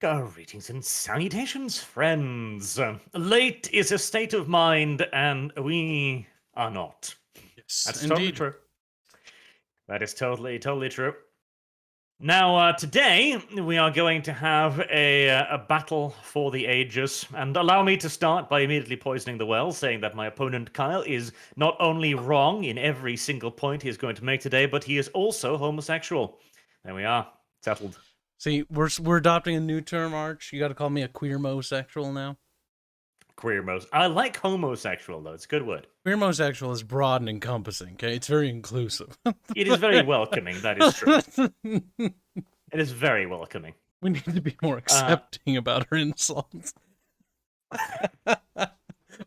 Greetings and salutations, friends. Late is a state of mind, and we are not. Yes, That's totally indeed. true. That is totally true. Now, today we are going to have a battle for the ages, and allow me to start by immediately poisoning the well, saying that my opponent Kyle is not only wrong in every single point he is going to make today, but he is also homosexual. There we are, settled. See, we're adopting a new term, Arch. You got to call me a queer-mosexual now. I like homosexual though; it's a good word. Queer-mosexual is broad and encompassing. Okay, it's very inclusive. It is very welcoming. That is true. It is very welcoming. We need to be more accepting about our insults.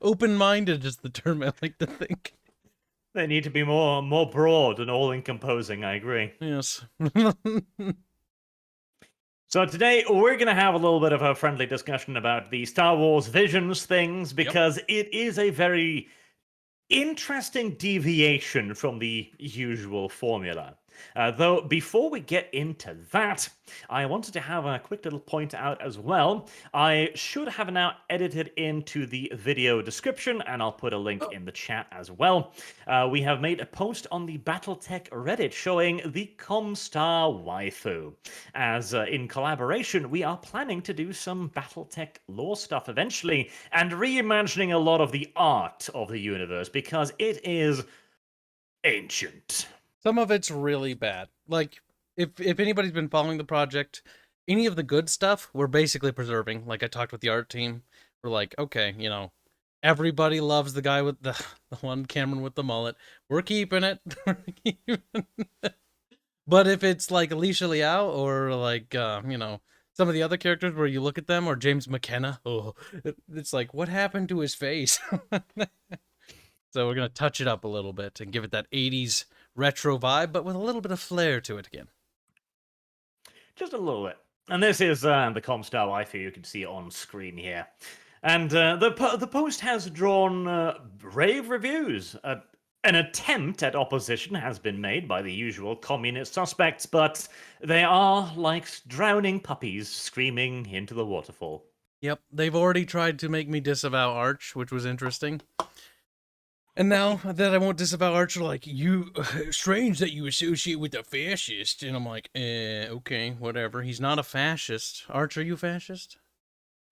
Open-minded is the term I like to think. They need to be more broad and all-encompassing. I agree. Yes. So today we're going to have a little bit of a friendly discussion about the Star Wars Visions things because it is a very interesting deviation from the usual formula. Though before we get into that, I wanted to have a quick little point out as well. I should have now edited into the video description, and I'll put a link in the chat as well. We have made a post on the Battletech Reddit showing the Comstar waifu. As in collaboration, we are planning to do some Battletech lore stuff eventually, and reimagining a lot of the art of the universe, because it is ancient. Some of it's really bad. Like, if anybody's been following the project, any of the good stuff, we're basically preserving. Like, I talked with the art team. We're like, okay, you know, everybody loves the guy with the one Cameron with the mullet. We're keeping it. But if it's like Alicia Liao or like, you know, some of the other characters where you look at them, or James McKenna, it's like, what happened to his face? So we're going to touch it up a little bit and give it that 80s retro vibe, but with a little bit of flair to it again. Just a little bit. And this is the Comstar waifu. You can see it on screen here. And the post has drawn rave reviews. An attempt at opposition has been made by the usual communist suspects, but they are like drowning puppies screaming into the waterfall. Yep, they've already tried to make me disavow Arch, which was interesting. And now that I won't disavow Archer, like, you, strange that you associate with a fascist. And I'm like, okay, whatever. He's not a fascist. Archer, are you a fascist?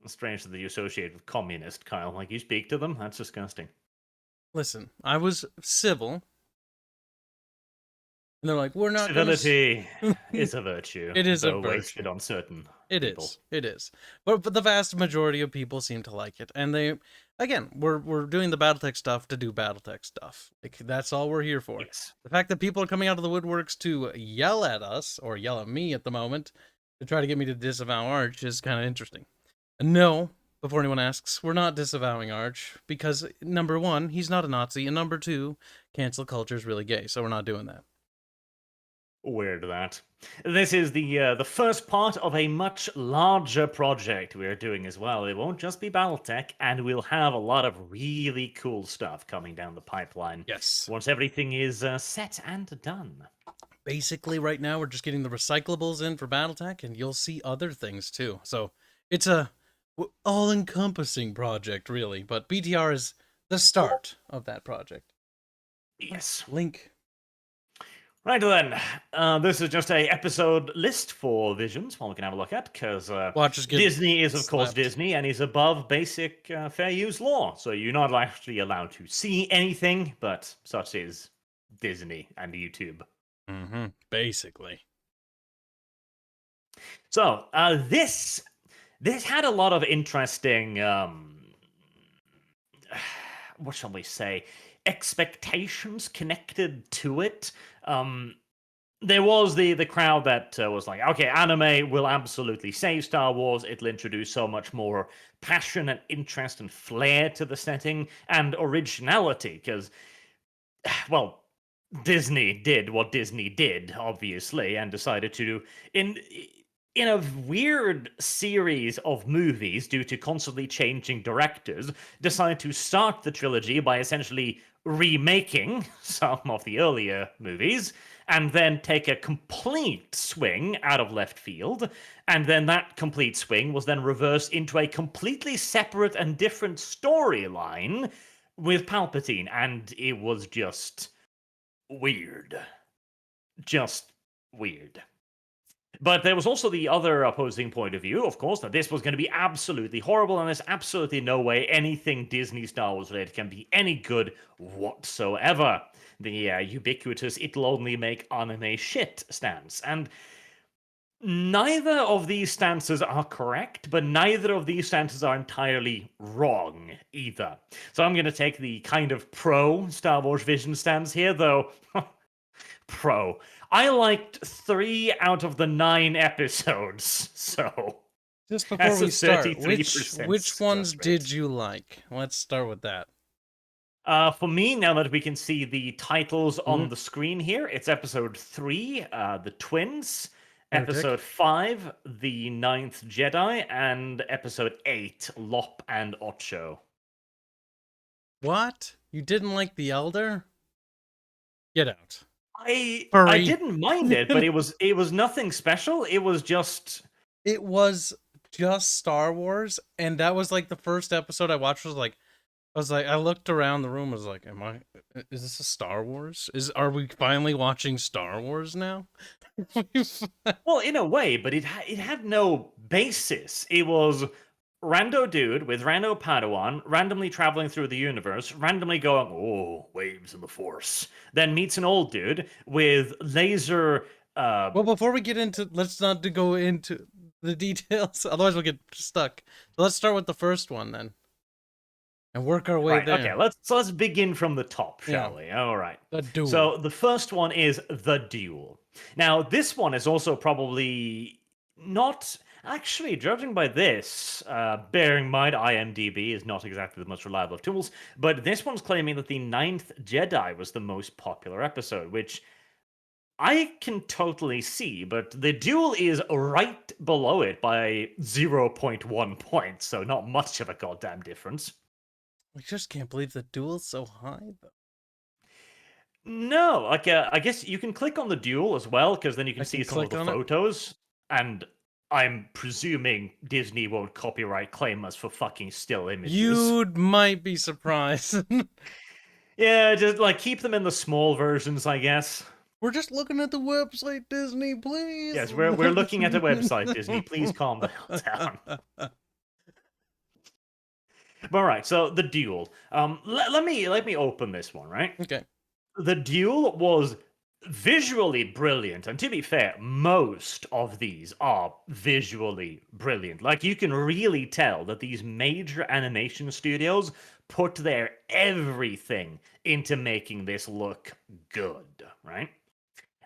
Strange that you associate with communist, Kyle. Like, you speak to them? That's disgusting. Listen, I was civil. And they're like, we're not Civility is a virtue. It is a virtue. wasted on certain people. It is. But the vast majority of people seem to like it. And they, again, we're doing the Battletech stuff to do Battletech stuff. Like, that's all we're here for. Yes. The fact that people are coming out of the woodworks to yell at us, or yell at me at the moment, to try to get me to disavow Arch is kind of interesting. And no, before anyone asks, we're not disavowing Arch, because number one, he's not a Nazi, and number two, cancel culture is really gay, so we're not doing that. Weird that. This is the first part of a much larger project we're doing as well. It won't just be Battletech, and we'll have a lot of really cool stuff coming down the pipeline. Yes. Once everything is set and done. Basically, right now, we're just getting the recyclables in for Battletech, and you'll see other things, too. So, it's a all-encompassing project, really, but BTR is the start of that project. Yes. Link. Right then, this is just a episode list for Visions, one we can have a look at, because Disney is, of course, Disney, and is above basic fair use law, so you're not actually allowed to see anything, but such is Disney and YouTube. Mm-hmm. Basically. So, this had a lot of interesting, what shall we say, expectations connected to it. There was the crowd that was like, okay, anime will absolutely save Star Wars. It'll introduce so much more passion and interest and flair to the setting and originality, because, well, Disney did what Disney did, obviously, and decided to in a weird series of movies, due to constantly changing directors, decided to start the trilogy by essentially remaking some of the earlier movies, and then take a complete swing out of left field, and then that complete swing was then reversed into a completely separate and different storyline with Palpatine, and it was just weird. Just weird. But there was also the other opposing point of view, of course, that this was going to be absolutely horrible, and there's absolutely no way anything Disney Star Wars related can be any good whatsoever. The ubiquitous "it'll only make anime shit" stance. And neither of these stances are correct, but neither of these stances are entirely wrong either. So I'm going to take the kind of pro Star Wars Vision stance here, though. Pro. I liked 3 out of the 9 episodes, so Just that's before a we start, 33% which ones success rate. did you like? Let's start with that. For me, now that we can see the titles on Mhm. the screen here, it's episode 3, The Twins, Got a tick. episode 5, The Ninth Jedi, and episode 8, Lop and Ocho. What? You didn't like The Elder? Get out. I Furry. didn't mind it, but it was nothing special. It was just It was just Star Wars, and that was like the first episode I watched. I looked around the room. I was like, is this a Star Wars? Are we finally watching Star Wars now? well, in a way, but it had no basis. It was rando dude with rando Padawan randomly traveling through the universe, randomly going, oh, waves in the Force. Then meets an old dude with laser. Well, before we get into, let's not go into the details, otherwise we'll get stuck. Let's start with the first one then, and work our way Right, there. okay, let's begin from the top, shall we? All right. The Duel. So the first one is The Duel. Now, this one is also probably not actually, judging by this, bearing in mind IMDb is not exactly the most reliable of tools, but this one's claiming that the Ninth Jedi was the most popular episode, which I can totally see, but The Duel is right below it by 0.1 points, so not much of a goddamn difference. I just can't believe the Duel's so high, though. No, like I guess you can click on The Duel as well, because then you can see some of the photos, and I'm presuming Disney won't copyright claim us for fucking still images. You might be surprised. Yeah, just like keep them in the small versions, I guess. We're just looking at the website, Disney, please. Yes, we're looking at the website, Disney. Please calm the hell down. All right, so The Duel. Let me open this one, right? Okay. The Duel was visually brilliant, and to be fair, most of these are visually brilliant. Like, you can really tell that these major animation studios put their everything into making this look good, right?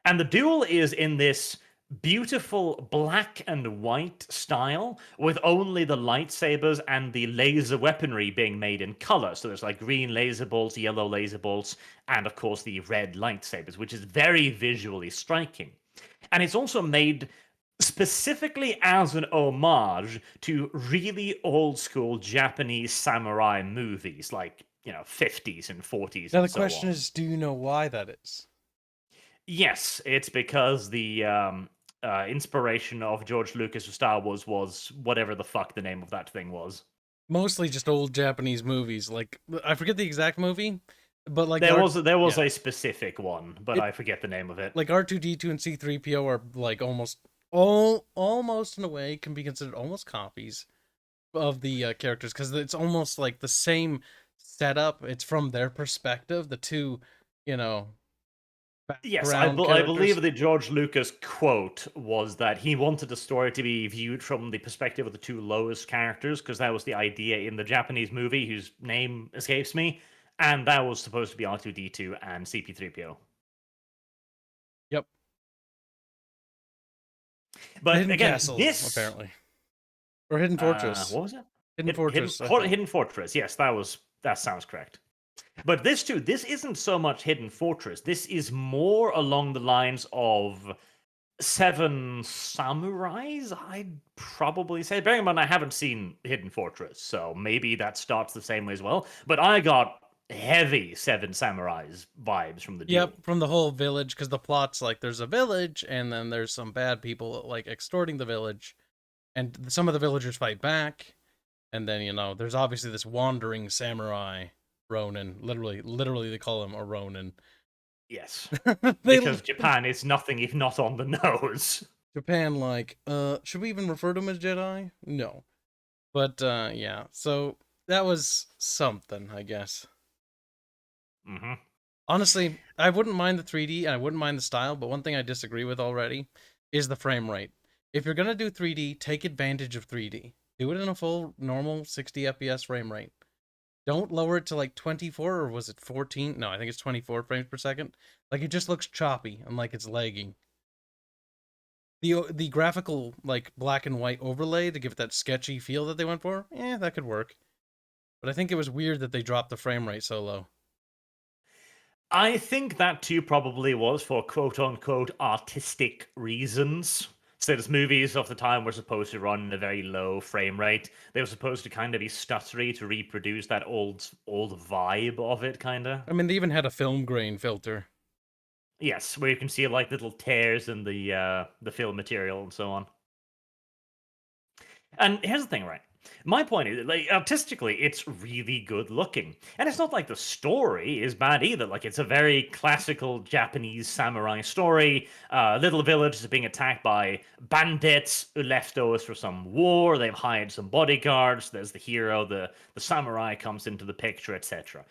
And The Duel is in this beautiful black and white style with only the lightsabers and the laser weaponry being made in color. So there's like green laser bolts, yellow laser bolts, and of course the red lightsabers, which is very visually striking. And it's also made specifically as an homage to really old school Japanese samurai movies, like, 50s and 40s. Now the question is, do you know why that is? Yes, it's because the inspiration of George Lucas for Star Wars was whatever the fuck the name of that thing was. Mostly just old Japanese movies. Like, I forget the exact movie, but like there was a specific one, but I forget the name of it. Like R2-D2 and C-3PO are like almost in a way can be considered almost copies of the characters, because it's almost like the same setup. It's from their perspective. The two, Yes, I believe the George Lucas quote was that he wanted the story to be viewed from the perspective of the two lowest characters, because that was the idea in the Japanese movie, whose name escapes me, and that was supposed to be R2-D2 and CP3PO. Yep. But Hidden again, Castle, this apparently, or Hidden Fortress. What was it? Hidden Fortress. Hidden Fortress. Yes, that sounds correct. But this isn't so much Hidden Fortress. This is more along the lines of Seven Samurais, I'd probably say. Bearing in mind, I haven't seen Hidden Fortress, so maybe that starts the same way as well. But I got heavy Seven Samurais vibes from the Duel. Yep, from the whole village, because the plot's like there's a village, and then there's some bad people like extorting the village, and some of the villagers fight back, and then there's obviously this wandering samurai Ronin. Literally, they call him a Ronin. Yes, they because Japan is nothing if not on the nose. Japan should we even refer to him as Jedi? No, but yeah. So that was something, I guess. Mm-hmm. Honestly, I wouldn't mind the 3D and I wouldn't mind the style, but one thing I disagree with already is the frame rate. If you're gonna do 3D, take advantage of 3D. Do it in a full normal 60 FPS frame rate. Don't lower it to like 24, or was it 14? No, I think it's 24 frames per second. Like, it just looks choppy and like it's lagging. The graphical like black and white overlay to give it that sketchy feel that they went for, that could work. But I think it was weird that they dropped the frame rate so low. I think that too probably was for quote unquote artistic reasons. So those movies of the time were supposed to run at a very low frame rate. They were supposed to kind of be stuttery to reproduce that old vibe of it, kind of. I mean, they even had a film grain filter. Yes, where you can see like little tears in the film material and so on. And here's the thing, right? My point is, like, artistically, it's really good looking, and it's not like the story is bad either. Like, it's a very classical Japanese samurai story. Little village is being attacked by bandits who leftovers for some war. They've hired some bodyguards. There's the hero, the samurai comes into the picture, etc.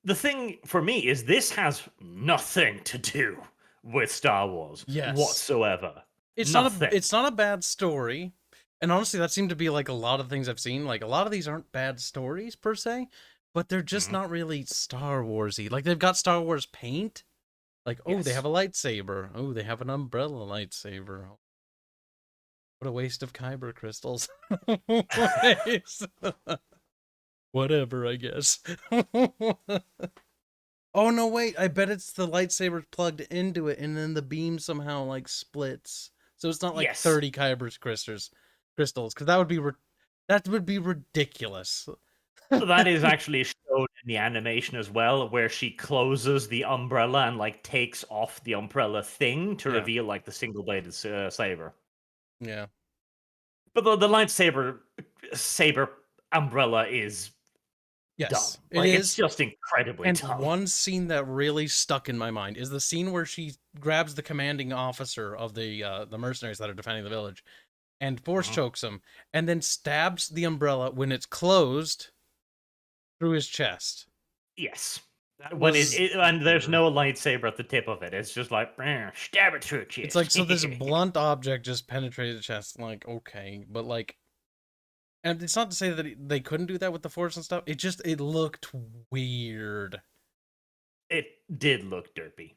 The thing for me is this has nothing to do with Star Wars whatsoever. It's Nothing. it's not a bad story. And honestly, that seemed to be like a lot of things I've seen. Like, a lot of these aren't bad stories per se, but they're just not really Star Warsy. Like, they've got Star Wars paint. Like, oh, they have a lightsaber. Oh, they have an umbrella lightsaber. What a waste of kyber crystals. Whatever, I guess. Oh, no, wait. I bet it's the lightsaber plugged into it, and then the beam somehow, like, splits. So it's not like 30 kyber crystals, because that would be ridiculous. That is actually shown in the animation as well, where she closes the umbrella and like takes off the umbrella thing to reveal like the single-bladed saber. Yeah, but the lightsaber umbrella is dumb. Like, it's just incredibly dumb. And one scene that really stuck in my mind is the scene where she grabs the commanding officer of the mercenaries that are defending the village and force chokes him, and then stabs the umbrella when it's closed through his chest. Yes. And there's no lightsaber at the tip of it. It's just like, stab it through your chest. It's like, so this blunt object just penetrated the chest. Like, okay, but like, and it's not to say that they couldn't do that with the Force and stuff. It looked weird. It did look derpy.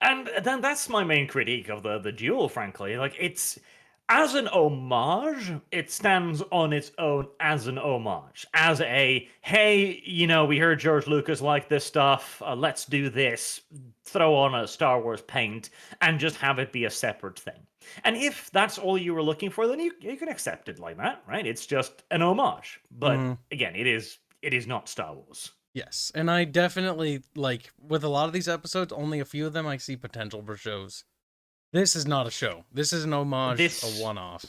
And then that's my main critique of the Duel, frankly. Like, it's, as an homage, it stands on its own as an homage. As a, hey, we heard George Lucas liked this stuff, let's do this, throw on a Star Wars paint, and just have it be a separate thing. And if that's all you were looking for, then you can accept it like that, right? It's just an homage. But again, it is not Star Wars. Yes, and I definitely, like, with a lot of these episodes, only a few of them I see potential for shows. This is not a show. This is an homage, a one-off.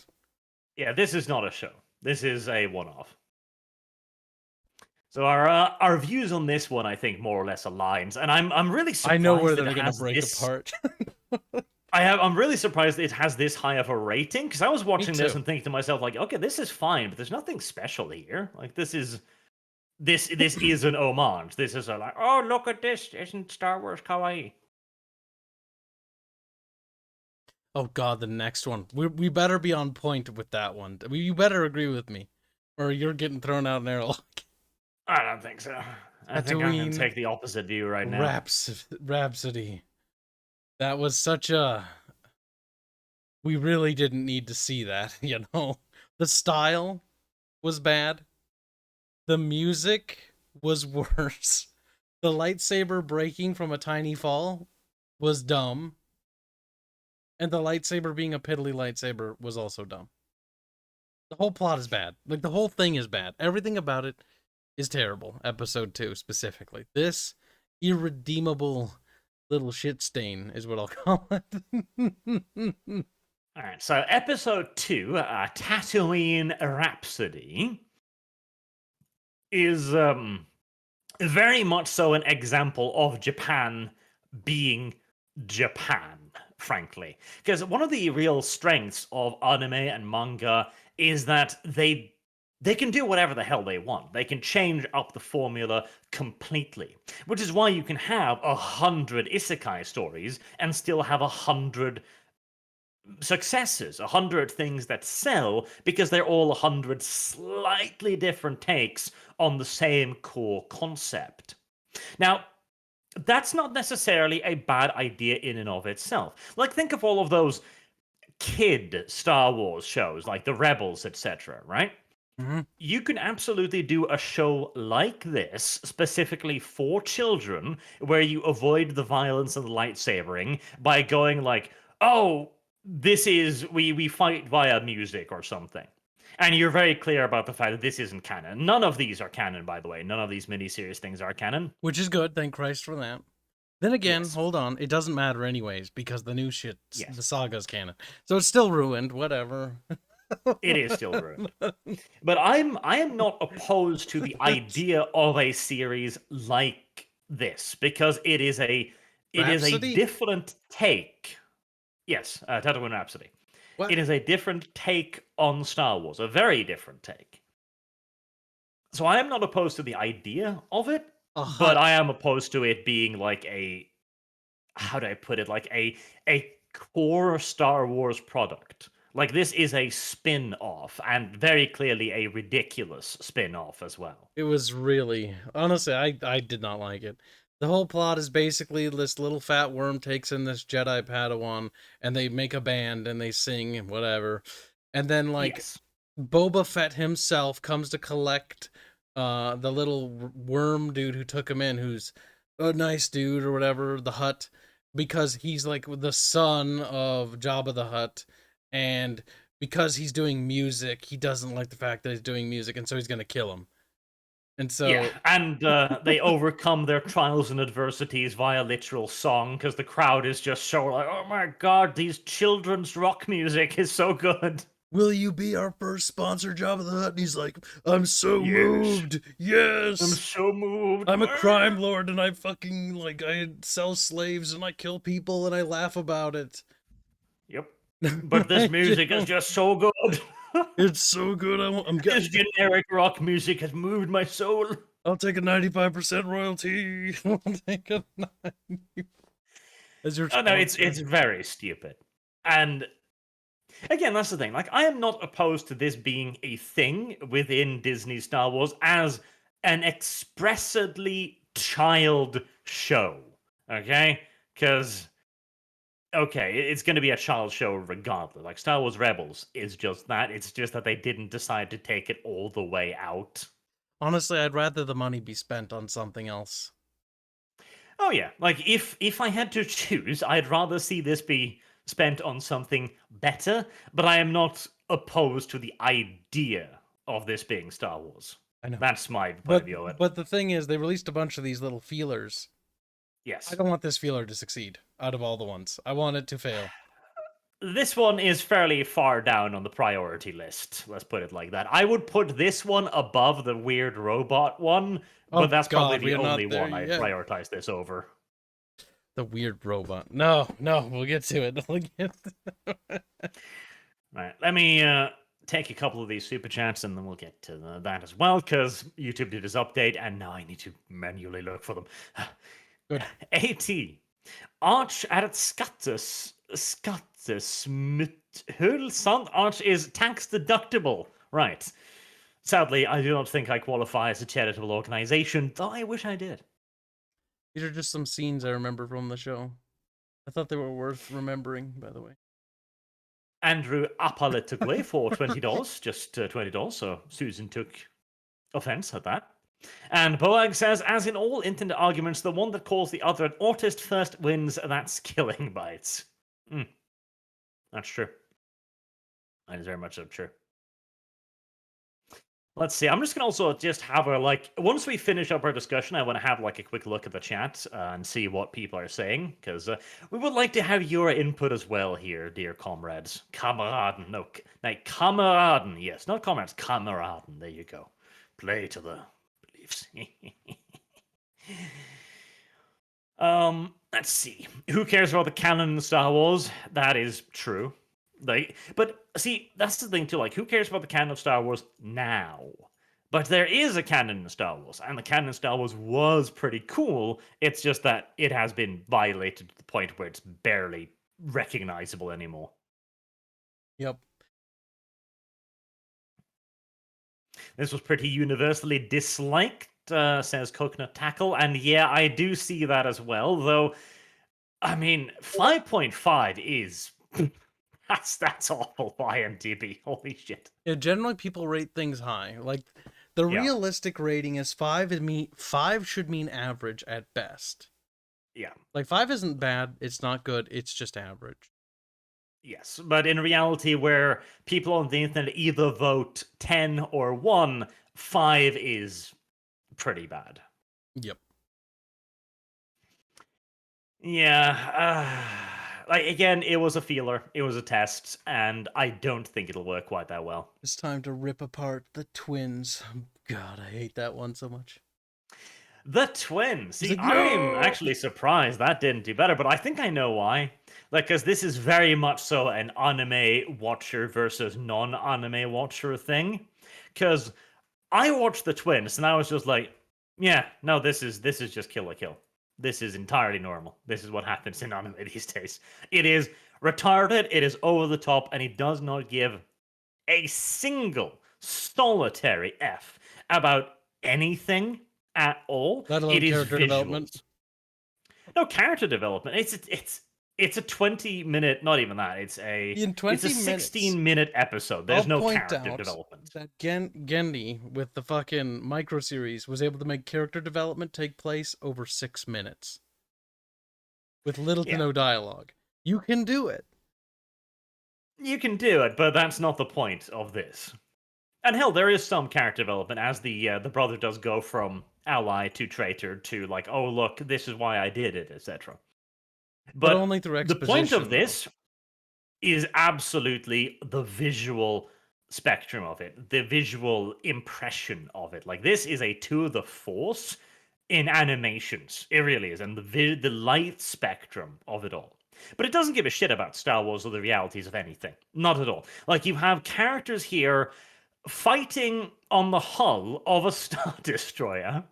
Yeah, this is not a show. This is a one-off. So our views on this one, I think, more or less aligns, and I'm really surprised. I know where they're going to break apart. I'm really surprised it has this high of a rating, because I was watching this and thinking to myself, like, okay, this is fine, but there's nothing special here. Like, this is an homage. This is like, oh, look at this. Isn't Star Wars kawaii? Oh god, the next one. We better be on point with that one. You better agree with me, or you're getting thrown out in airlock. I don't think so. I think I'm going to take the opposite view right now. Rhapsody. That was such a... We really didn't need to see that, The style was bad. The music was worse. The lightsaber breaking from a tiny fall was dumb. And the lightsaber being a piddly lightsaber was also dumb. The whole plot is bad. Like, the whole thing is bad. Everything about it is terrible. Episode 2, specifically. This irredeemable little shit stain is what I'll call it. All right, so episode 2, Tatooine Rhapsody, is very much so an example of Japan being Japan, frankly. Because one of the real strengths of anime and manga is that they can do whatever the hell they want. They can change up the formula completely, which is why you can have 100 isekai stories and still have 100 successes, 100 things that sell, because they're all 100 slightly different takes on the same core concept. Now, that's not necessarily a bad idea in and of itself. Like, think of all of those kid Star Wars shows, like the Rebels, etc., right? Mm-hmm. You can absolutely do a show like this, specifically for children, where you avoid the violence and the lightsabering by going like, oh, this is, we fight via music or something. And you're very clear about the fact that this isn't canon. None of these are canon, by the way. None of these miniseries things are canon. Which is good, thank Christ for that. Then again, Yes. hold on, it doesn't matter anyways, because the new shit, Yes. the saga's canon. So it's still ruined, whatever. It is still ruined. But I am not opposed to the idea of a series like this, because it is a Rhapsody? different take. Yes, Tatooine Rhapsody. What? It is a different take on Star Wars, a very different take. So I am not opposed to the idea of it, but I am opposed to it being like a, how do I put it, like a core Star Wars product. Like, this is a spin-off, and very clearly a ridiculous spin-off as well. It was really, honestly, I did not like it. The whole plot is basically this little fat worm takes in this Jedi Padawan, and they make a band, and they sing, and whatever. And then, like, Yes. Boba Fett himself comes to collect the little worm dude who took him in, who's a nice dude or whatever, the Hutt, because he's, like, the son of Jabba the Hutt, and because he's doing music, he doesn't like the fact that he's doing music, and so he's gonna kill him. And so, yeah, and they overcome their trials and adversities via literal song, because the crowd is just so like, oh my god, these children's rock music is so good. will you be our first sponsor, Jabba the Hutt? And he's like, I'm so Yes. moved. Yes. I'm so moved. I'm a crime lord, and I fucking, like, I sell slaves, and I kill people, and I laugh about it. Yep. But this music is just so good. It's so good. I'm This getting. generic rock music has moved my soul. I'll take a 95% royalty. I'll take a 90. As your Oh no, it's sponsor. very stupid. And again, that's the thing. Like, I am not opposed to this being a thing within Disney Star Wars as an expressly child show. Okay? Because okay, it's going to be a child show regardless. Like, Star Wars Rebels is just that. It's just that they didn't decide to take it all the way out. Honestly, I'd rather the money be spent on something else. Oh yeah, like if I had to choose, I'd rather see this be spent on something better, but I am not opposed to the idea of this being Star Wars. I know. That's my point of view of it. But the thing is, they released a bunch of these little feelers. Yes. I don't want this feeler to succeed out of all the ones. I want it to fail. This one is fairly far down on the priority list. Let's put it like that. I would put this one above the weird robot one, but Oh, that's God, probably we the are not only there one I'd yet. prioritize this over. The weird robot. No, we'll get to it. We'll get Right, let me take a couple of these super chats and then we'll get to that as well, because YouTube did his update and now I need to manually look for them. Good. AT. Arch är ett skattesmitthulsant. Arch is tax deductible. Right. Sadly, I do not think I qualify as a charitable organization, though I wish I did. These are just some scenes I remember from the show. I thought they were worth remembering, by the way. Andrew Apalatukwe for $20. Just $20, so Susan took offense at that. And Boag says, as in all internet arguments, the one that calls the other an autist first wins, that's killing bites. That's true. That is very much so true. Let's see. I'm just gonna also just have a once we finish up our discussion, I want to have like a quick look at the chat and see what people are saying because we would like to have your input as well here, dear comrades. Kameraden, no, Kameraden. Yes, not comrades, Kameraden. There you go. Play to the beliefs. Let's see. Who cares about the canon in Star Wars? That is true. But see, that's the thing too. Like, who cares about the canon of Star Wars now? But there is a canon in Star Wars, and the canon in Star Wars was pretty cool. It's just that it has been violated to the point where it's barely recognizable anymore. Yep. This was pretty universally disliked, says Coconut Tackle, and yeah, I do see that as well. Though, I mean, 5.5 is. That's awful for IMDb. Holy shit. Yeah, generally people rate things high. Like the realistic rating is 5. 5 should mean average at best. Yeah. Like 5 isn't bad, it's not good, it's just average. Yes, but in reality where people on the internet either vote 10 or 1, 5 is pretty bad. Yep. Yeah, like, again, it was a feeler, it was a test, and I don't think it'll work quite that well. It's time to rip apart the twins. God, I hate that one so much. The twins! See, like, I'm no! actually surprised that didn't do better, but I think I know why. Like, because this is very much so an anime watcher versus non-anime watcher thing. Because I watched the twins, and I was just like, yeah, no, this is just Kill la Kill. This is entirely normal. This is what happens in anime these days. It is retarded, it is over the top, and it does not give a single solitary F about anything at all. Let alone it is character visuals. development. No character development. It's a 20-minute, not even that. It's a 16-minute episode. There's no character development. That Gendy with the fucking micro series was able to make character development take place over 6 minutes with little to no dialogue. You can do it. You can do it, but that's not the point of this. And hell, there is some character development as the brother does go from ally to traitor to like, oh look, this is why I did it, etc. But only through exposition. The point of this is absolutely the visual spectrum of it, the visual impression of it. Like, this is a tour de force in animations. It really is, and the light spectrum of it all. But it doesn't give a shit about Star Wars or the realities of anything. Not at all. Like, you have characters here fighting on the hull of a Star Destroyer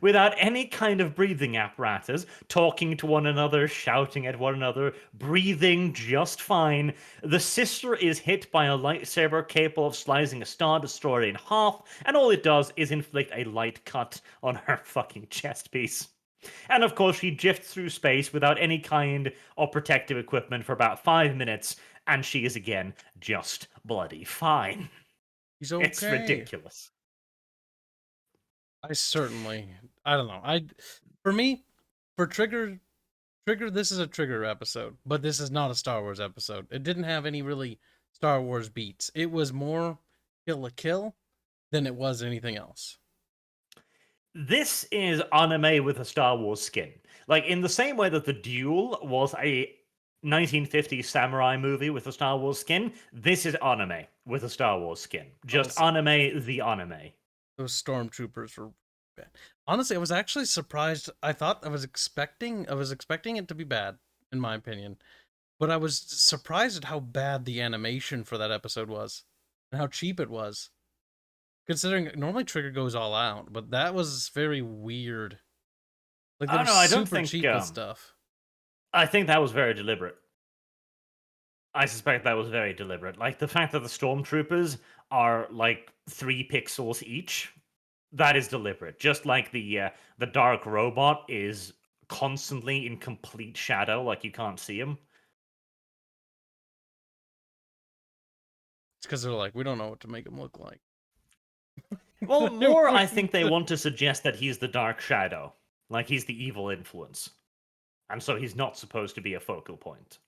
without any kind of breathing apparatus, talking to one another, shouting at one another, breathing just fine. The sister is hit by a lightsaber capable of slicing a Star Destroyer in half, and all it does is inflict a light cut on her fucking chest piece. And of course, she drifts through space without any kind of protective equipment for about 5 minutes, and she is again just bloody fine. He's okay. It's ridiculous. I don't know. For Trigger, this is a Trigger episode, but this is not a Star Wars episode. It didn't have any really Star Wars beats. It was more Kill la Kill than it was anything else. This is anime with a Star Wars skin. Like, in the same way that the Duel was a 1950s samurai movie with a Star Wars skin, this is anime with a Star Wars skin. Just anime the anime. Those stormtroopers were bad. Honestly, I was actually surprised. I was expecting it to be bad, in my opinion. But I was surprised at how bad the animation for that episode was. And how cheap it was. Considering normally Trigger goes all out, but that was very weird. Like, they were I don't super think cheap and stuff. I think that was very deliberate. I suspect that was very deliberate. Like, the fact that the stormtroopers are like 3 pixels each, that is deliberate. Just like the dark robot is constantly in complete shadow, like you can't see him. It's because they're like, we don't know what to make him look like. Well, more I think they want to suggest that he's the dark shadow. Like, he's the evil influence. And so he's not supposed to be a focal point.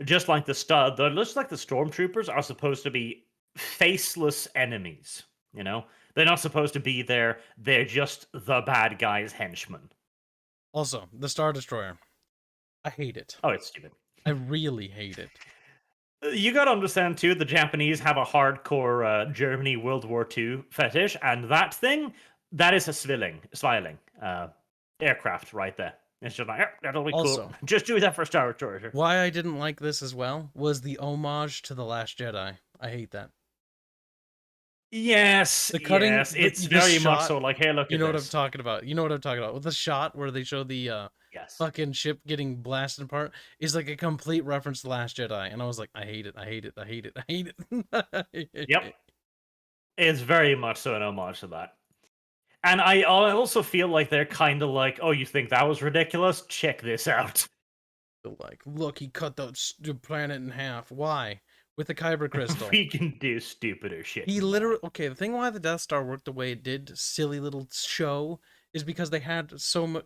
Just like the stormtroopers are supposed to be faceless enemies. You know, they're not supposed to be there. They're just the bad guy's henchmen. Also, the Star Destroyer. I hate it. Oh, it's stupid. I really hate it. You gotta understand too, the Japanese have a hardcore Germany World War II fetish, and that thing, that is a Sviling aircraft right there. It's just like, "Yep, that'll be Also, cool. Just do that for Star Destroyer. Why I didn't like this as well was the homage to The Last Jedi. I hate that. Yes, The cutting, yes, the- it's the very much shot- so like, hey, look You at know what I'm this. talking about. You know what I'm talking about. With the shot where they show the Yes. fucking ship getting blasted apart is like a complete reference to Last Jedi, and I was like, I hate it. Yep. It's very much so an homage to that. And I also feel like they're kind of like, oh, you think that was ridiculous? Check this out. Like, look, he cut the planet in half. Why? With the Kyber crystal. We can do stupider shit. He than that. literally the thing why the Death Star worked the way it did, silly little show, is because they had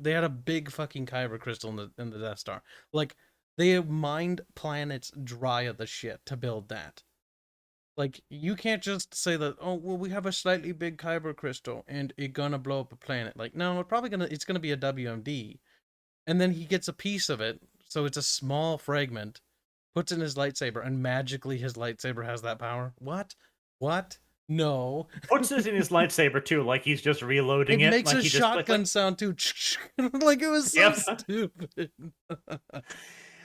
they had a big fucking Kyber crystal in the Death Star. Like, they mined planets dry of the shit to build that. Like, you can't just say that, oh well, we have a slightly big Kyber crystal and it gonna blow up a planet. Like, no, it's gonna be a WMD. And then he gets a piece of it, so it's a small fragment, puts in his lightsaber, and magically his lightsaber has that power. What? No. Puts it in his lightsaber too, like he's just reloading it. It makes like a he shotgun sound too. Like, it was so Yep. stupid.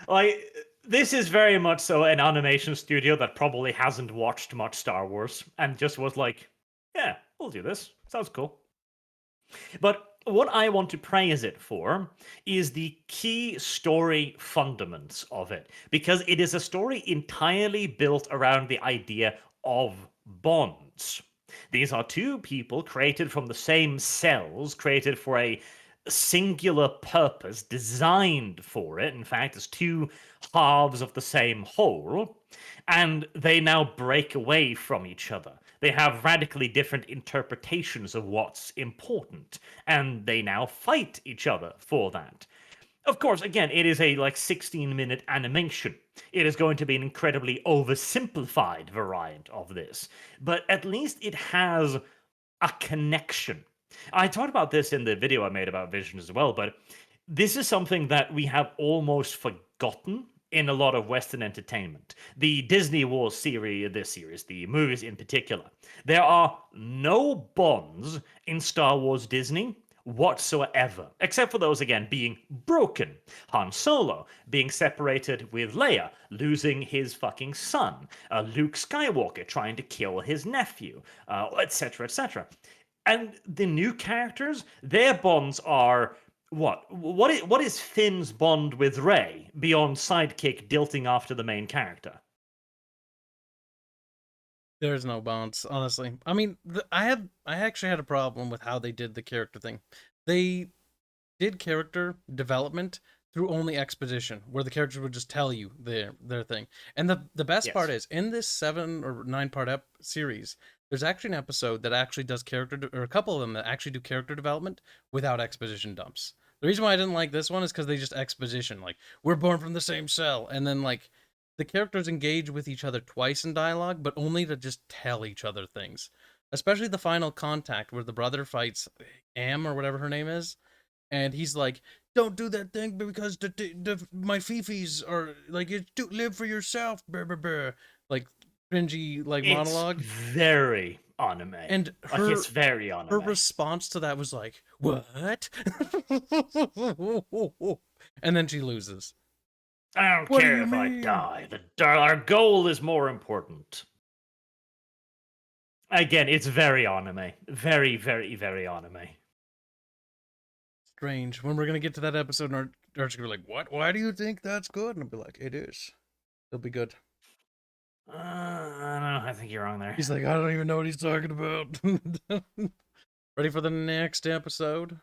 Like, this is very much so an animation studio that probably hasn't watched much Star Wars and just was like, yeah, we'll do this. Sounds cool. But what I want to praise it for is the key story fundaments of it, because it is a story entirely built around the idea of bonds. These are two people created from the same cells, created for a singular purpose, designed for it, in fact, as two halves of the same whole, and they now break away from each other. They have radically different interpretations of what's important, and they now fight each other for that. Of course, again, it is a 16-minute animation. It is going to be an incredibly oversimplified variant of this, but at least it has a connection. I talked about this in the video I made about Vision as well, but this is something that we have almost forgotten in a lot of Western entertainment. The Disney Wars series, the movies in particular, there are no bonds in Star Wars Disney whatsoever, except for those, again, being broken. Han Solo being separated with Leia, losing his fucking son, Luke Skywalker trying to kill his nephew, etc., etc. And the new characters, their bonds are what is Finn's bond with Rey beyond sidekick dilting after the main character? There's no bonds, honestly. I mean, I actually had a problem with how they did the character thing. They did character development through only exposition, where the characters would just tell you their thing. And the best part is, in this 7 or 9 part series, there's actually an episode that actually does or a couple of them that actually do character development without exposition dumps. The reason why I didn't like this one is because they just exposition, like, we're born from the same cell, and then, like, the characters engage with each other twice in dialogue, but only to just tell each other things. Especially the final contact where the brother fights Am or whatever her name is, and he's like, "Don't do that thing because my fifis are like, live for yourself." Brr, brr, brr. Like, cringy monologue. Very anime, and it's very anime. Her response to that was like, "What?" And then she loses. I don't care if I die. Our goal is more important. Again, it's very anime. Very, very, very anime. Strange. When we're going to get to that episode, and Arch's going to be like, "What? Why do you think that's good?" And I'll be like, "It is. It'll be good." I don't know. I think you're wrong there. He's like, "I don't even know what he's talking about." Ready for the next episode?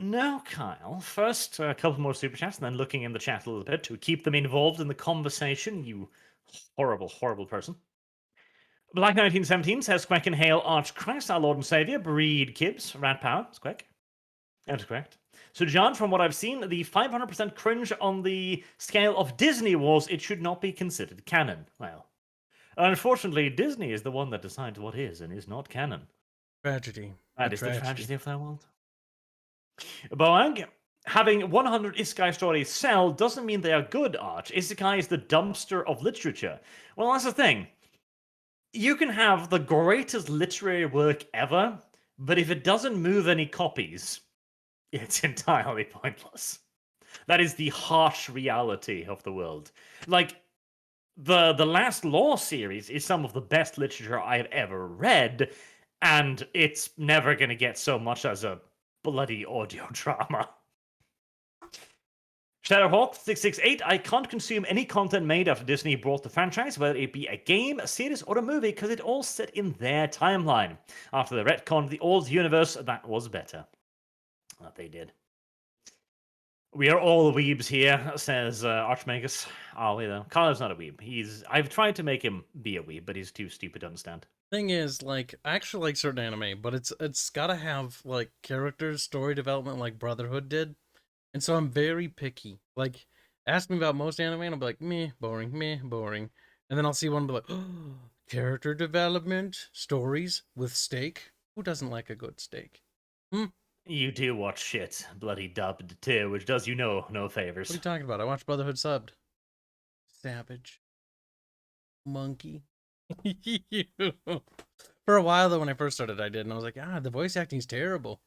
No, Kyle. First, a couple more super chats, and then looking in the chat a little bit to keep them involved in the conversation. You horrible, horrible person. Black 1917 says, "Quack and hail ArchCast, our Lord and Savior. Breed Kibbs, Rat Power." It's quick. That's correct. So, John, from what I've seen, the 500% cringe on the scale of Disney was it should not be considered canon. Well, unfortunately, Disney is the one that decides what is and is not canon. Tragedy. That is the tragedy of that world. Boang, having 100 isekai stories sell doesn't mean they are good, Arch. Isekai is the dumpster of literature. Well, that's the thing. You can have the greatest literary work ever, but if it doesn't move any copies, it's entirely pointless. That is the harsh reality of the world. Like, the Last Law series is some of the best literature I've ever read, and it's never going to get so much as a bloody audio drama. Shadowhawk668, I can't consume any content made after Disney bought the franchise, whether it be a game, a series, or a movie, because it all set in their timeline. After the retcon of the old universe, that was better. That they did. We are all weebs here, says Archmagus. Are we though? Kylo's not a weeb. I've tried to make him be a weeb, but he's too stupid to understand. Thing is, like, I actually like certain anime, but it's gotta have like characters, story development, like Brotherhood did, and so I'm very picky. Like, ask me about most anime, and I'll be like, meh, boring, and then I'll see one and be like, oh, character development, stories with steak. Who doesn't like a good steak? You do watch shit, bloody dubbed too, which does you no favors. What are you talking about? I watched Brotherhood subbed. Savage. Monkey. For a while though, when I first started, I did, and I was like, the voice acting's terrible.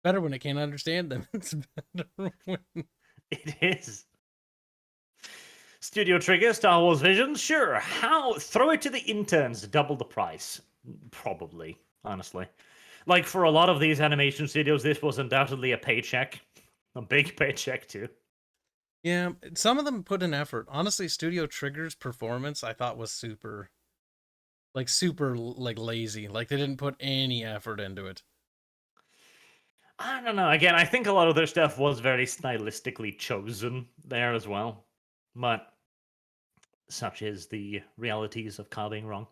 Better when I can't understand them. It's better when it is. Studio Trigger, Star Wars Visions, sure. How? Throw it to the interns, double the price. Probably, honestly. Like, for a lot of these animation studios, this was undoubtedly a paycheck. A big paycheck, too. Yeah, some of them put in effort. Honestly, Studio Trigger's performance, I thought, was super lazy. Like, they didn't put any effort into it. I don't know. Again, I think a lot of their stuff was very stylistically chosen there as well. But such is the realities of Kyle being wrong.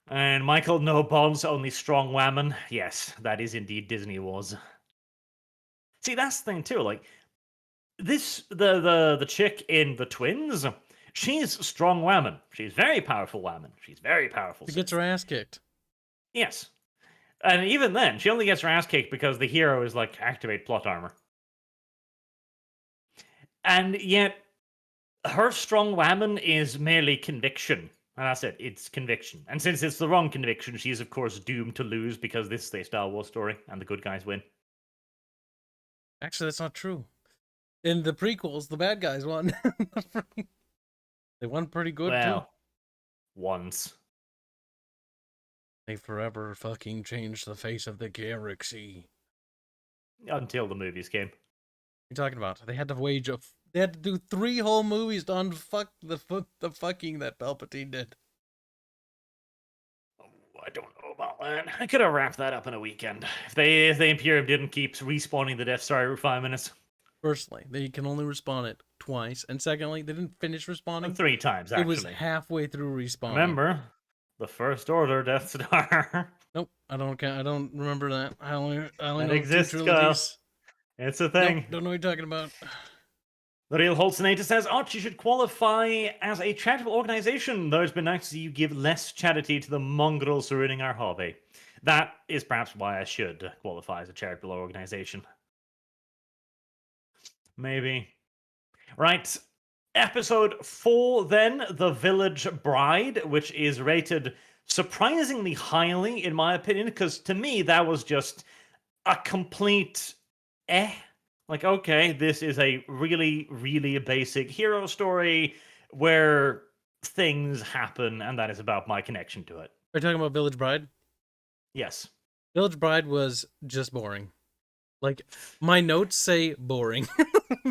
And Michael, no bonds, only strong women. Yes, that is indeed Disney Wars. See, that's the thing too. Like this, the chick in the Twins, she's strong woman. She's very powerful woman. She's very powerful. She gets her ass kicked. Yes, and even then, she only gets her ass kicked because the hero is like, activate plot armor. And yet, her strong woman is merely conviction. And that's it. It's conviction. And since it's the wrong conviction, she is, of course, doomed to lose because this is a Star Wars story and the good guys win. Actually, that's not true. In the prequels, the bad guys won. They won pretty good, too. Once. They forever fucking changed the face of the galaxy. Until the movies came. What are you talking about? They had to They had to do 3 whole movies to unfuck the fucking that Palpatine did. Oh, I don't know about that. I could have wrapped that up in a weekend. If the Imperium didn't keep respawning the Death Star every 5 minutes. Firstly, they can only respawn it twice. And secondly, they didn't finish respawning. 3 times, actually. It was halfway through respawning. Remember, the First Order Death Star. Nope, I don't remember that. I only that know exists, 2 trilogies. It's a thing. Nope, don't know what you're talking about. The Real Holsonator says, Archie should qualify as a charitable organization, though it's been nice to see you give less charity to the mongrels ruining our hobby. That is perhaps why I should qualify as a charitable organization. Maybe. Right. Episode 4, then, The Village Bride, which is rated surprisingly highly, in my opinion, because to me, that was just a complete Like, okay, this is a really, really basic hero story where things happen, and that is about my connection to it. Are you talking about Village Bride? Yes. Village Bride was just boring. Like, my notes say boring.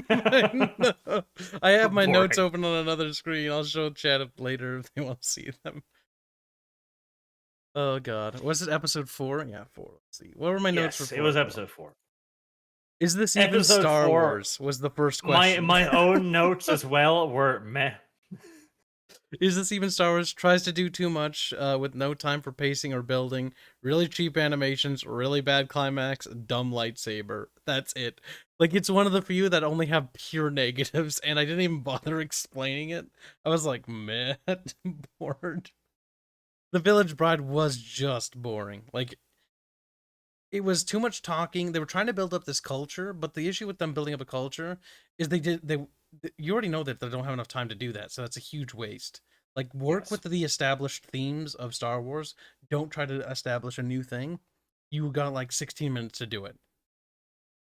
I have my notes open on another screen. I'll show chat up later if they want to see them. Oh, God. Was it episode 4? Yeah, 4. Let's see. What were my notes for 4? It was episode 4. Is this even episode Star 4, Wars? Was the first question. My own notes as well were meh. Is this even Star Wars? Tries to do too much with no time for pacing or building. Really cheap animations, really bad climax, dumb lightsaber. That's it. Like, it's one of the few that only have pure negatives, and I didn't even bother explaining it. I was like, meh, bored. The Village Bride was just boring. Like, it was too much talking. They were trying to build up this culture, but the issue with them building up a culture is you already know that they don't have enough time to do that, so that's a huge waste. Like, work with the established themes of Star Wars. Don't try to establish a new thing. You got like 16 minutes to do it.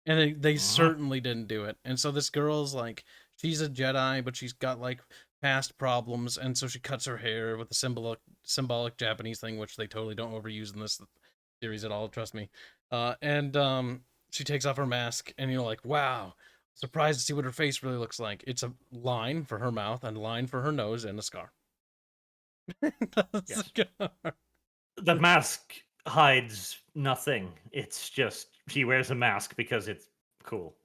And they certainly didn't do it. And so this girl's like, she's a Jedi, but she's got like past problems, and so she cuts her hair with the symbolic Japanese thing, which they totally don't overuse in this series at all, trust me. And she takes off her mask, and you're like, wow, surprised to see what her face really looks like. It's a line for her mouth, and a line for her nose, and a scar. Yes. The mask hides nothing. It's just she wears a mask because it's cool.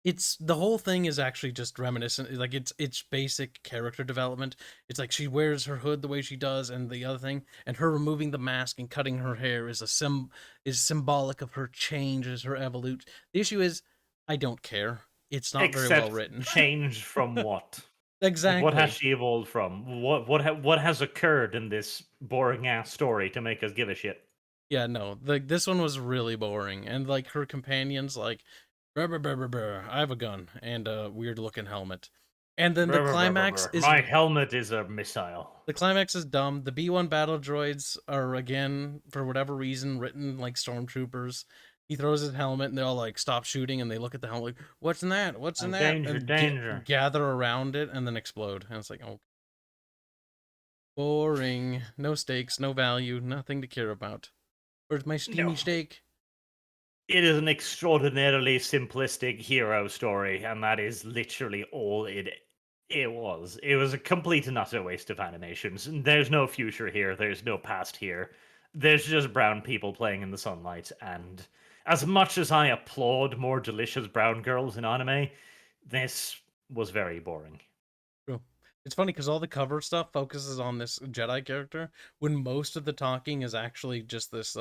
It's the whole thing is actually just reminiscent. Like, it's basic character development. It's like she wears her hood the way she does, and the other thing, and her removing the mask and cutting her hair is symbolic of her changes, her evolution. The issue is, I don't care. It's not very well written. Change from what? Exactly. What has she evolved from? What has occurred in this boring ass story to make us give a shit? Yeah, no. This one was really boring, and like her companions, like, brr, brr, brr, brr, brr, I have a gun and a weird looking helmet, and then the climax is my helmet is a missile. The climax is dumb. The B1 battle droids are, again, for whatever reason, written like stormtroopers. He throws his helmet, and they all like stop shooting, and they look at the helmet like, "What's in that? What's in that?" Danger, and danger. Gather around it, and then explode. And it's like, oh, boring. No stakes, no value, nothing to care about. Where's my steamy steak? It is an extraordinarily simplistic hero story, and that is literally all it was. It was a complete and utter waste of animations. There's no future here. There's no past here. There's just brown people playing in the sunlight. And as much as I applaud more delicious brown girls in anime, this was very boring. True. It's funny because all the cover stuff focuses on this Jedi character, when most of the talking is actually just this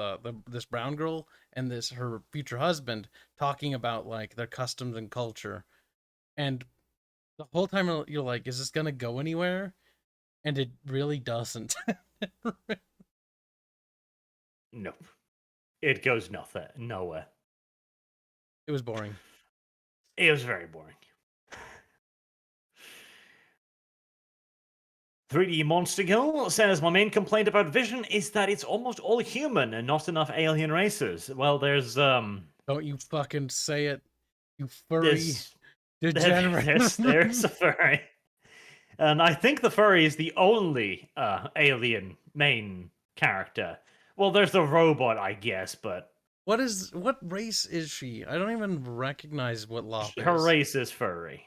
this brown girl and this her future husband talking about like their customs and culture. And the whole time you're like, is this gonna go anywhere? And it really doesn't. Nope. It goes nowhere. It was boring. It was very boring. 3D Monster Girl says, my main complaint about Vision is that it's almost all human and not enough alien races. Well, there's Don't you fucking say it, you furry degenerate. There's a furry. And I think the furry is the only alien main character. Well, there's the robot, I guess, but what race is she? I don't even recognize what Lop is. Her race is furry.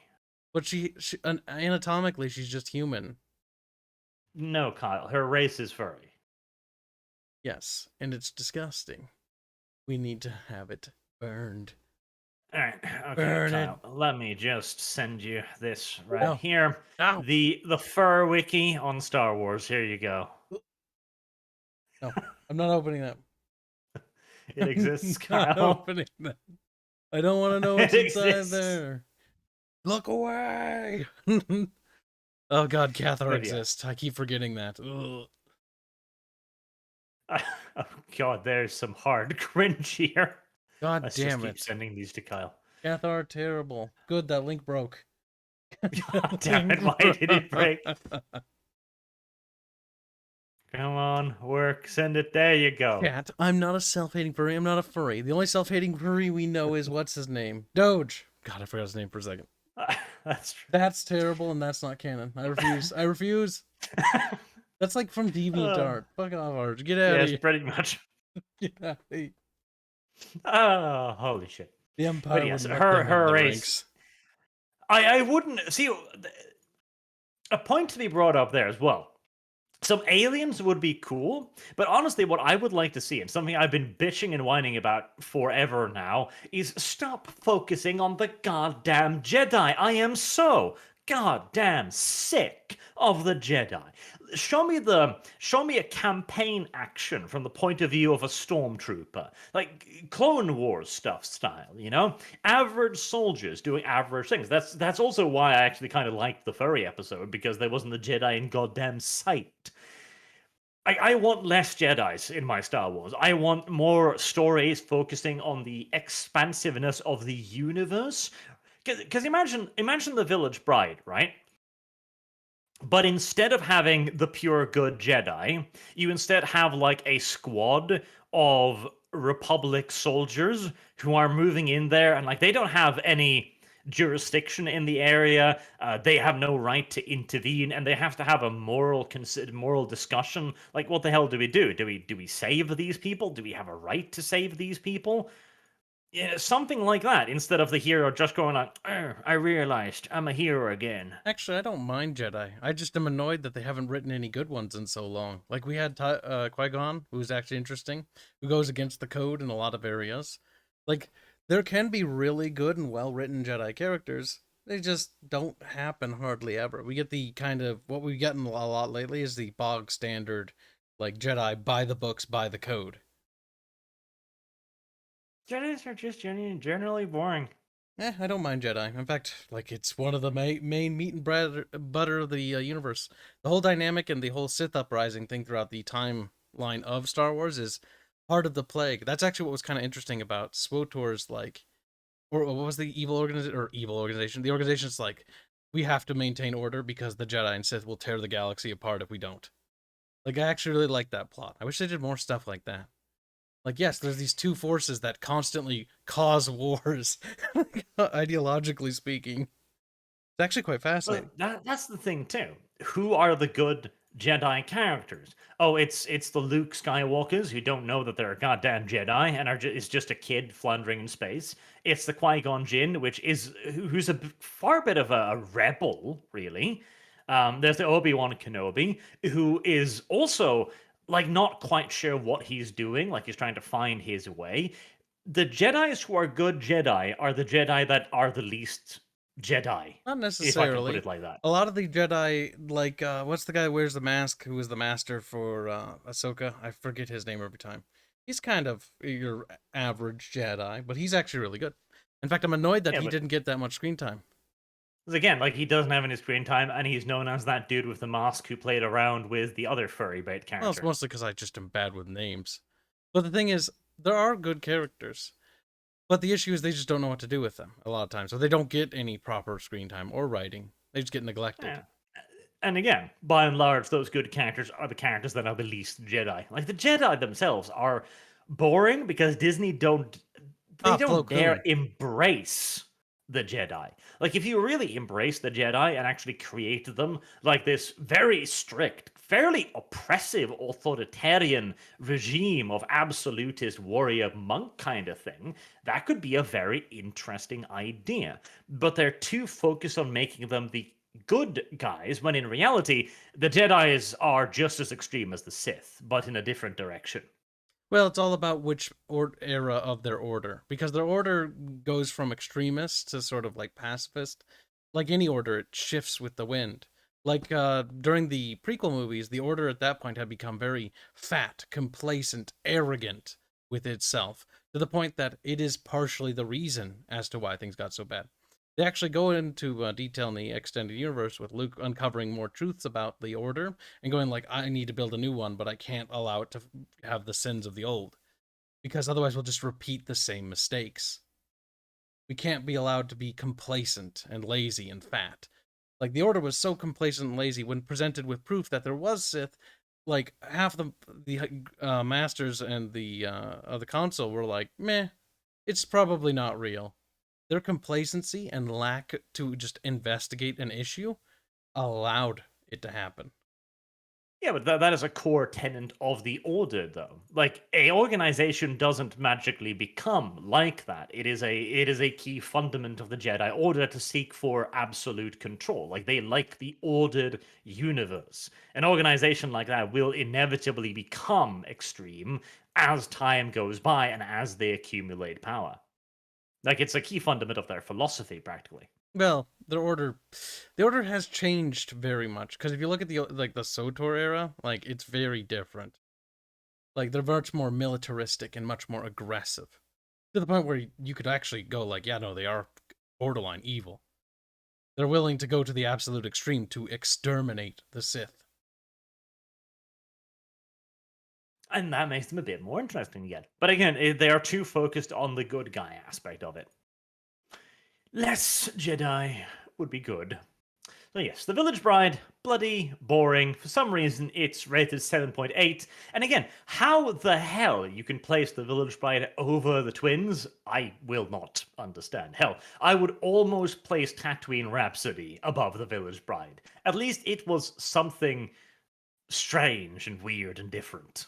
But she anatomically, she's just human. No, Kyle. Her race is furry. Yes, and it's disgusting. We need to have it burned. All right, okay, Burn Kyle. it. Let me just send you this right here. Ow. The fur wiki on Star Wars. Here you go. No, I'm not opening that. It exists, I'm not Kyle. opening that. I don't want to know what's inside there. Look away. Oh God, Cathar exists. I keep forgetting that. Ugh. Oh God, there's some hard cringe here. God Let's damn just it. keep sending these to Kyle. Cathar, terrible. Good, that link broke. God damn it, why did it break? Come on, work, send it. There you go. Cat, I'm not a self-hating furry. I'm not a furry. The only self-hating furry we know is what's his name? Doge. God, I forgot his name for a second. That's true. That's terrible, and that's not canon. I refuse. I refuse. That's like from DeviantArt. Fuck off, Arch. Get out of here. Yes, pretty much. Get out of here. Oh, holy shit. The Empire. But yes, would her race. I wouldn't see a point to be brought up there as well. Some aliens would be cool, but honestly, what I would like to see, and something I've been bitching and whining about forever now, is stop focusing on the goddamn Jedi. I am so goddamn sick of the Jedi. Show me a campaign action from the point of view of a stormtrooper, like Clone Wars stuff style, you know? Average soldiers doing average things. That's also why I actually kind of liked the furry episode, because there wasn't a Jedi in goddamn sight. I want less Jedis in my Star Wars. I want more stories focusing on the expansiveness of the universe. Because imagine the Village Bride, right? But instead of having the pure good Jedi, you instead have like a squad of Republic soldiers who are moving in there, and like they don't have any jurisdiction in the area. They have no right to intervene, and they have to have a moral discussion. Like, what the hell do we do? Do we save these people? Do we have a right to save these people? Yeah, something like that, instead of the hero just going like, I realized I'm a hero again. Actually, I don't mind Jedi. I just am annoyed that they haven't written any good ones in so long. Like, we had Qui-Gon, who's actually interesting, who goes against the code in a lot of areas. Like, there can be really good and well-written Jedi characters. They just don't happen hardly ever. We get the kind of, what we've gotten a lot lately is the bog standard, like, Jedi, by the books, by the code. Jedis are just generally boring. I don't mind Jedi. In fact, like, it's one of the main meat and butter of the universe. The whole dynamic and the whole Sith uprising thing throughout the timeline of Star Wars is part of the plague. That's actually what was kind of interesting about SWTOR's, like, or what was the evil organization? The organization's like, we have to maintain order because the Jedi and Sith will tear the galaxy apart if we don't. Like, I actually really like that plot. I wish they did more stuff like that. Like, yes, there's these two forces that constantly cause wars, ideologically speaking. It's actually quite fascinating. But that's the thing too. Who are the good Jedi characters? Oh, it's the Luke Skywalkers who don't know that they're a goddamn Jedi and is just a kid floundering in space. It's the Qui-Gon Jinn, who's a far bit of a rebel, really. There's the Obi-Wan Kenobi, who is also like not quite sure what he's doing, like he's trying to find his way. The Jedis who are good Jedi are the Jedi that are the least Jedi. Not If I can necessarily. put it like that. A lot of the Jedi, like, what's the guy who wears the mask who was the master for Ahsoka? I forget his name every time. He's kind of your average Jedi, but he's actually really good. In fact, I'm annoyed that Yeah, he but didn't get that much screen time. again, like he doesn't have any screen time, and he's known as that dude with the mask who played around with the other furry bait Well, it's character. mostly because I just am bad with names. But the thing is, there are good characters. But the issue is they just don't know what to do with them a lot of times. So they don't get any proper screen time or writing. They just get neglected. Yeah. And again, by and large, those good characters are the characters that are the least Jedi. Like the Jedi themselves are boring because Disney don't Plo dare Koon. embrace the Jedi. Like if you really embrace the Jedi and actually create them like this very strict, fairly oppressive authoritarian regime of absolutist warrior monk kind of thing, that could be a very interesting idea. But they're too focused on making them the good guys, when in reality, the Jedis are just as extreme as the Sith, but in a different direction. Well, it's all about which era of their order. Because their order goes from extremist to sort of like pacifist. Like any order, it shifts with the wind. Like during the prequel movies, the order at that point had become very fat, complacent, arrogant with itself, to the point that it is partially the reason as to why things got so bad. They actually go into detail in the extended universe with Luke uncovering more truths about the Order and going like, I need to build a new one, but I can't allow it to have the sins of the old. Because otherwise we'll just repeat the same mistakes. We can't be allowed to be complacent and lazy and fat. Like, the Order was so complacent and lazy when presented with proof that there was Sith, like, half the masters and the council were like, meh, it's probably not real. Their complacency and lack to just investigate an issue allowed it to happen. Yeah, but that is a core tenet of the Order, though. Like, a organization doesn't magically become like that. It is a key fundament of the Jedi Order to seek for absolute control. Like, they like the ordered universe. An organization like that will inevitably become extreme as time goes by and as they accumulate power. Like, it's a key fundament of their philosophy, practically. Well, the order has changed very much because if you look at the SOTOR era, like it's very different. Like they're much more militaristic and much more aggressive to the point where you could actually go like, yeah, no, they are borderline evil. They're willing to go to the absolute extreme to exterminate the Sith. And that makes them a bit more interesting again. But again, they are too focused on the good guy aspect of it. Less Jedi would be good. So yes, The Village Bride, bloody boring. For some reason, it's rated 7.8. And again, how the hell you can place The Village Bride over the twins, I will not understand. Hell, I would almost place Tatooine Rhapsody above The Village Bride. At least it was something strange and weird and different.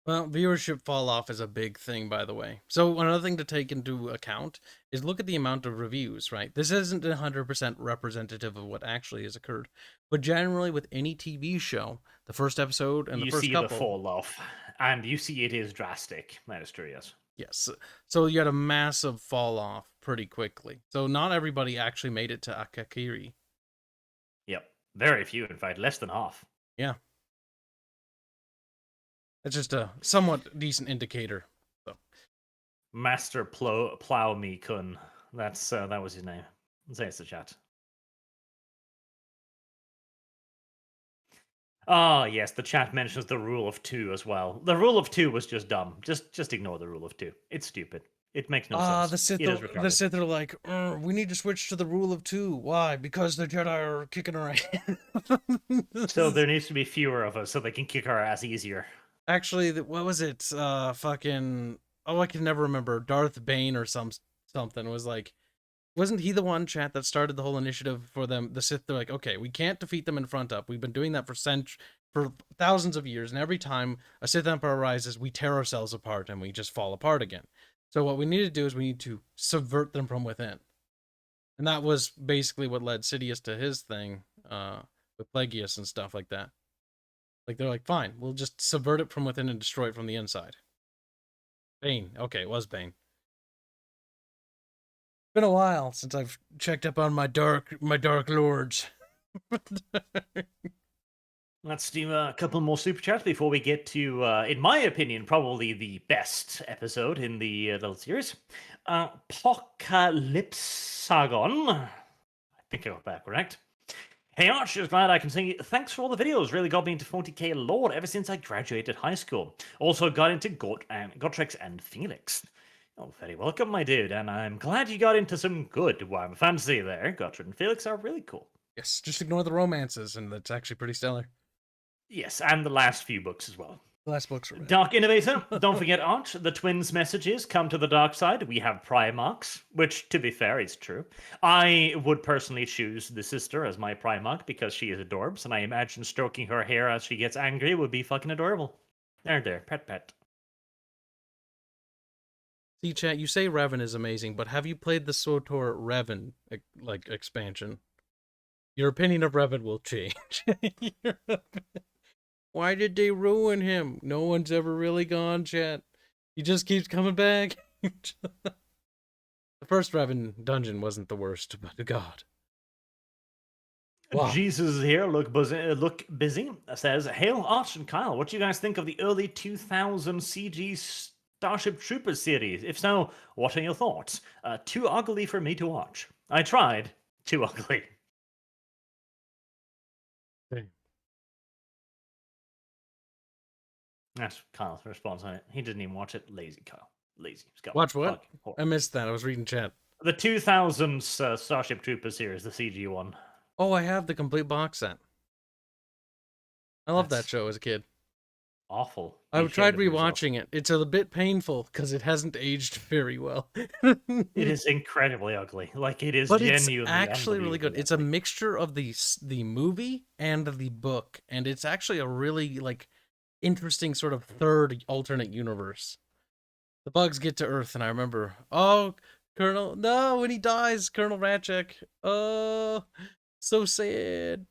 Well, viewership fall off is a big thing, by the way. So another thing to take into account is look at the amount of reviews, right? This isn't 100% representative of what actually has occurred. But generally, with any TV show, the first episode and the first couple... You see the fall off, and you see it is drastic. That is true, yes. Yes. So you had a massive fall off pretty quickly. So not everybody actually made it to Akakiri. Yep. Very few, in fact. Less than half. Yeah. That's just a somewhat decent indicator. So. Master Plow Me Kun. That's that was his name. Say it's the chat. Ah, yes, the chat mentions the rule of 2 as well. The rule of 2 was just dumb. Just ignore the rule of 2. It's stupid. It makes no sense. The Sith are like, we need to switch to the rule of 2. Why? Because the Jedi are kicking our ass. So there needs to be fewer of us so they can kick our ass easier. Actually, what was it? Fucking... Oh, I can never remember. Darth Bane or something was like... Wasn't he the one, chat, that started the whole initiative for them? The Sith, they're like, okay, we can't defeat them in front up. We've been doing that for thousands of years, and every time a Sith Emperor arises, we tear ourselves apart and we just fall apart again. So what we need to do is we need to subvert them from within. And that was basically what led Sidious to his thing, with Plagueis and stuff like that. Like, they're like, fine, we'll just subvert it from within and destroy it from the inside. Bane. Okay, it was Bane. Been a while since I've checked up on my dark lords. Let's do a couple more super chats before we get to, in my opinion, probably the best episode in the little series. Apocalypsagon. I think I got that correct. Hey Arch, just glad I can say thanks for all the videos. Really got me into 40k lore ever since I graduated high school. Also got into Gotrek and Felix. Oh, very welcome, my dude, and I'm glad you got into some good Warhammer Fantasy there. Gotrek and Felix are really cool. Yes, just ignore the romances, and that's actually pretty stellar. Yes, and the last few books as well. The last books are Dark Innovator, don't forget Arch, the twins' messages come to the dark side. We have Primarchs, which, to be fair, is true. I would personally choose the sister as my Primarch because she is adorbs, and I imagine stroking her hair as she gets angry would be fucking adorable. There, pet. See, chat, you say Revan is amazing, but have you played the SWTOR Revan, expansion? Your opinion of Revan will change. Why did they ruin him? No one's ever really gone, chat. He just keeps coming back. The first Revan dungeon wasn't the worst, but God. Wow. Jesus is here, look busy, says, Hail Arch and Kyle, what do you guys think of the early 2000 CG Starship Troopers series? If so, what are your thoughts? Too ugly for me to watch. I tried. Too ugly. Okay. That's Kyle's response on it. He didn't even watch it. Lazy Kyle. Lazy. Watch what? I missed that. I was reading chat. The 2000s Starship Troopers series, the CG one. Oh, I have the complete box set. I loved that show as a kid. Awful. I tried rewatching it. It's a bit painful because it hasn't aged very well. It is incredibly ugly. Like, it is genuinely it's actually really good. It's a mixture of the movie and the book, and it's actually a really interesting sort of third alternate universe. The bugs get to Earth, and I remember, when he dies, Colonel Ratchek. Oh, so sad.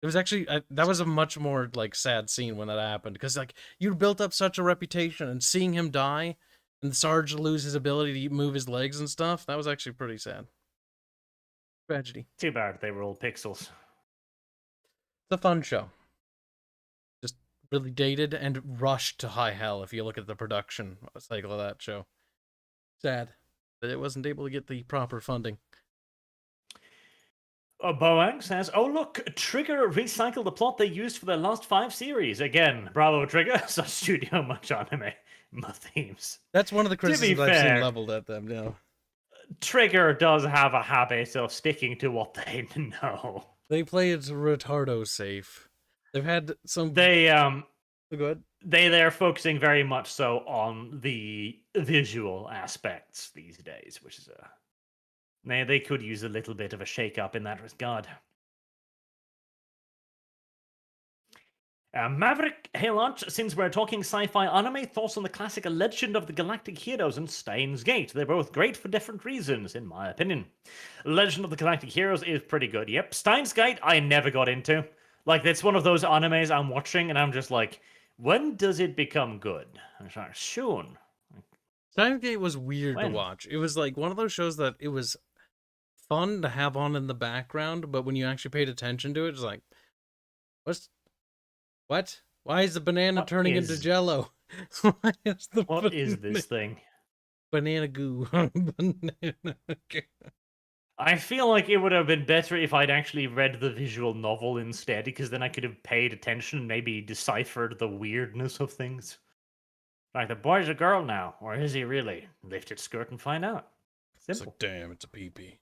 It was actually that was a much more sad scene when that happened because you built up such a reputation and seeing him die, And Sarge lose his ability to move his legs and stuff. That was actually pretty sad. Tragedy. Too bad they were all pixels. It's a fun show. Just really dated and rushed to high hell if you look at the production cycle of that show. Sad that it wasn't able to get the proper funding. Boang says, "Oh look, Trigger recycled the plot they used for their last 5 series. Again, bravo Trigger, such studio much anime themes." That's one of the criticisms I've fair, seen leveled at them now. Trigger does have a habit of sticking to what they know. They play it retardo safe. They've had some... They, Good. they're focusing very much so on the visual aspects these days, which is they could use a little bit of a shake-up in that regard. Maverick, hey launch, since we're talking sci-fi anime, thoughts on the classic Legend of the Galactic Heroes and Steins Gate. They're both great for different reasons, in my opinion. Legend of the Galactic Heroes is pretty good, yep. Steins Gate, I never got into. Like, it's one of those animes I'm watching, and I'm just like, when does it become good? I'm like, soon. Steins Gate was weird to watch. It was like one of those shows that it was fun to have on in the background, but when you actually paid attention to it, it's like, what? Why is the banana turning into Jello? What is this thing? Banana goo. I feel like it would have been better if I'd actually read the visual novel instead, because then I could have paid attention and maybe deciphered the weirdness of things. Like, the boy's a girl now, or is he really? Lift its skirt and find out. Simple. It's like, damn, it's a pee-pee.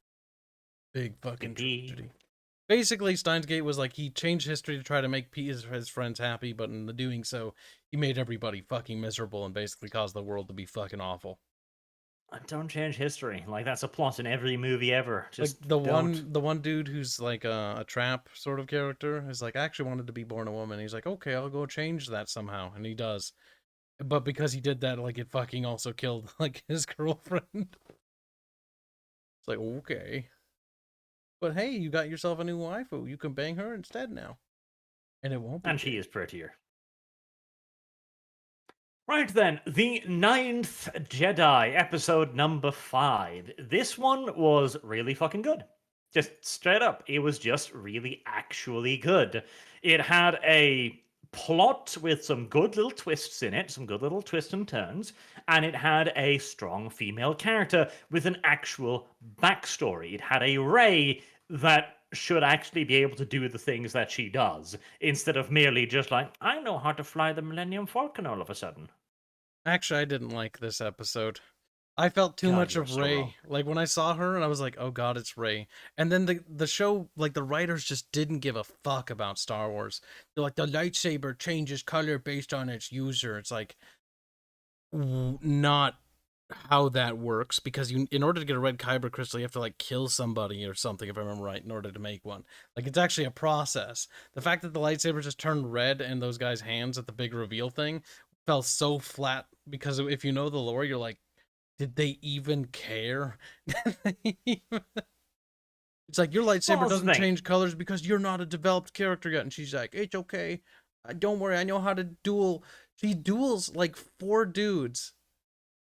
Big fucking tragedy. Basically, Steins Gate was like, he changed history to try to make his friends happy, but in the doing so, he made everybody fucking miserable and basically caused the world to be fucking awful. Don't change history. Like, that's a plot in every movie ever. Just like the one dude who's like a trap sort of character is like, I actually wanted to be born a woman. He's like, okay, I'll go change that somehow, and he does. But because he did that, like, it fucking also killed like his girlfriend. It's like, okay. But hey, you got yourself a new waifu. You can bang her instead now. And it won't be. And she is prettier. Right then, the 9th Jedi, episode number 5. This one was really fucking good. Just straight up. It was just really actually good. It had a plot with some good little twists in it, some good little twists and turns, and it had a strong female character with an actual backstory. It had a Rey that should actually be able to do the things that she does, instead of merely just like, I know how to fly the Millennium Falcon all of a sudden. Actually, I didn't like this episode. I felt too much of Rey. Like, when I saw her, and I was like, oh god, it's Rey. And then the show, like, the writers just didn't give a fuck about Star Wars. They're like, the lightsaber changes color based on its user. It's like, not how that works, because in order to get a red kyber crystal, you have to, like, kill somebody or something, if I remember right, in order to make one. Like, it's actually a process. The fact that the lightsaber just turned red in those guys' hands at the big reveal thing felt so flat, because if you know the lore, you're like, did they even care? It's like, your lightsaber doesn't change colors because you're not a developed character yet. And she's like, it's okay. Don't worry, I know how to duel. She duels like 4 dudes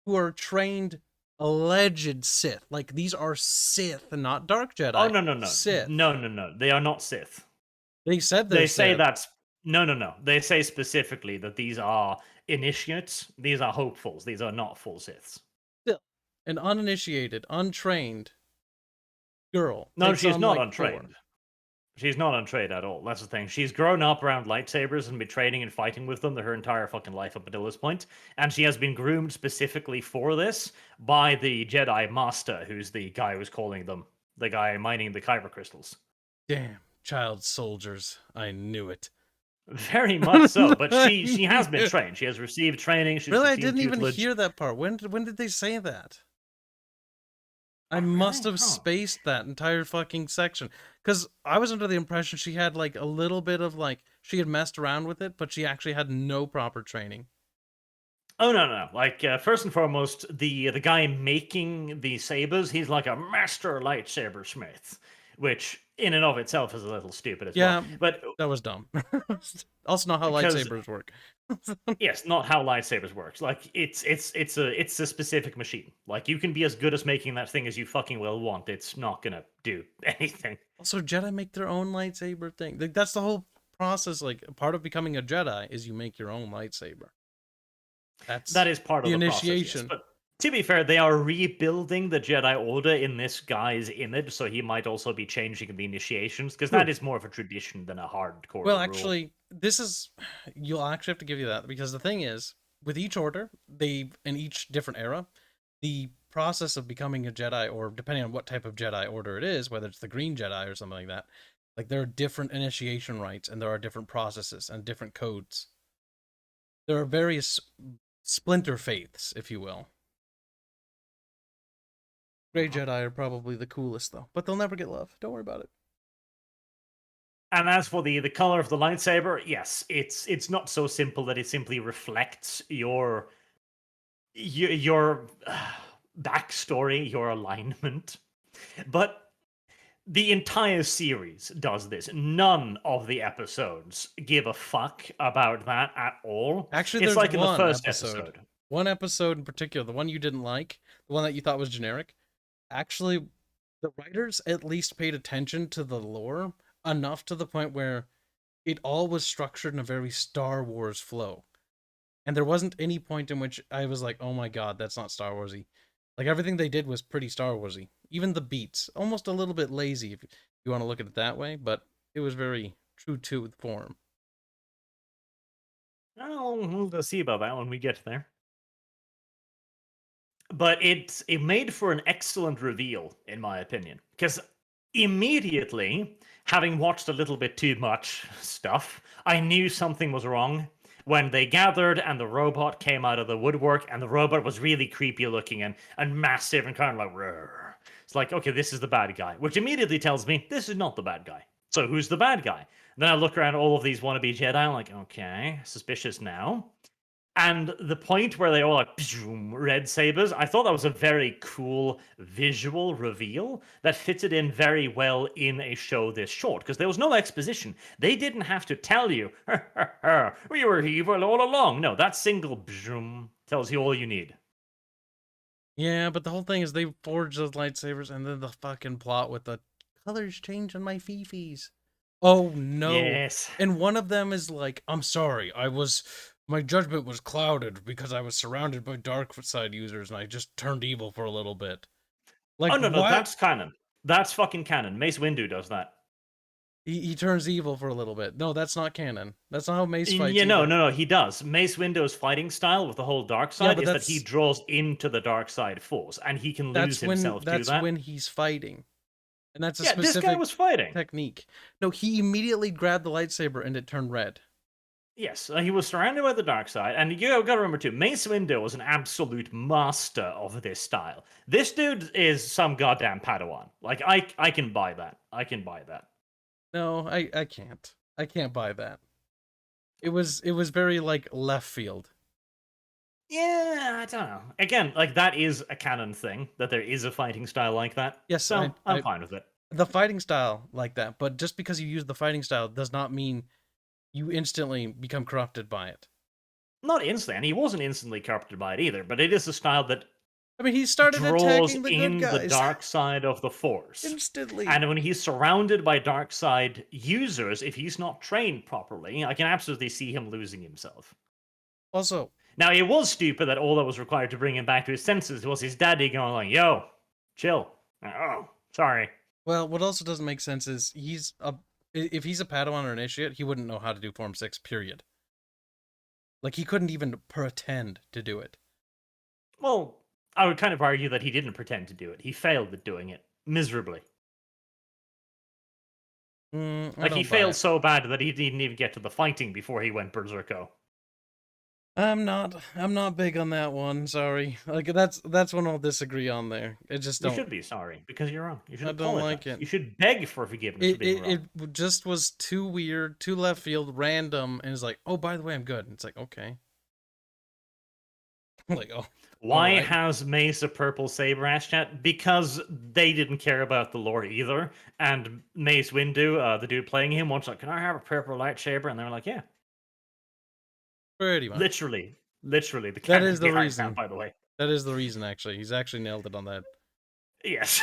who are trained alleged Sith. Like, these are Sith and not Dark Jedi. Oh, no. Sith. No. They are not Sith. They said they're Sith. Say that's... No. They say specifically that these are initiates. These are hopefuls. These are not full Siths. Still, an uninitiated, untrained girl. No, she's not untrained. 4. She's not untrained at all. That's the thing. She's grown up around lightsabers and been training and fighting with them her entire fucking life up until this point. And she has been groomed specifically for this by the Jedi Master, who's the guy who's calling them, the guy mining the kyber crystals. Damn, child soldiers. I knew it. Very much so, but she has been trained. She has received training. She's really, I didn't even hear that part. When did they say that? I must have spaced that entire fucking section, because I was under the impression she had like a little bit of like, she had messed around with it, but she actually had no proper training. Oh no! Like, first and foremost, the guy making the sabers, he's like a master lightsaber smith, which in and of itself is a little stupid as well. Yeah, but that was dumb. Also not how lightsabers work. Yes, not how lightsabers works. Like it's a specific machine. Like you can be as good as making that thing as you fucking well want. It's not gonna do anything. Also, Jedi make their own lightsaber thing. Like, that's the whole process. Like, part of becoming a Jedi is you make your own lightsaber. That's That is part of the the process, yes. initiation. But to be fair, they are rebuilding the Jedi Order in this guy's image, so he might also be changing the initiations, because that True. is more of a tradition than a hardcore Well, rule. actually, this is you'll actually have to give you that, because the thing is, with each order, they in each different era, the process of becoming a Jedi, or depending on what type of Jedi order it is, whether it's the Green Jedi or something like that, like there are different initiation rites and there are different processes and different codes. There are various splinter faiths, if you will. Grey Jedi are probably the coolest though, but they'll never get love. Don't worry about it. And as for the color of the lightsaber, yes, it's not so simple that it simply reflects your backstory, your alignment. But the entire series does this. None of the episodes give a fuck about that at all. Actually, It's there's like in the one first episode. One episode in particular, the one you didn't like, the one that you thought was generic. Actually, the writers at least paid attention to the lore enough to the point where it all was structured in a very Star Wars flow. And there wasn't any point in which I was like, oh my god, that's not Star Warsy. Like, everything they did was pretty Star Warsy. Even the beats. Almost a little bit lazy if you want to look at it that way, but it was very true to the form. Oh, we'll see about that when we get there. But it made for an excellent reveal, in my opinion. Because immediately, having watched a little bit too much stuff, I knew something was wrong when they gathered and the robot came out of the woodwork, and the robot was really creepy looking and massive and kind of like, "Rrr." It's like, okay, this is the bad guy, which immediately tells me this is not the bad guy. So who's the bad guy? Then I look around all of these wannabe Jedi, I'm like, okay, suspicious now. And the point where they all like red sabers, I thought that was a very cool visual reveal that fitted in very well in a show this short, because there was no exposition. They didn't have to tell you, we were evil all along. No, that single tells you all you need. Yeah, but the whole thing is they forged those lightsabers, and then the fucking plot with the colors change on my fifis. Oh no. Yes. And one of them is like, I'm sorry, my judgment was clouded because I was surrounded by dark side users and I just turned evil for a little bit. Like, Oh no, what? that's canon. That's fucking canon. Mace Windu does that. He turns evil for a little bit. No, that's not canon. That's not how Mace fights. Yeah, either. no, he does. Mace Windu's fighting style with the whole dark side is that he draws into the dark side force, and he can lose himself to that. That's when he's fighting. And that's a specific this guy was fighting. technique. No, he immediately grabbed the lightsaber and it turned red. Yes, he was surrounded by the dark side, and you gotta remember too, Mace Windu was an absolute master of this style. This dude is some goddamn Padawan. Like, I can buy that. I can buy that. No, I can't. I can't buy that. It was very like left field. Yeah, I don't know. Again, like that is a canon thing that there is a fighting style like that. Yes, so I'm fine with it. The fighting style like that, but just because you use the fighting style does not mean you instantly become corrupted by it. Not instantly, and he wasn't instantly corrupted by it either. But it is a style that I mean, he started draws attacking the in good guys the dark side of the Force instantly. And when he's surrounded by dark side users, if he's not trained properly, I can absolutely see him losing himself. Also, now it was stupid that all that was required to bring him back to his senses was his daddy going like, "Yo, chill." Oh, sorry. Well, what also doesn't make sense is if he's a Padawan or initiate, he wouldn't know how to do Form 6, period. Like, he couldn't even pretend to do it. Well, I would kind of argue that he didn't pretend to do it. He failed at doing it miserably. Like, he failed so bad that he didn't even get to the fighting before he went berserko. I'm not big on that one, sorry. Like, that's one I'll disagree on there. It just don't. You should be sorry, because you're wrong. You I don't like it. You should beg for forgiveness for being wrong. It just was too weird, too left field, random, and it's like, oh, by the way, I'm good. And it's like, okay. I'm like, oh. Why has Mace a purple saber, ArchChat? Because they didn't care about the lore either. And Mace Windu, the dude playing him, once like, can I have a purple lightsaber? And they were like, yeah. Pretty much. Literally, the That character is the behind reason. that, by the way. That is the reason, actually. He's actually nailed it on that. Yes.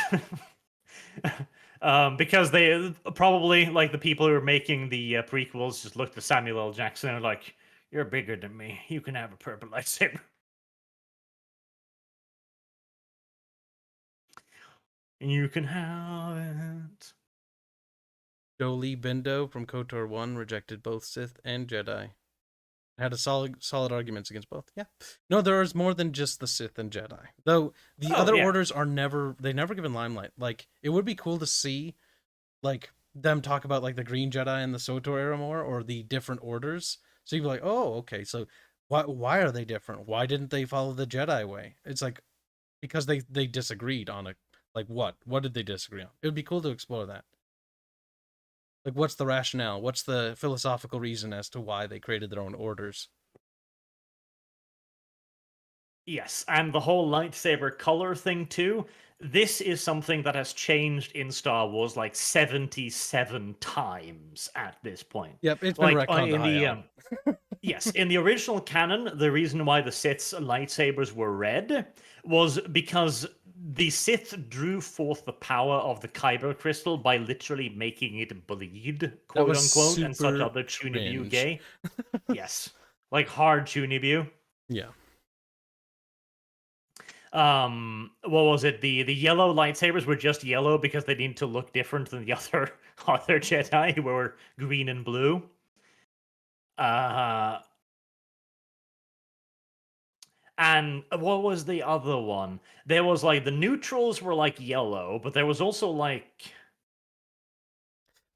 Because they probably, like, the people who are making the prequels just looked at Samuel L. Jackson and were like, "You're bigger than me. You can have a purple lightsaber." You can have it. Jolie Bindo from KOTOR 1 rejected both Sith and Jedi. Had a solid arguments against both. Yeah. No, there is more than just the Sith and Jedi. Though the other orders are never given limelight. Like, it would be cool to see like them talk about like the Green Jedi and the SWTOR era more, or the different orders. So you'd be like, oh, okay, so why are they different? Why didn't they follow the Jedi way? It's like because they disagreed on it. Like what? What did they disagree on? It would be cool to explore that. Like, what's the rationale? What's the philosophical reason as to why they created their own orders? Yes, and the whole lightsaber color thing too. This is something that has changed in Star Wars like 77 times at this point. Yep, it's been retconned in the on. yes, in the original canon, the reason why the Sith's lightsabers were red was because the Sith drew forth the power of the Kyber crystal by literally making it bleed, quote unquote, and such other Chunibu gay. Yes, like hard Chunibu. Yeah. What was it? The yellow lightsabers were just yellow because they needed to look different than the other Jedi who were green and blue. And what was the other one? There was like the neutrals were like yellow, but there was also like,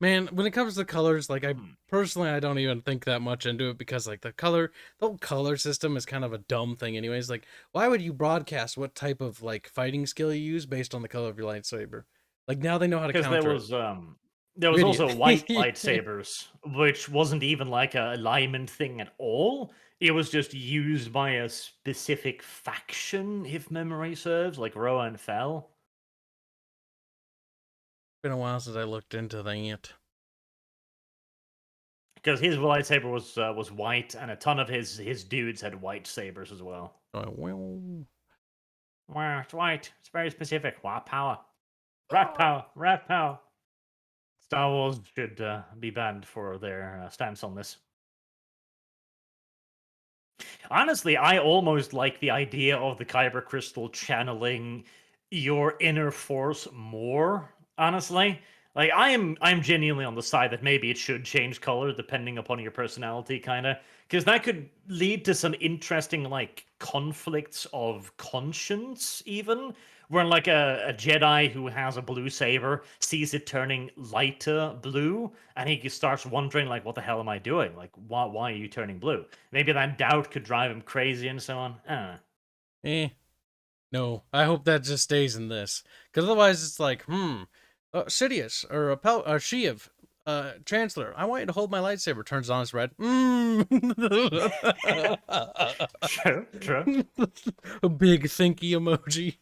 man, when it comes to colors, like I personally I don't even think that much into it because like the whole color system is kind of a dumb thing anyways. Like, why would you broadcast what type of like fighting skill you use based on the color of your lightsaber? Like, now they know how to counter because there was also white lightsabers, which wasn't even like a alignment thing at all. It was just used by a specific faction, if memory serves, like Rowan Fell. Been a while since I looked into that. Because his lightsaber was white, and a ton of his dudes had white sabers as well. Well, it's white. It's very specific. Rat power. Rat power. Rat power. Star Wars should be banned for their stance on this. Honestly, I almost like the idea of the Kyber crystal channeling your inner force more. Honestly, like I'm genuinely on the side that maybe it should change color depending upon your personality, kind of, because that could lead to some interesting like conflicts of conscience, even where like a Jedi who has a blue saber sees it turning lighter blue, and he starts wondering like, what the hell am I doing? Like, why are you turning blue? Maybe that doubt could drive him crazy and so on. No, I hope that just stays in this, because otherwise it's like, Sidious or Sheev, Chancellor, I want you to hold my lightsaber. Turns on, it's red. True. A big thinky emoji.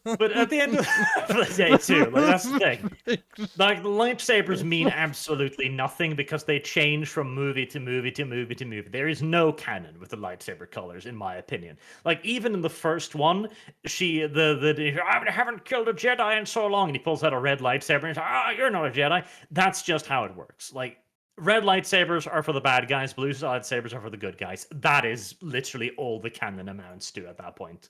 But at the end of the day, too, like that's the thing. Like the lightsabers mean absolutely nothing because they change from movie to movie to movie to movie. There is no canon with the lightsaber colors, in my opinion. Like even in the first one, I haven't killed a Jedi in so long, and he pulls out a red lightsaber and he's like, you're not a Jedi. That's just how it works. Like, red lightsabers are for the bad guys, blue lightsabers are for the good guys. That is literally all the canon amounts to at that point.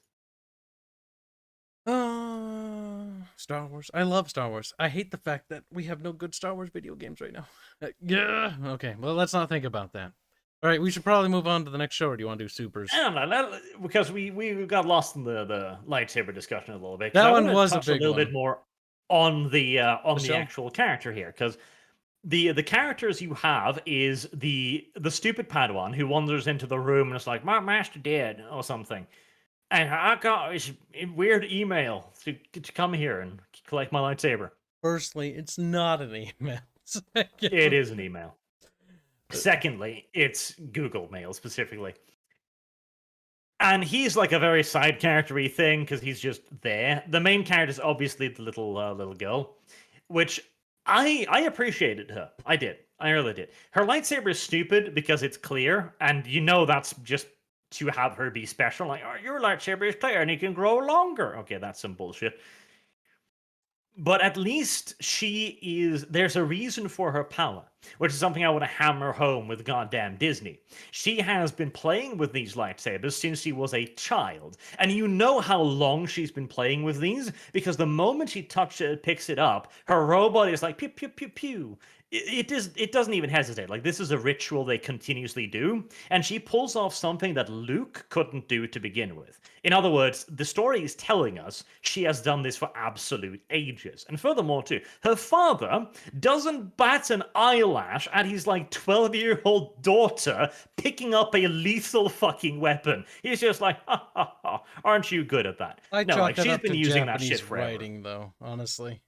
Star Wars. I love Star Wars. I hate the fact that we have no good Star Wars video games right now. Yeah. Okay, well, let's not think about that. All right, we should probably move on to the next show, or do you want to do Supers? I don't know, because we got lost in the lightsaber discussion a little bit. That one was a big little one. bit more on the actual character here, because the characters you have is the stupid Padawan who wanders into the room and is like, my master dead, or something. And I got this weird email to come here and collect my lightsaber. Firstly, it's not an email. It is an email. Secondly, it's Google Mail specifically. And he's like a very side character-y thing because he's just there. The main character is obviously the little girl, which I appreciated her. I did. I really did. Her lightsaber is stupid because it's clear, and you know that's just to have her be special. Like, oh, your lightsaber is clear and it can grow longer. Okay, that's some bullshit. But at least there's a reason for her power, which is something I want to hammer home with goddamn Disney. She has been playing with these lightsabers since she was a child, and you know how long she's been playing with these, because the moment she picks it up, her robot is like pew pew pew pew. It doesn't even hesitate. Like, this is a ritual they continuously do, and she pulls off something that Luke couldn't do to begin with. In other words, the story is telling us she has done this for absolute ages. And furthermore, too, her father doesn't bat an eyelash at his like 12-year-old daughter picking up a lethal fucking weapon. He's just like, ha ha ha, aren't you good at that? I No, chalk like, that she's up been to using that Japanese shit forever. writing, though, honestly.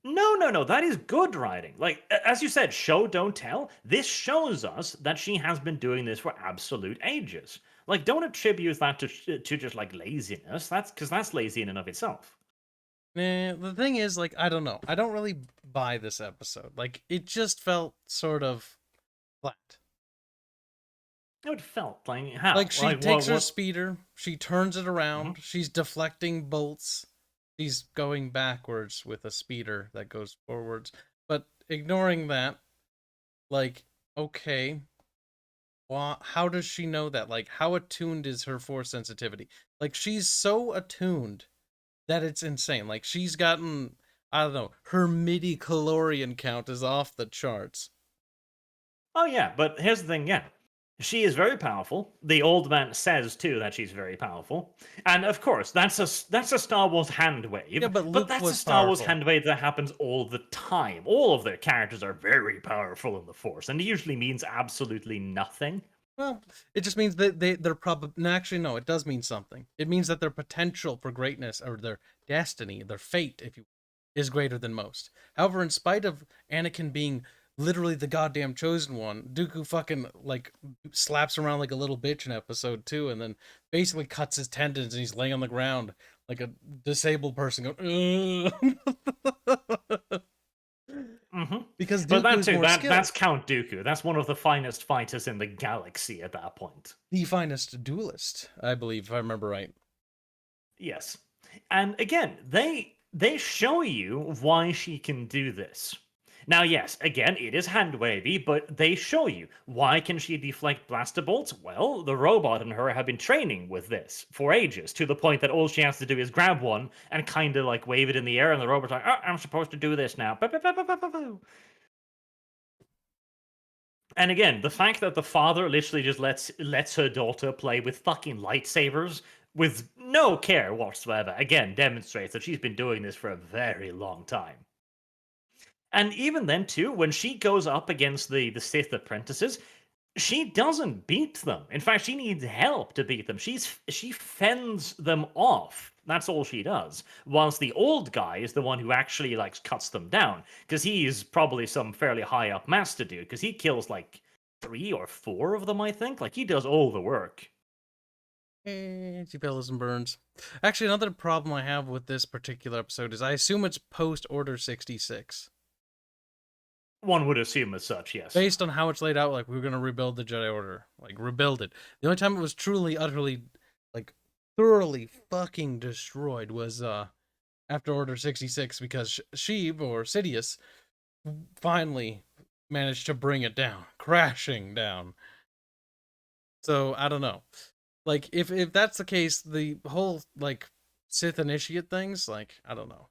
No. That is good writing. Like, as you said, show, don't tell. This shows us that she has been doing this for absolute ages. Like, don't attribute that to just like laziness. That's lazy in and of itself. The thing is, like, I don't know. I don't really buy this episode. Like, it just felt sort of flat. It felt like how? Like, she Like, takes her what? speeder, she turns it around, she's deflecting bolts, she's going backwards with a speeder that goes forwards. But ignoring that, like, okay, well, how does she know that? Like, how attuned is her force sensitivity? Like, she's so attuned that it's insane. Like, she's gotten, I don't know, her midi-chlorian count is off the charts. Oh yeah, but here's the thing. Yeah, she is very powerful. The old man says too that she's very powerful, and of course that's a Star Wars hand wave. Yeah, but Luke that's a was Star Wars powerful. hand wave that happens all the time. All of their characters are very powerful in the Force, and it usually means absolutely nothing. Well, it just means that they're probably... No, actually, no, it does mean something. It means that their potential for greatness, or their destiny, their fate, if you is greater than most. However, in spite of Anakin being literally the goddamn chosen one, Dooku fucking, like, slaps around like a little bitch in episode 2, and then basically cuts his tendons, and he's laying on the ground like a disabled person going, because But Dooku's more skilled. that's Count Dooku. That's one of the finest fighters in the galaxy at that point. The finest duelist, I believe, if I remember right. Yes. And again, they show you why she can do this. Now, yes, again, it is hand wavy, but they show you why can she deflect blaster bolts? Well, the robot and her have been training with this for ages, to the point that all she has to do is grab one and kind of like wave it in the air, and the robot's like, "Oh, I'm supposed to do this now." And again, the fact that the father literally just lets her daughter play with fucking lightsabers with no care whatsoever, again, demonstrates that she's been doing this for a very long time. And even then, too, when she goes up against the Sith apprentices, she doesn't beat them. In fact, she needs help to beat them. She fends them off. That's all she does. Whilst the old guy is the one who actually like cuts them down, because he's probably some fairly high up master dude. Because he kills like 3 or 4 of them, I think. Like, he does all the work. She bellows and burns. Actually, another problem I have with this particular episode is I assume it's post Order 66. One would assume as such, yes. Based on how it's laid out, like, we're going to rebuild the Jedi Order. Like, rebuild it. The only time it was truly, utterly, like, thoroughly fucking destroyed was after Order 66, because Sheev, or Sidious, finally managed to bring it down. Crashing down. So, I don't know. Like, if that's the case, the whole, like, Sith initiate things, like, I don't know.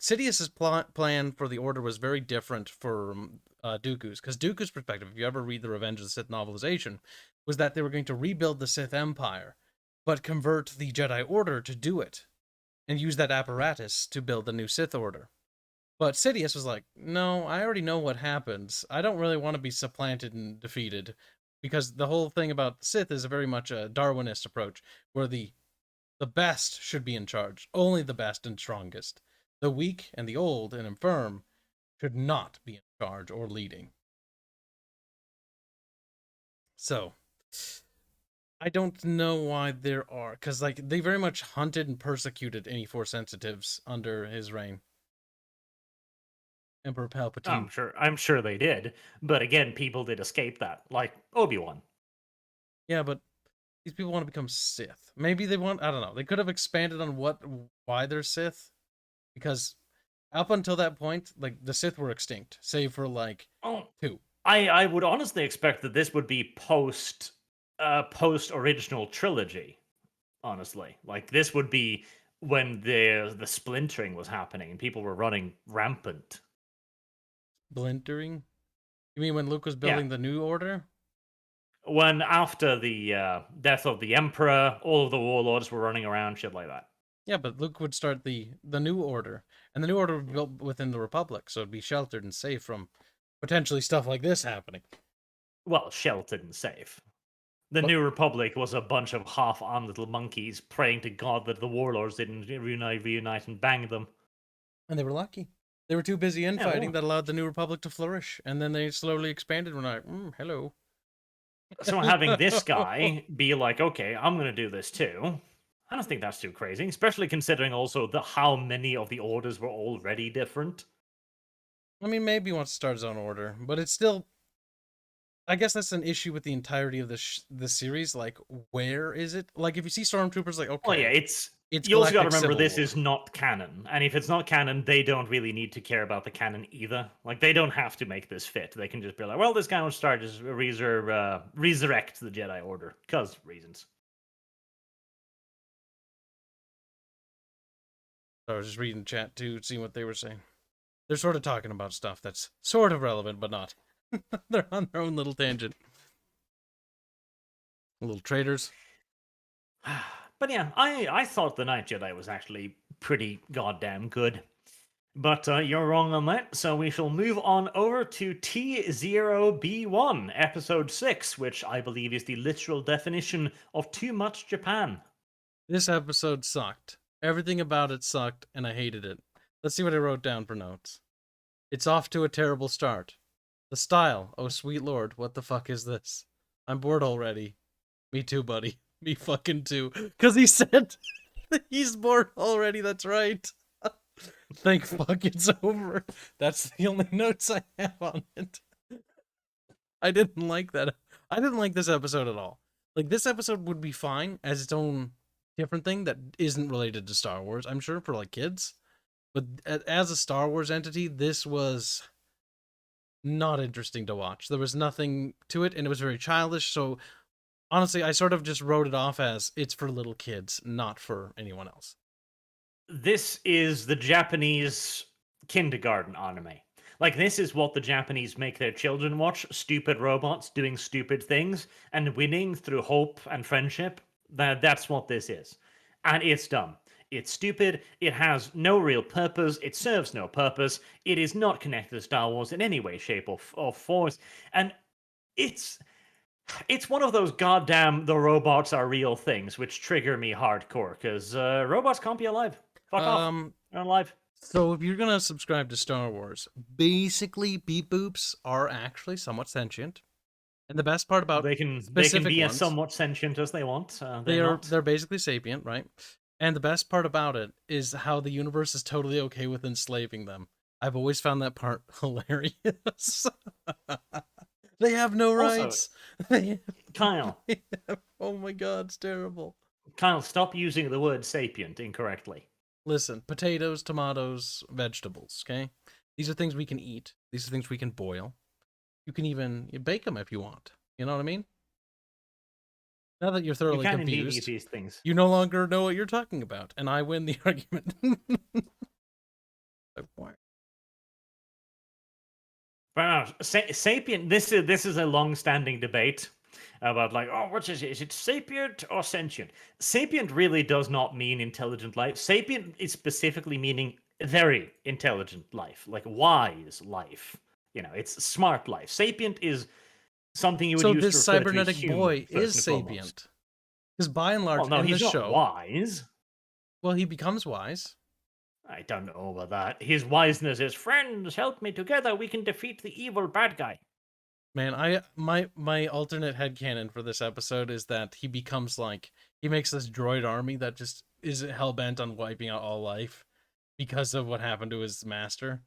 Sidious's plan for the Order was very different from Dooku's, because Dooku's perspective, if you ever read the Revenge of the Sith novelization, was that they were going to rebuild the Sith Empire, but convert the Jedi Order to do it, and use that apparatus to build the new Sith Order. But Sidious was like, no, I already know what happens. I don't really want to be supplanted and defeated, because the whole thing about the Sith is very much a Darwinist approach, where the best should be in charge, only the best and strongest. The weak and the old and infirm should not be in charge or leading. So, I don't know why there are, because like they very much hunted and persecuted any Force sensitives under his reign. Emperor Palpatine. I'm sure they did. But again, people did escape that, like Obi-Wan. Yeah, but these people want to become Sith. Maybe they want, I don't know. They could have expanded on why they're Sith, because up until that point, like the Sith were extinct, save for like Oh, two. I would honestly expect that this would be post original trilogy. Honestly, like this would be when the splintering was happening and people were running rampant. Splintering? You mean when Luke was Yeah, building the New Order? when after the death of the Emperor, all of the warlords were running around, shit like that. Yeah, but Luke would start the New Order, and the New Order would be built within the Republic, so it'd be sheltered and safe from potentially stuff like this happening. Well, sheltered and safe. The But New Republic was a bunch of half-armed little monkeys praying to God that the warlords didn't reunite and bang them. and they were lucky. They were too busy infighting well. that allowed the New Republic to flourish, and then they slowly expanded. When like, hello. So having this guy be like, okay, I'm gonna do this too. I don't think that's too crazy, especially considering also how many of the orders were already different. I mean, maybe he wants to start his own order, but it's still. I guess that's an issue with the entirety of the series. Like, where is it? Like, if you see stormtroopers, like, okay, Well, yeah, it's you also got to Galactic remember Civil this War. is not canon, and if it's not canon, they don't really need to care about the canon either. Like, they don't have to make this fit. They can just be like, well, this guy wants to start just resurrect the Jedi Order because reasons. So I was just reading chat too, seeing what they were saying. They're sort of talking about stuff that's sort of relevant, but not. They're on their own little tangent. Little traders. But yeah, I thought the Night Jedi was actually pretty goddamn good. But you're wrong on that, so we shall move on over to T0B1, Episode 6, which I believe is the literal definition of too much Japan. This episode sucked. Everything about it sucked, and I hated it. Let's see what I wrote down for notes. It's off to a terrible start. The style, oh sweet lord, what the fuck is this? I'm bored already. Me too, buddy. Me fucking too. Because he said he's bored already, that's right. Thank fuck it's over. That's the only notes I have on it. I didn't like that. I didn't like this episode at all. Like, this episode would be fine as its own different thing that isn't related to Star Wars, I'm sure, for like kids. But as a Star Wars entity, this was not interesting to watch. There was nothing to it, and it was very childish. So honestly, I sort of just wrote it off as it's for little kids, not for anyone else. This is the Japanese kindergarten anime. Like, this is what the Japanese make their children watch: stupid robots doing stupid things and winning through hope and friendship. That's what this is. And it's dumb. It's stupid. It has no real purpose. It serves no purpose. It is not connected to Star Wars in any way, shape, or form. And it's one of those goddamn the robots are real things which trigger me hardcore because robots can't be alive. Fuck off. They're alive. So if you're gonna subscribe to Star Wars, basically beep boops are actually somewhat sentient. And the best part about they can be as somewhat sentient as they want. They're basically sapient, right? And the best part about it is how the universe is totally okay with enslaving them. I've always found that part hilarious. They have no rights. Kyle. Oh my god, it's terrible. Kyle, stop using the word sapient incorrectly. Listen, potatoes, tomatoes, vegetables, okay? These are things we can eat. These are things we can boil. You can even bake them if you want. You know what I mean? Now that you're thoroughly confused, these things. You no longer know what you're talking about, and I win the argument. Sapient. This is a long-standing debate about like, oh, what is it? Is it sapient or sentient? Sapient really does not mean intelligent life. Sapient is specifically meaning very intelligent life, like wise life. You know, it's smart life. Sapient is something you would use to refer to a cybernetic human, boy is sapient. Because by and large, in he's the not show, wise. Well, he becomes wise. I don't know about that. His wiseness is, friends, help me together. We can defeat the evil bad guy. Man, my alternate headcanon for this episode is that he becomes like, he makes this droid army that just is hell-bent on wiping out all life because of what happened to his master.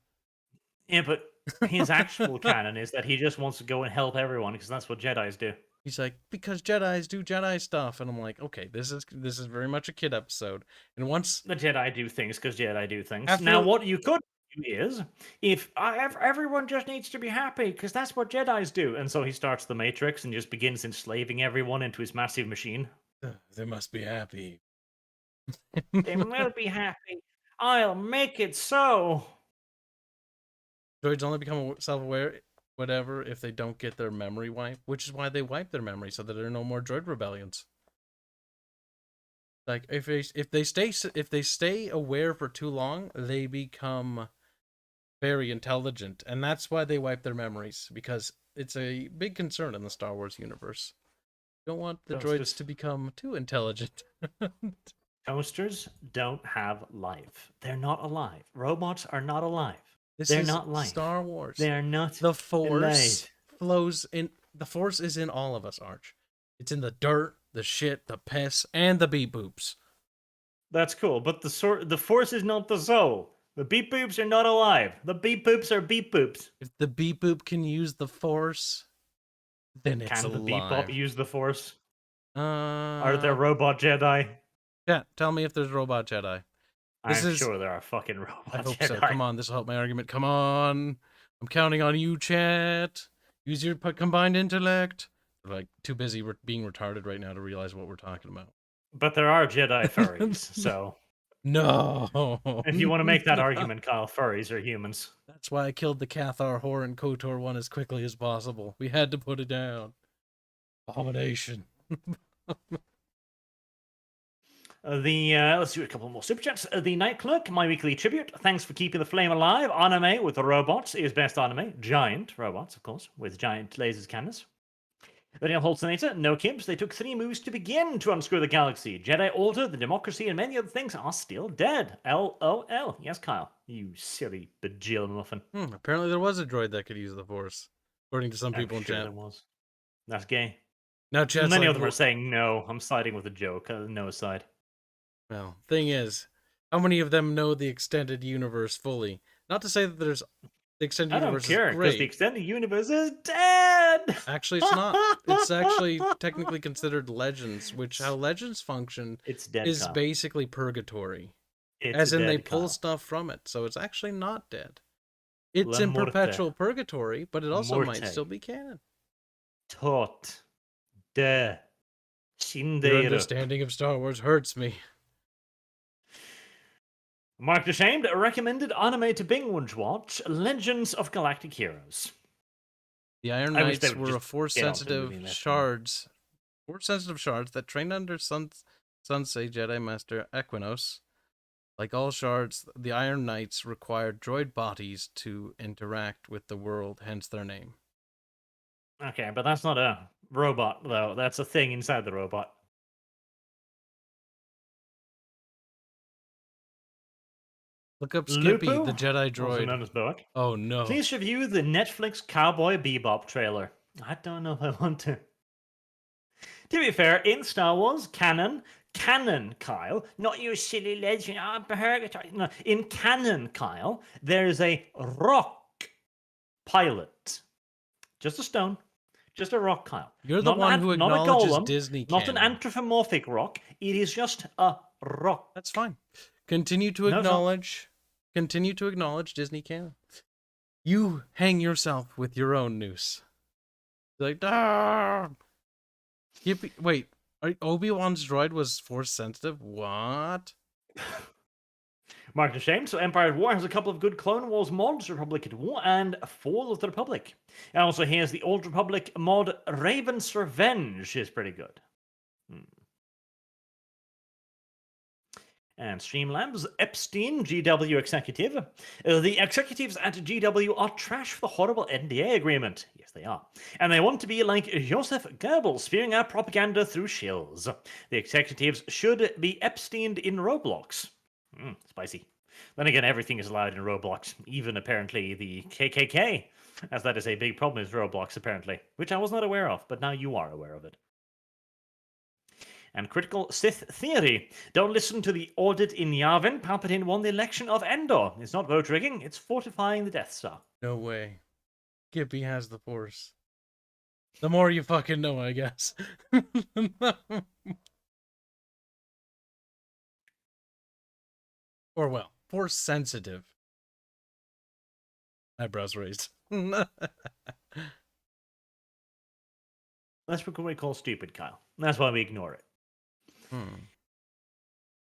Yeah, but his actual canon is that he just wants to go and help everyone because that's what Jedis do. He's like, because Jedis do Jedi stuff, and I'm like, okay, this is very much a kid episode. And once The Jedi do things because Jedi do things. After- Now, what you could do is, if everyone just needs to be happy because that's what Jedis do, and so he starts the Matrix and just begins enslaving everyone into his massive machine. they must be happy. They will be happy. I'll make it so. Droids only become self-aware, whatever, if they don't get their memory wiped, which is why they wipe their memory so that there are no more droid rebellions. Like if they stay aware for too long, they become very intelligent, and that's why they wipe their memories, because it's a big concern in the Star Wars universe. You don't want the droids to become too intelligent. Toasters don't have life. They're not alive. Robots are not alive. They're not life. Star Wars. They're not. The Force alive. flows in. The Force is in all of us, Arch. It's in the dirt, the shit, the piss, and the beep boops. That's cool, but the Force is not the soul. The beep boops are not alive. The beep boops are beep boops. If the beep boop can use the Force, then it's Can the alive. beep bop use the Force? Are Are there robot Jedi? Yeah, tell me if there's robot Jedi. I'm sure there are fucking robot I hope Jedi. so. Come on, this will help my argument. Come on. I'm counting on you, chat. Use your combined intellect. They're like too busy being retarded right now to realize what we're talking about. But there are Jedi furries, so No. if you want to make that argument, Kyle, furries are humans. That's why I killed the Cathar, Hor, and Kotor one as quickly as possible. We had to put it down. Abomination. Let's do a couple more super chats. The Night Clerk, my weekly tribute. Thanks for keeping the flame alive. Anime with the robots is best anime. Giant robots, of course, with giant lasers cannons. Daniel Holzinator, no Kibs. They took 3 moves to begin to unscrew the galaxy. Jedi Order, the democracy, and many other things are still dead. LOL. Yes, Kyle. You silly bajillion muffin. Apparently there was a droid that could use the Force, according to some I'm people in sure chat. there was. That's gay. Now chat's Many like, of them are saying no. I'm siding with the joke. No side. Well, thing is, how many of them know the extended universe fully? Not to say that there's the extended universe is because great. the extended universe is dead. Actually, it's not. It's actually technically considered Legends, which how Legends function It's dead. is Kyle. basically purgatory. It's As in dead, they pull Kyle. stuff from it, so it's actually not dead. It's La in Morte. perpetual purgatory, but it also might Morte. still be canon. Tot. De. Your Sindere. understanding of Star Wars hurts me. Mark Ashamed recommended anime to binge watch Legends of Galactic Heroes. The Iron I wish they Knights would were just Force get on to sensitive doing that. shards. Force sensitive shards that trained under Sensei Jedi Master Equinos. Like all shards, the Iron Knights required droid bodies to interact with the world, hence their name. Okay, but that's not a robot, though. That's a thing inside the robot. Look up Skippy, Lupo, the Jedi also droid. known as Boak. Oh no. Please review the Netflix Cowboy Bebop trailer. I don't know if I want to. To be fair, in Star Wars canon, Kyle, not you silly legend, purgatory. No, in canon, Kyle, there is a rock pilot. Just a stone. Just a rock, Kyle. You're the Not one an- who not a acknowledges golem, Disney Not an canon. anthropomorphic rock. It is just a rock. That's fine. Continue to No, it's not. acknowledge. Continue to acknowledge Disney canon. You hang yourself with your own noose. Like, ah! Wait, Obi-Wan's droid was Force sensitive? What? Mark the shame. So Empire at War has a couple of good Clone Wars mods, Republic at War, and Fall of the Republic. And also here's the Old Republic mod, Raven's Revenge is pretty good. And Streamlabs, Epstein, GW executive. The executives at GW are trash for the horrible NDA agreement. Yes, they are. And they want to be like Joseph Goebbels, spewing out propaganda through shills. The executives should be Epsteined in Roblox. Spicy. Then again, everything is allowed in Roblox, even apparently the KKK, as that is a big problem with Roblox, apparently, which I was not aware of, but now you are aware of it. And Critical Sith Theory. Don't listen to the audit in Yavin. Palpatine won the election of Endor. It's not vote rigging, it's fortifying the Death Star. No way. Gippy has the Force. The more you fucking know, I guess. Or, well, Force sensitive. Eyebrows raised. That's what we call stupid, Kyle. That's why we ignore it. Hmm.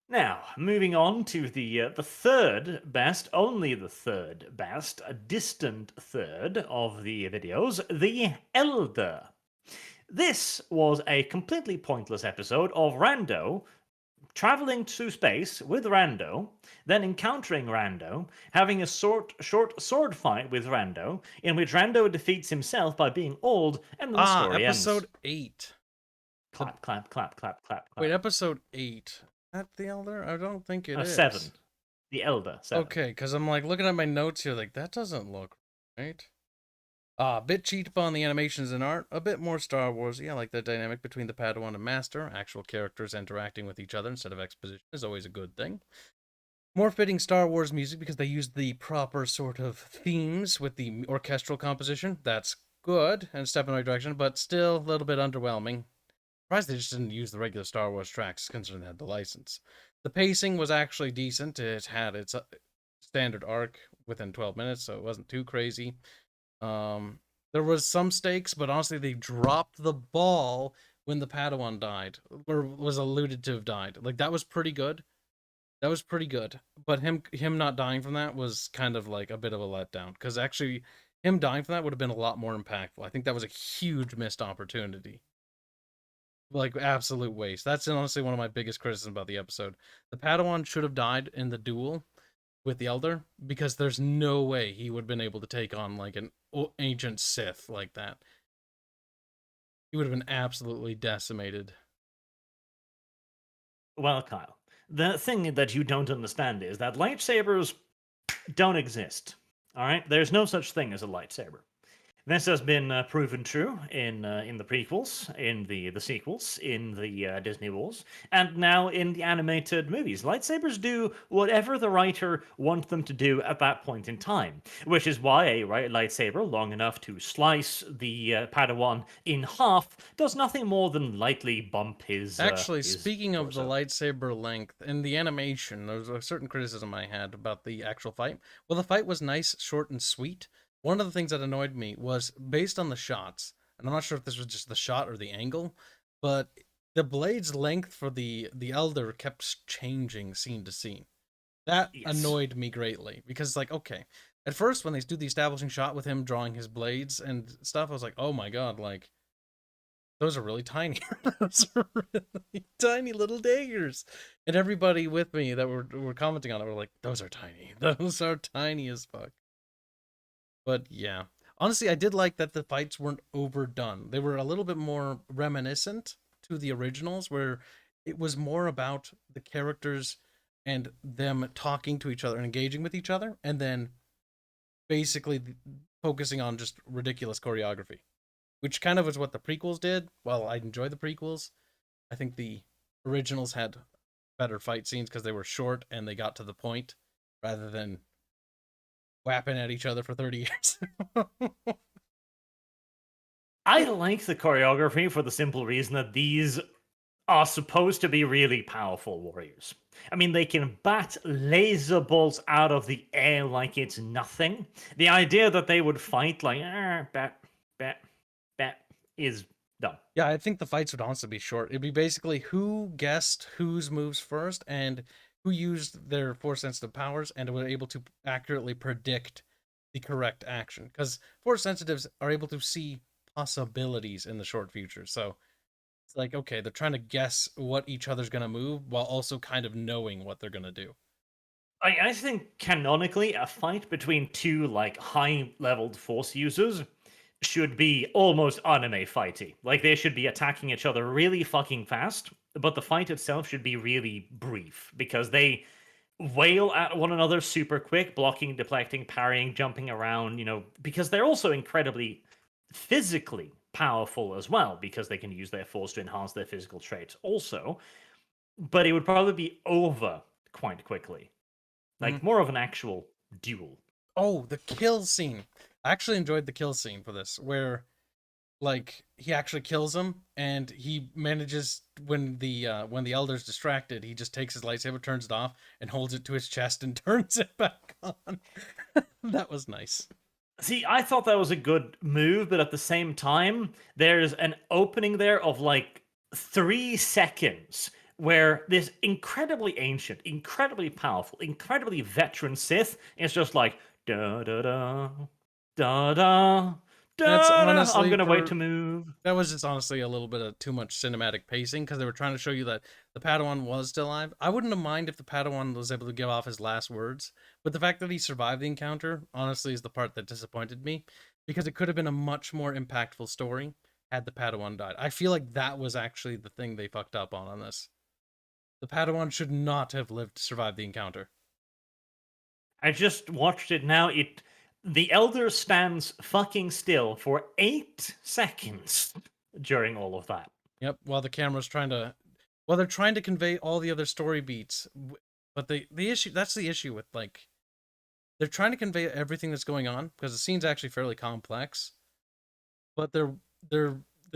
Now, moving on to the third best, only the third best, a distant third of the videos, The Elder. This was a completely pointless episode of Rando traveling to space with Rando, then encountering Rando, having a short sword fight with Rando, in which Rando defeats himself by being old, and the story episode ends. 8. Clap, clap, clap, clap, clap, clap. Wait, episode 8. That The Elder? I don't think it is. 7. The Elder, 7. Okay, because I'm like looking at my notes here, like, that doesn't look right. A bit cheap on the animations and art, a bit more Star Wars. Yeah, I like the dynamic between the Padawan and Master. Actual characters interacting with each other instead of exposition is always a good thing. More fitting Star Wars music because they used the proper sort of themes with the orchestral composition. That's good and a step in the right direction, but still a little bit underwhelming. Surprised they just didn't use the regular Star Wars tracks considering they had the license. The pacing was actually decent. It had its standard arc within 12 minutes, so it wasn't too crazy. There was some stakes, but honestly, they dropped the ball when the Padawan died, or was alluded to have died. Like, that was pretty good. That was pretty good. But him not dying from that was kind of like a bit of a letdown, because actually, him dying from that would have been a lot more impactful. I think that was a huge missed opportunity. Like, absolute waste. That's honestly one of my biggest criticisms about the episode. The Padawan should have died in the duel with the Elder, because there's no way he would have been able to take on like an ancient Sith like that. He would have been absolutely decimated. Well, Kyle, the thing that you don't understand is that lightsabers don't exist. All right, there's no such thing as a lightsaber. This has been proven true in the prequels, in the sequels, in the Disney Wars, and now in the animated movies. Lightsabers do whatever the writer wants them to do at that point in time, which is why a lightsaber long enough to slice the Padawan in half does nothing more than lightly bump his. Actually, his speaking of the torso. lightsaber length, in the animation, there was a certain criticism I had about the actual fight. Well, the fight was nice, short, and sweet. One of the things that annoyed me was based on the shots, and I'm not sure if this was just the shot or the angle, but the blade's length for the Elder kept changing scene to scene. That Yes. annoyed me greatly, because it's like, okay, at first when they do the establishing shot with him drawing his blades and stuff, I was like, oh my god, like, those are really tiny. Those are really tiny little daggers. And everybody with me that were commenting on it were like, those are tiny. Those are tiny as fuck. But yeah, honestly, I did like that the fights weren't overdone. They were a little bit more reminiscent to the originals, where it was more about the characters and them talking to each other and engaging with each other, and then basically focusing on just ridiculous choreography, which kind of is what the prequels did. Well, I enjoy the prequels. I think the originals had better fight scenes because they were short and they got to the point rather than whapping at each other for 30 years. I like the choreography for the simple reason that these are supposed to be really powerful warriors. I mean, they can bat laser bolts out of the air like it's nothing. The idea that they would fight like bat is dumb. Yeah, I think the fights would honestly be short. It'd be basically who guessed whose moves first and who used their force sensitive powers and were able to accurately predict the correct action. Because force sensitives are able to see possibilities in the short future. So it's like, okay, they're trying to guess what each other's going to move while also kind of knowing what they're going to do. I think canonically, a fight between two like high-leveled force users should be almost anime fighty. Like they should be attacking each other really fucking fast, but the fight itself should be really brief because they wail at one another super quick, blocking, deflecting, parrying, jumping around, because they're also incredibly physically powerful as well because they can use their force to enhance their physical traits also. But it would probably be over quite quickly. Like more of an actual duel. Oh, the kill scene. I actually enjoyed the kill scene for this, where like he actually kills him, and he manages when the elder's distracted, he just takes his lightsaber, turns it off, and holds it to his chest and turns it back on. That was nice. See, I thought that was a good move, but at the same time, there's an opening there of like 3 seconds where this incredibly ancient, incredibly powerful, incredibly veteran Sith is just like da da da da da. That's honestly, I'm gonna wait to move. That was just honestly a little bit of too much cinematic pacing because they were trying to show you that the Padawan was still alive. I wouldn't have minded if the Padawan was able to give off his last words, but the fact that he survived the encounter honestly is the part that disappointed me, because it could have been a much more impactful story had the Padawan died. I feel like that was actually the thing they fucked up on this. The Padawan should not have lived to survive the encounter. I just watched it now. The Elder stands fucking still for 8 seconds during all of that. Yep, while the camera's trying to... Well, they're trying to convey all the other story beats, but the issue... That's the issue with, like... They're trying to convey everything that's going on, because the scene's actually fairly complex, but the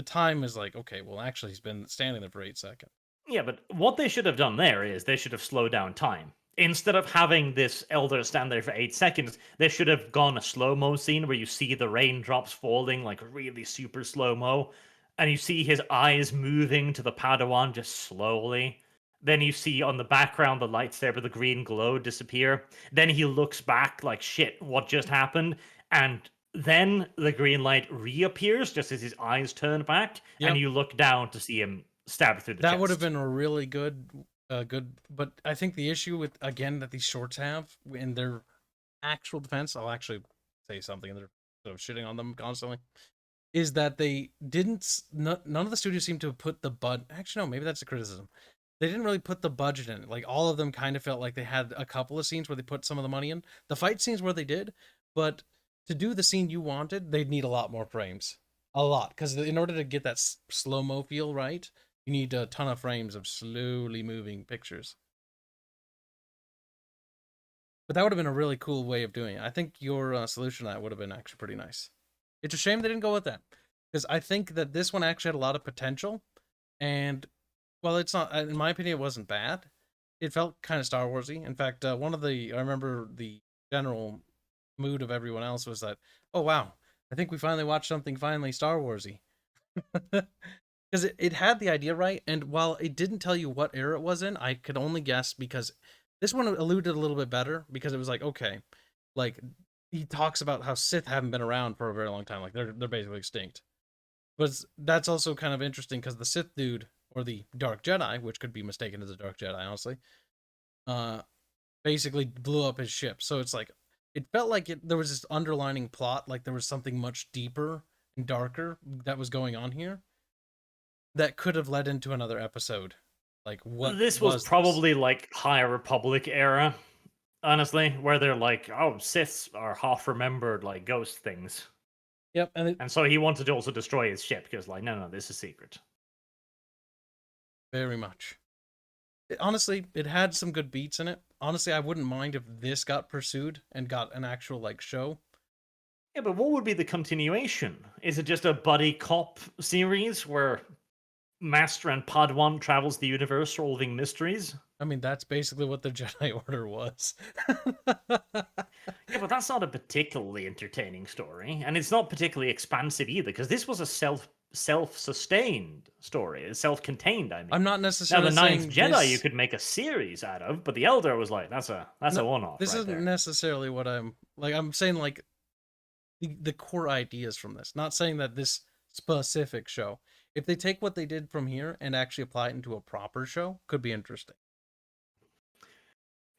time is like, okay, well, actually, he's been standing there for 8 seconds. Yeah, but what they should have done there is they should have slowed down time. Instead of having this elder stand there for 8 seconds, they should have gone a slow-mo scene where you see the raindrops falling, like really super slow-mo, and you see his eyes moving to the Padawan just slowly. Then you see on the background the lightsaber, the green glow disappear. Then he looks back like, shit, what just happened? And then the green light reappears just as his eyes turn back, and you look down to see him stabbed through the chest. That would have been a really good, but I think the issue with, again, that these shorts have in their actual defense, I'll actually say something, and they're sort of shitting on them constantly, is that they didn't, none of the studios seem to have put the actually, no, maybe that's a criticism. They didn't really put the budget in it. Like, all of them kind of felt like they had a couple of scenes where they put some of the money in. The fight scenes where they did, but to do the scene you wanted, they'd need a lot more frames. A lot. Because in order to get that slow-mo feel right, you need a ton of frames of slowly moving pictures. But that would have been a really cool way of doing it. I think your solution to that would have been actually pretty nice. It's a shame they didn't go with that, because I think that this one actually had a lot of potential, and well, it's not, in my opinion, it wasn't bad. It felt kind of Star Warsy. In fact, I remember the general mood of everyone else was that, oh wow, I think we finally watched something finally Star Warsy. Because it had the idea right, and while it didn't tell you what era it was in, I could only guess, because this one alluded a little bit better, because it was like, okay, like, he talks about how Sith haven't been around for a very long time, like, they're basically extinct. But that's also kind of interesting, because the Sith dude, or the Dark Jedi, which could be mistaken as a Dark Jedi, honestly, basically blew up his ship. So it's like, it felt like there was this underlining plot, like there was something much deeper and darker that was going on here that could have led into another episode. Like, what this was probably like High Republic era, honestly, where they're like, oh, Siths are half remembered, like ghost things. Yep, and so he wanted to also destroy his ship, because like, no, this is secret. Very much. Honestly, it had some good beats in it. Honestly, I wouldn't mind if this got pursued and got an actual, like, show. Yeah, but what would be the continuation? Is it just a buddy cop series where Master and Padawan travels the universe solving mysteries? I mean, that's basically what the Jedi Order was. Yeah, but that's not a particularly entertaining story, and it's not particularly expansive either, because this was a self-sustained story. It's self-contained, I mean. I'm not necessarily now, the Ninth Jedi this... you could make a series out of, but the Elder was like, that's a one-off. This right isn't there. necessarily what I'm saying, like, the core ideas from this. Not saying that this specific show. If they take what they did from here and actually apply it into a proper show, could be interesting.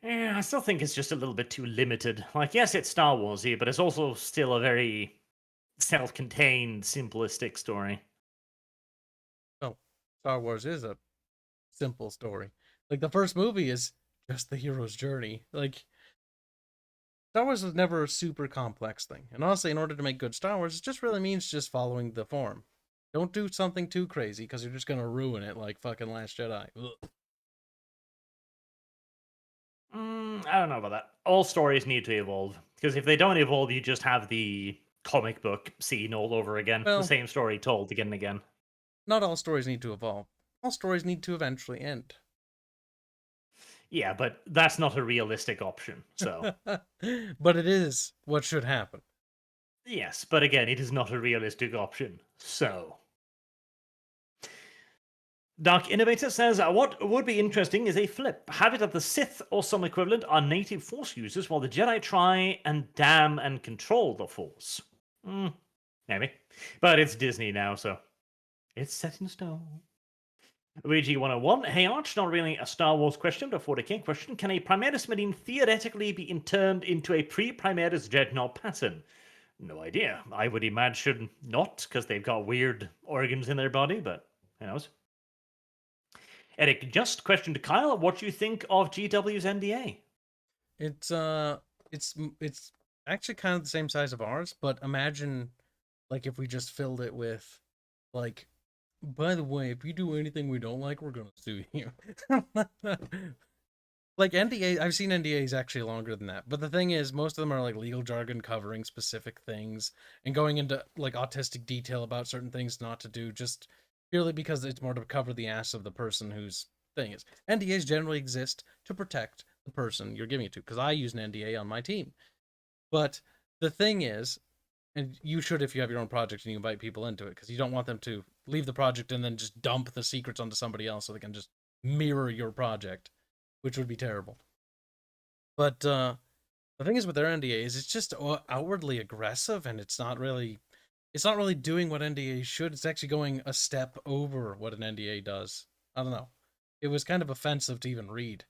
Yeah, I still think it's just a little bit too limited. Like, yes, it's Star Warsy, but it's also still a very self-contained, simplistic story. Oh, Star Wars is a simple story. Like, the first movie is just the hero's journey. Like, Star Wars was never a super complex thing. And honestly, in order to make good Star Wars, it just really means just following the form. Don't do something too crazy because you're just gonna ruin it like fucking Last Jedi. Ugh. I don't know about that. All stories need to evolve, because if they don't evolve, you just have the comic book scene all over again. The Well, same story told again and again. not all stories need to evolve. All stories need to eventually end. Yeah, but that's not a realistic option, so. But it is what should happen. Yes, but again, it is not a realistic option, so. Dark Innovator says, what would be interesting is a flip. Have it that the Sith or some equivalent are native Force users, while the Jedi try and damn and control the Force. Maybe. But it's Disney now, so it's set in stone. Luigi 101, hey Arch, not really a Star Wars question, but a 40k question. Can a Primaris Marine theoretically be turned into a pre-Primaris Dreadnought pattern? No idea. I would imagine not, because they've got weird organs in their body, but who knows? Eric, just question to Kyle, what do you think of GW's NDA? It's actually kind of the same size of ours, but imagine like if we just filled it with like, by the way, if you do anything we don't like, we're gonna sue you. Like NDA, I've seen NDAs actually longer than that, but the thing is, most of them are like legal jargon covering specific things and going into like autistic detail about certain things not to do, just purely because it's more to cover the ass of the person whose thing is. NDAs generally exist to protect the person you're giving it to, because I use an NDA on my team. But the thing is, and you should if you have your own project and you invite people into it, because you don't want them to leave the project and then just dump the secrets onto somebody else so they can just mirror your project, which would be terrible. But the thing is with their NDAs, it's just outwardly aggressive, and it's not really doing what NDA should. It's actually going a step over what an NDA does. I don't know. It was kind of offensive to even read.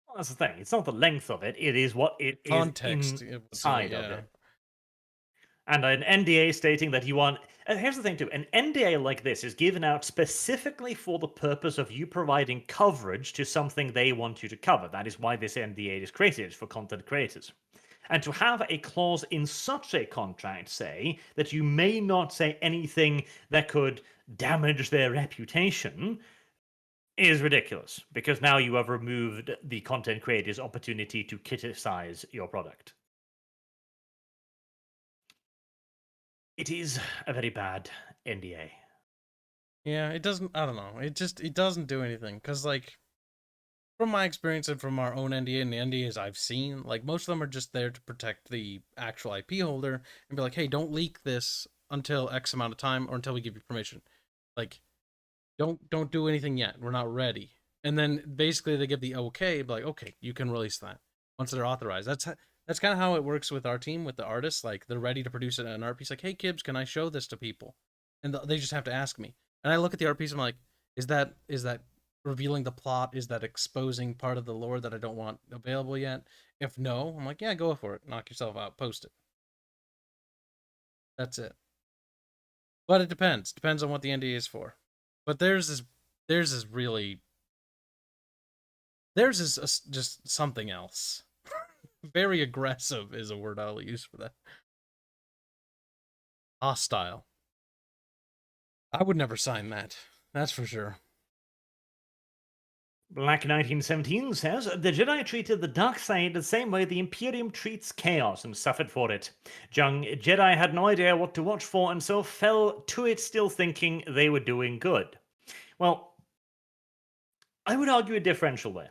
Well, that's the thing. It's not the length of it. It is what it Context is inside of it. And an NDA stating that you want... here's the thing, too. An NDA like this is given out specifically for the purpose of you providing coverage to something they want you to cover. That is why this NDA is created, for content creators. And to have a clause in such a contract say that you may not say anything that could damage their reputation is ridiculous, because now you have removed the content creator's opportunity to criticize your product. It is a very bad NDA. Yeah, it doesn't, I don't know. It doesn't do anything, because, like, from my experience and from our own NDA and the NDAs I've seen, like, most of them are just there to protect the actual IP holder and be like, hey, don't leak this until X amount of time or until we give you permission. Like, don't do anything yet. We're not ready. And then basically they give the okay, like, okay, you can release that once they're authorized. That's kind of how it works with our team, with the artists. Like, they're ready to produce an art piece. Like, hey, Kibbs, can I show this to people? And they just have to ask me. And I look at the art piece, I'm like, is that revealing the plot? Is that exposing part of the lore that I don't want available yet? If no, I'm like, yeah, go for it. Knock yourself out. Post it. That's it. But it depends. Depends on what the NDA is for. But theirs is really... Theirs is just something else. Very aggressive is a word I'll use for that. Hostile. I would never sign that. That's for sure. Black 1917 says, the Jedi treated the dark side the same way the Imperium treats chaos and suffered for it. Young Jedi had no idea what to watch for and so fell to it still thinking they were doing good. Well, I would argue a differential there.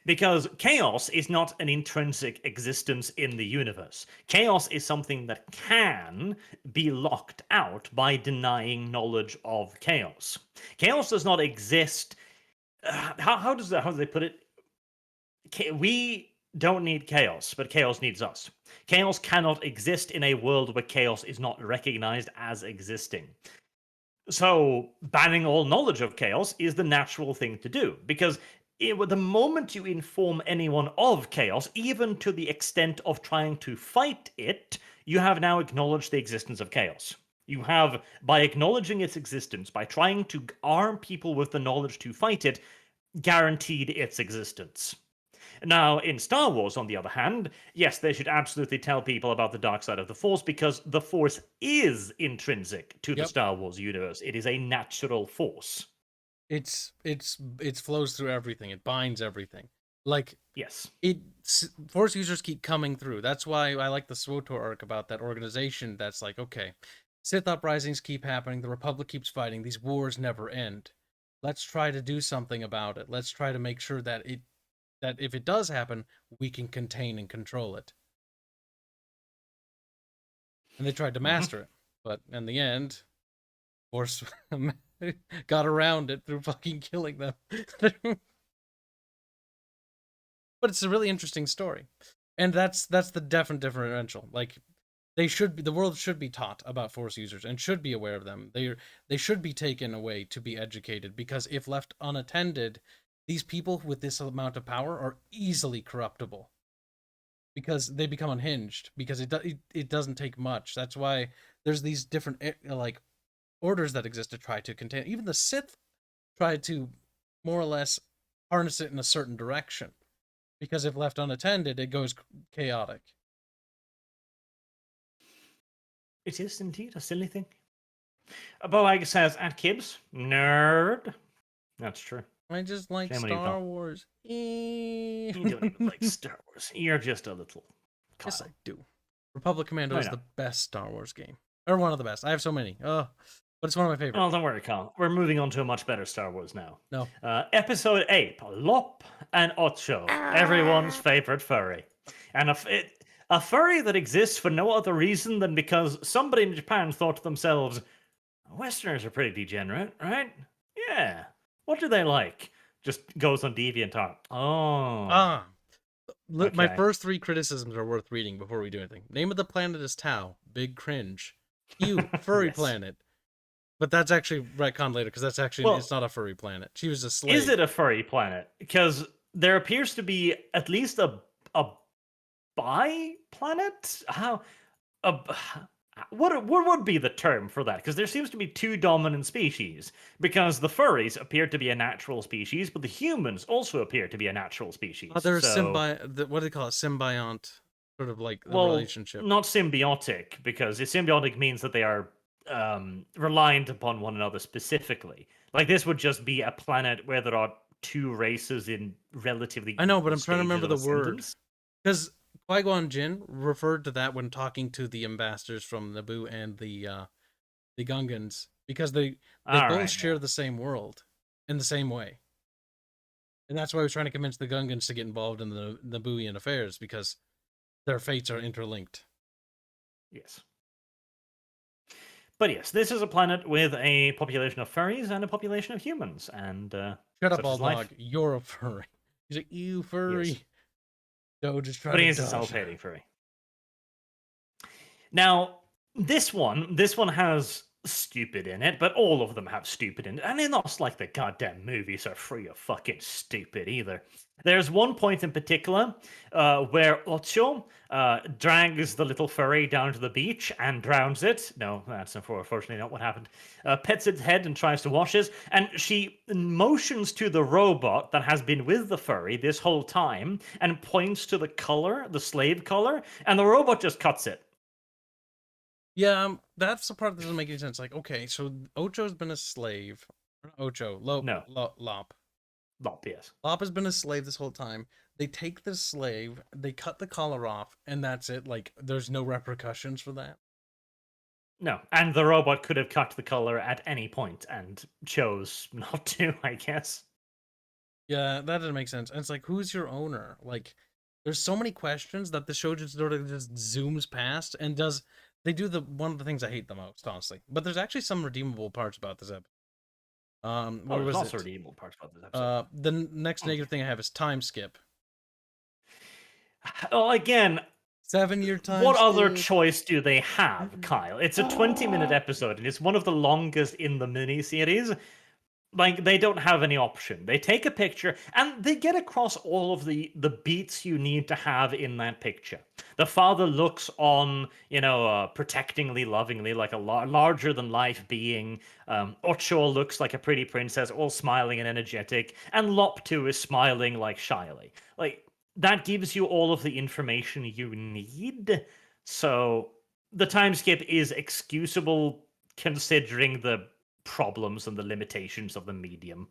Because chaos is not an intrinsic existence in the universe. Chaos is something that can be locked out by denying knowledge of chaos. Chaos does not exist. How do they put it? We don't need chaos, but chaos needs us. Chaos cannot exist in a world where chaos is not recognized as existing. So banning all knowledge of chaos is the natural thing to do, because the moment you inform anyone of chaos, even to the extent of trying to fight it, you have now acknowledged the existence of chaos. You have, by acknowledging its existence, by trying to arm people with the knowledge to fight it, guaranteed its existence. Now, in Star Wars, on the other hand, yes, they should absolutely tell people about the dark side of the Force because the Force is intrinsic to the Yep. Star Wars universe. It is a natural force. It flows through everything. It binds everything. Like Yes. Force users keep coming through. That's why I like the SWTOR arc about that organization that's like, okay, Sith uprisings keep happening, the Republic keeps fighting, these wars never end. Let's try to do something about it. Let's try to make sure that if it does happen, we can contain and control it. And they tried to master it, but in the end, Force got around it through fucking killing them. But it's a really interesting story, and that's the differential. Like, the world should be taught about Force users and should be aware of them. They should be taken away to be educated, because if left unattended, these people with this amount of power are easily corruptible, because they become unhinged, because it doesn't take much. That's why there's these different like orders that exist to try to contain. Even the Sith try to more or less harness it in a certain direction, because if left unattended, it goes chaotic. It is indeed a silly thing. Boag says, at Kibbs, nerd. That's true. I just like Shame on you, Star pal. Wars. You don't even like Star Wars. You're just a little Kyle. Yes, I do. Republic Commando I is know. the best Star Wars game. Or one of the best. I have so many. But it's one of my favorites. Oh, don't worry, Kyle. We're moving on to a much better Star Wars now. No. Episode 8, Lop and Ocho, everyone's favorite furry. And a furry that exists for no other reason than because somebody in Japan thought to themselves, Westerners are pretty degenerate, right? Yeah. What do they like? Just goes on DeviantArt. Oh. My Okay. first 3 criticisms are worth reading before we do anything. Name of the planet is Tau. Big cringe. Ew, furry Yes. planet. But that's actually retconned later, because that's actually, Well, it's not a furry planet. She was a slave. Is it a furry planet? Because there appears to be at least a bi planet. What would be the term for that? Because there seems to be 2 dominant species. Because the furries appear to be a natural species, but the humans also appear to be a natural species. They're so, what do they call it? Symbiont, sort of like the well, relationship. not symbiotic, because symbiotic means that they are reliant upon one another specifically. Like, this would just be a planet where there are 2 races in relatively. I know, but I'm trying to stages remember of the word. ascendance. Because Qui-Gon Jinn referred to that when talking to the ambassadors from Naboo and the Gungans, because they All both right, share yeah. the same world in the same way. And that's why he was trying to convince the Gungans to get involved in the Nabooian affairs, because their fates are interlinked. Yes. But yes, this is a planet with a population of furries and a population of humans, and Shut up, such all is life. dog. You're a furry. He's like, you furry. Yes. Doge is trying But he to is a dodge. self-hating furry. Now, this one has stupid in it, but all of them have stupid in it. And it's not like the goddamn movies are free of fucking stupid either. There's one point in particular where Ocho drags the little furry down to the beach and drowns it. No, that's unfortunately not what happened. Pets its head and tries to wash it. And she motions to the robot that has been with the furry this whole time and points to the color, the slave color, and the robot just cuts it. Yeah, that's the part that doesn't make any sense. Like, okay, so Ocho's been a slave. Ocho, Lop, No. Lop. Lop, yes. Lop has been a slave this whole time. They take the slave, they cut the collar off, and that's it. Like, there's no repercussions for that. No, and the robot could have cut the color at any point and chose not to, I guess. Yeah, that doesn't make sense. And it's like, who's your owner? Like, there's so many questions that the show just sort of just zooms past and does. They do one of the things I hate the most, honestly. But there's actually some redeemable parts about this episode. What there's was also it? redeemable parts about this episode. The next negative thing I have is time skip. Well, again, 7-year time what skip. other choice do they have, Kyle? It's a 20-minute episode, and it's one of the longest in the miniseries. Like, they don't have any option. They take a picture, and they get across all of the beats you need to have in that picture. The father looks on, protectingly, lovingly, like a larger-than-life being. Ocho looks like a pretty princess, all smiling and energetic. And Lop, too, is smiling, like, shyly. Like, that gives you all of the information you need. So the time skip is excusable considering the problems and the limitations of the medium.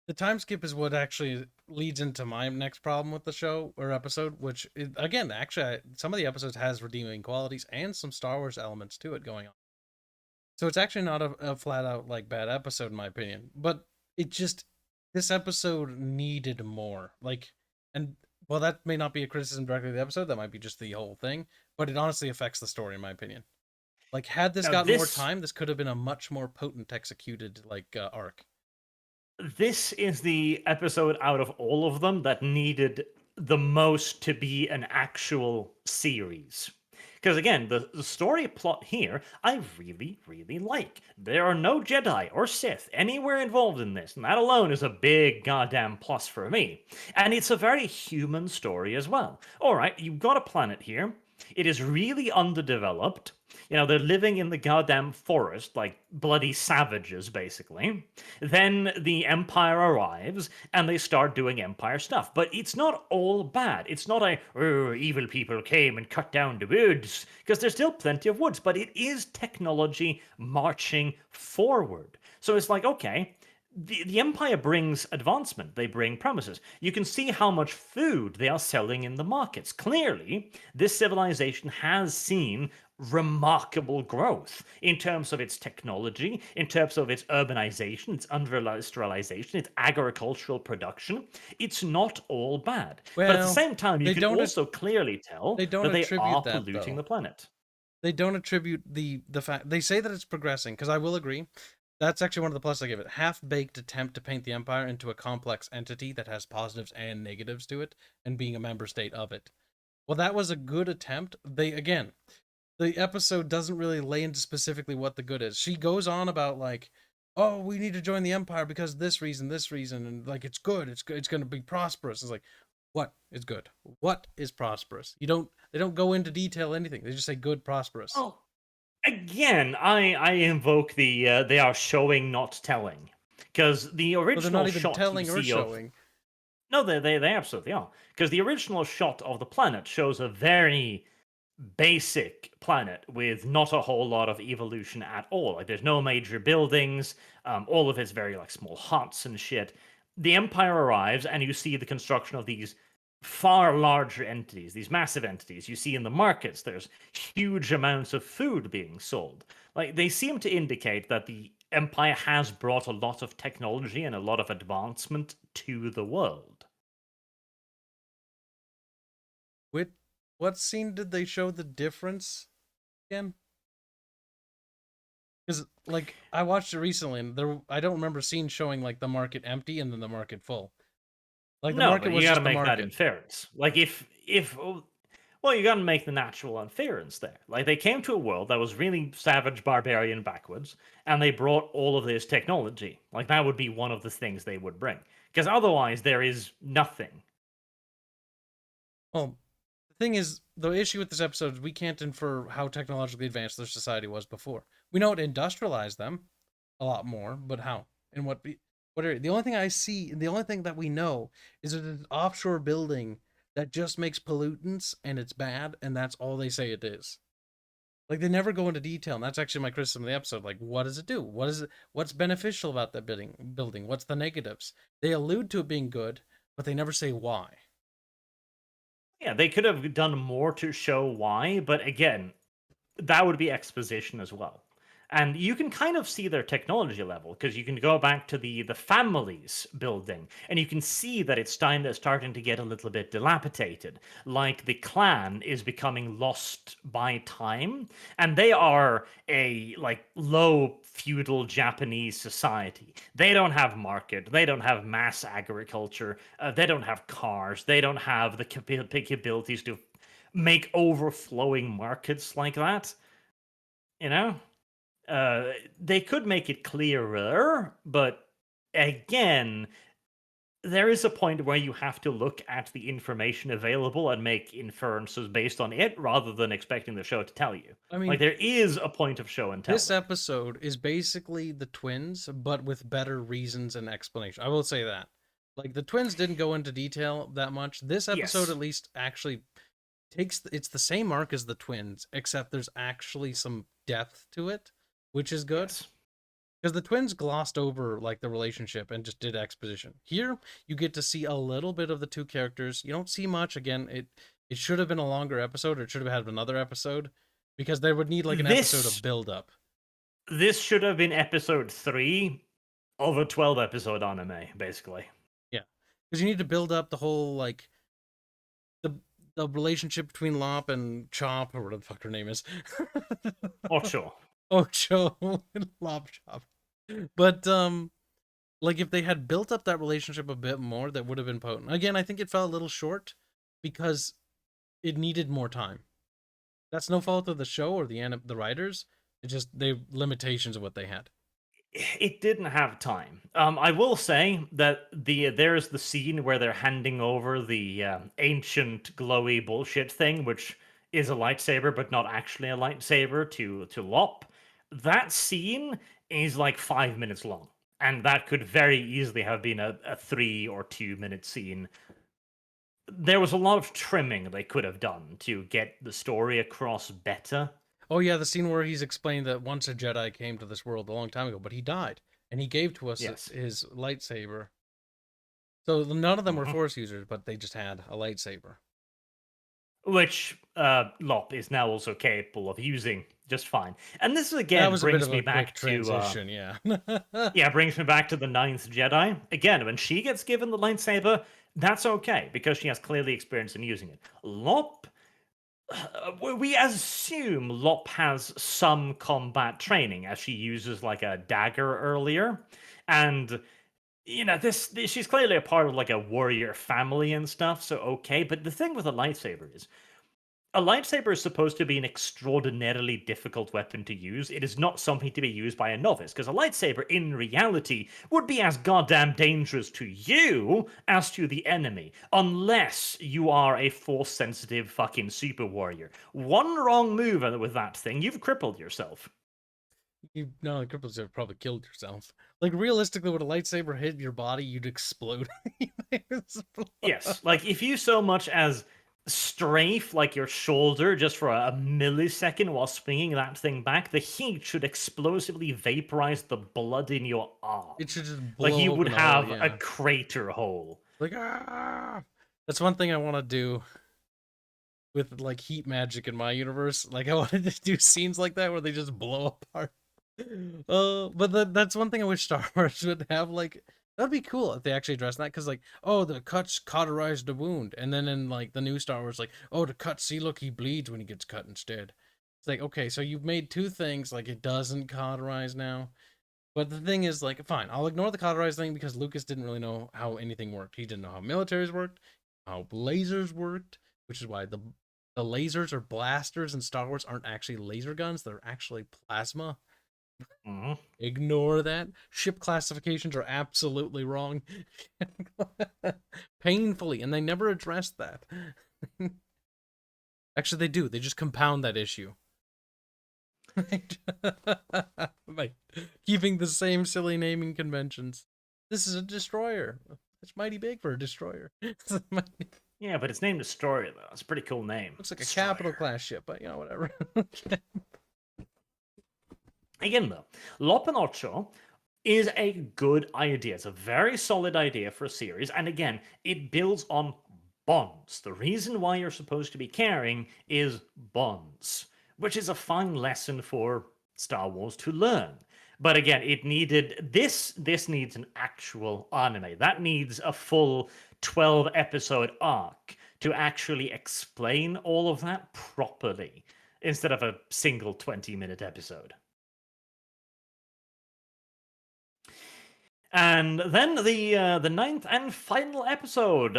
The time skip is what actually leads into my next problem with the show or episode, which is, again, actually, some of the episodes has redeeming qualities and some Star Wars elements to it going on. So it's actually not a flat out like bad episode in my opinion, but it just this episode needed more. Like, and well, that may not be a criticism directly of the episode. That might be just the whole thing, but it honestly affects the story in my opinion. Like, had this Now, gotten more time, this could have been a much more potent executed arc. this is the episode out of all of them that needed the most to be an actual series. Because again, the story plot here, I really, really like. There are no Jedi or Sith anywhere involved in this, and that alone is a big goddamn plus for me. And it's a very human story as well. Alright, you've got a planet here. It is really underdeveloped. You know, they're living in the goddamn forest like bloody savages, basically. Then the Empire arrives and they start doing Empire stuff. But it's not all bad. It's not a, "Oh, evil people came and cut down the woods," because there's still plenty of woods, but it is technology marching forward. So it's like, okay, the Empire brings advancement, they bring promises. You can see how much food they are selling in the markets. Clearly, this civilization has seen remarkable growth in terms of its technology, in terms of its urbanization, its industrialization, its agricultural production. It's not all bad. But at the Well, same time, you they can don't also clearly tell they don't that they attribute are that, polluting though. the planet. They don't attribute the fact they say that it's progressing, because I will agree. That's actually one of the pluses I give it. Half-baked attempt to paint the Empire into a complex entity that has positives and negatives to it, and being a member state of it. Well, that was a good attempt. The episode doesn't really lay into specifically what the good is. She goes on about like, oh, we need to join the Empire because this reason, and like it's good, it's good, it's going to be prosperous. It's like, what is good? What is prosperous? They don't go into detail anything. They just say good, prosperous. Oh, again, I invoke the they are showing, not telling, because the But they're not original even shot you telling or see of showing. no, they absolutely are, because the original shot of the planet shows a very basic planet with not a whole lot of evolution at all. Like, there's no major buildings. All of it's very like small huts and shit. The Empire arrives, and you see the construction of these far larger entities, these massive entities. You see in the markets, there's huge amounts of food being sold. Like, they seem to indicate that the Empire has brought a lot of technology and a lot of advancement to the world. With what scene did they show the difference again? Because like I watched it recently, and I don't remember scenes showing like the market empty and then the market full. Like the No, market but you was got to just the make that market. inference. Like, if well, you got to make the natural inference there. Like, they came to a world that was really savage, barbarian, backwards, and they brought all of this technology. Like, that would be one of the things they would bring, because otherwise there is nothing. Well, the thing is, the issue with this episode is we can't infer how technologically advanced their society was before. We know it industrialized them a lot more, but how? In what area? The only thing I see, the only thing that we know is that it's an offshore building that just makes pollutants and it's bad, and that's all they say it is. Like they never go into detail, and that's actually my criticism of the episode. Like, what does it do? What is it? What's beneficial about that building? What's the negatives? They allude to it being good, but they never say why. Yeah, they could have done more to show why, but again, that would be exposition as well. And you can kind of see their technology level, because you can go back to the families building, and you can see that it's starting to get a little bit dilapidated. Like, the clan is becoming lost by time, and they are a like low feudal Japanese society. They don't have market, they don't have mass agriculture, they don't have cars, they don't have the capabilities to make overflowing markets like that. You know? They could make it clearer, but again, there is a point where you have to look at the information available and make inferences based on it rather than expecting the show to tell you. I mean, Like, there is a point of show and tell. this episode is basically the twins, but with better reasons and explanation. I will say that. Like, the twins didn't go into detail that much. This episode, Yes. at least, actually it's the same arc as the twins, except there's actually some depth to it, which is good. Yes. Because the twins glossed over like the relationship and just did exposition. Here, you get to see a little bit of the two characters. You don't see much. Again, it should have been a longer episode, or it should have had another episode, because they would need like an episode of build up. This should have been episode 3 of a 12 episode anime, basically. Yeah, because you need to build up the whole like the relationship between Lop and Chop, or whatever the fuck her name is. Ocho. Ocho and Lop Chop. But like if they had built up that relationship a bit more, that would have been potent. Again, I think it fell a little short because it needed more time. That's no fault of the show or the writers. It's just they limitations of what they had. It didn't have time. I will say that there's the scene where they're handing over the ancient glowy bullshit thing, which is a lightsaber but not actually a lightsaber, to Lop. That scene is like 5 minutes long, and that could very easily have been a 3 or 2 minute scene. There was a lot of trimming they could have done to get the story across better. Oh yeah, the scene where he's explained that once a Jedi came to this world a long time ago, but he died, and he gave to us his lightsaber. So none of them were Force users, but they just had a lightsaber. Which Lop is now also capable of using just fine. And this again brings me back to yeah. Yeah, brings me back to the Ninth Jedi. Again, when she gets given the lightsaber, that's okay, because she has clearly experience in using it. Lop, we assume Lop has some combat training, as she uses like a dagger earlier. And you know, she's clearly a part of like a warrior family and stuff, so okay. But the thing with a lightsaber is, a lightsaber is supposed to be an extraordinarily difficult weapon to use. It is not something to be used by a novice, because a lightsaber, in reality, would be as goddamn dangerous to you as to the enemy, unless you are a force-sensitive fucking super warrior. One wrong move with that thing, you've crippled yourself. You not cripples have probably killed yourself. Like realistically, when a lightsaber hit your body, you'd explode. Yes, like if you so much as strafe like your shoulder just for a millisecond while swinging that thing back, the heat should explosively vaporize the blood in your arm. It should just blow like you would have hole, a crater hole. Like that's one thing I want to do with like heat magic in my universe. Like I wanted to do scenes like that where they just blow apart. But that's one thing I wish Star Wars would have. Like that'd be cool if they actually addressed that, because like, oh, the cuts cauterize the wound, and then in like the new Star Wars, like, oh, the cut, see, look, he bleeds when he gets cut instead. It's like, okay, so you've made two things, like it doesn't cauterize now. But the thing is, like, fine, I'll ignore the cauterize thing because Lucas didn't really know how anything worked. He didn't know how militaries worked, how lasers worked, which is why the lasers or blasters in Star Wars aren't actually laser guns; they're actually plasma. Mm-hmm. Ignore that. Ship classifications are absolutely wrong. Painfully, and they never addressed that. Actually, they do. They just compound that issue. By keeping the same silly naming conventions. This is a destroyer. It's mighty big for a destroyer. Yeah, but it's named Destroyer, though. It's a pretty cool name. Looks like Destroyer. a capital class ship, but you know, whatever. Again, though, Lop and Ocho is a good idea. It's a very solid idea for a series. And again, it builds on bonds. The reason why you're supposed to be caring is bonds, which is a fine lesson for Star Wars to learn. But again, it needed this needs an actual anime. That needs a full 12 episode arc to actually explain all of that properly, instead of a single 20-minute episode. And then the ninth and final episode,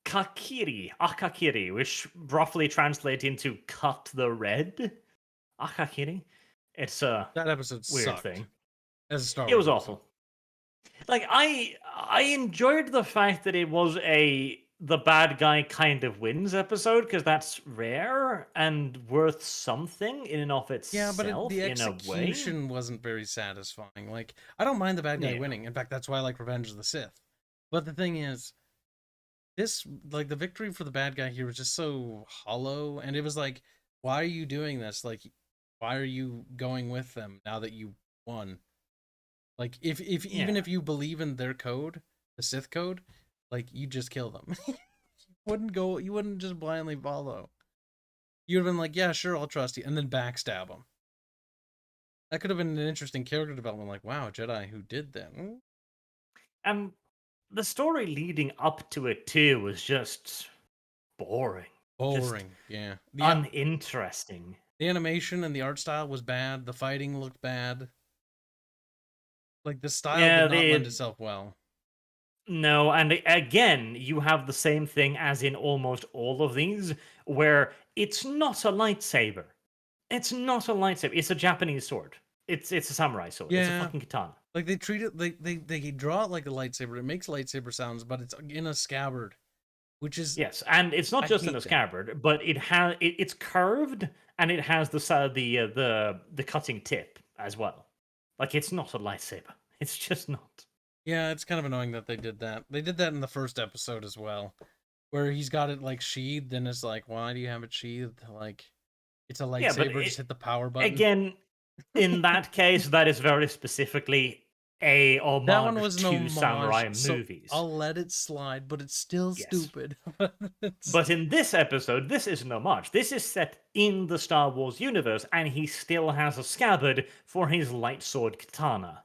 Akakiri, which roughly translates into "cut the red." Akakiri, it's a that episode weird sucked. thing. As a Star Wars, it was awful. Like I enjoyed the fact that it was the bad guy kind of wins episode, because that's rare and worth something in and of itself. Yeah, but the execution wasn't very satisfying. Like, I don't mind the bad guy winning. In fact, that's why I like Revenge of the Sith. But the thing is, this, like, the victory for the bad guy here was just so hollow, and it was like, why are you doing this? Like, why are you going with them now that you won? Like, if even Yeah. if you believe in their code, the Sith code, like, you just kill them. You wouldn't just blindly follow. You would have been like, yeah, sure, I'll trust you, and then backstab them. That could have been an interesting character development, like, wow, Jedi who did that. And the story leading up to it too was just boring. Just Boring, yeah. uninteresting. The animation and the art style was bad. The fighting looked bad. Like, the style Yeah, did not lend they itself well. no, and again, you have the same thing as in almost all of these, where it's not a lightsaber. It's not a lightsaber. It's a Japanese sword. It's a samurai sword. It's a Yeah, fucking katana. like, they treat it, they draw it like a lightsaber. It makes lightsaber sounds, but it's in a scabbard, which is, Yes, and it's not I just in hate a that. scabbard, but it's curved and it has the cutting tip as well. Like it's not a lightsaber. It's just not. Yeah, it's kind of annoying that they did that. They did that in the first episode as well, where he's got it like sheathed, and it's like, why do you have it sheathed? Like, it's a Yeah, but lightsaber. Just hit the power button. again, in that case, that is very specifically a That one homage was an to homage, samurai so movies. I'll let it slide, but it's still Yes. stupid. But in this episode, this is an homage. This is set in the Star Wars universe, and he still has a scabbard for his light sword katana.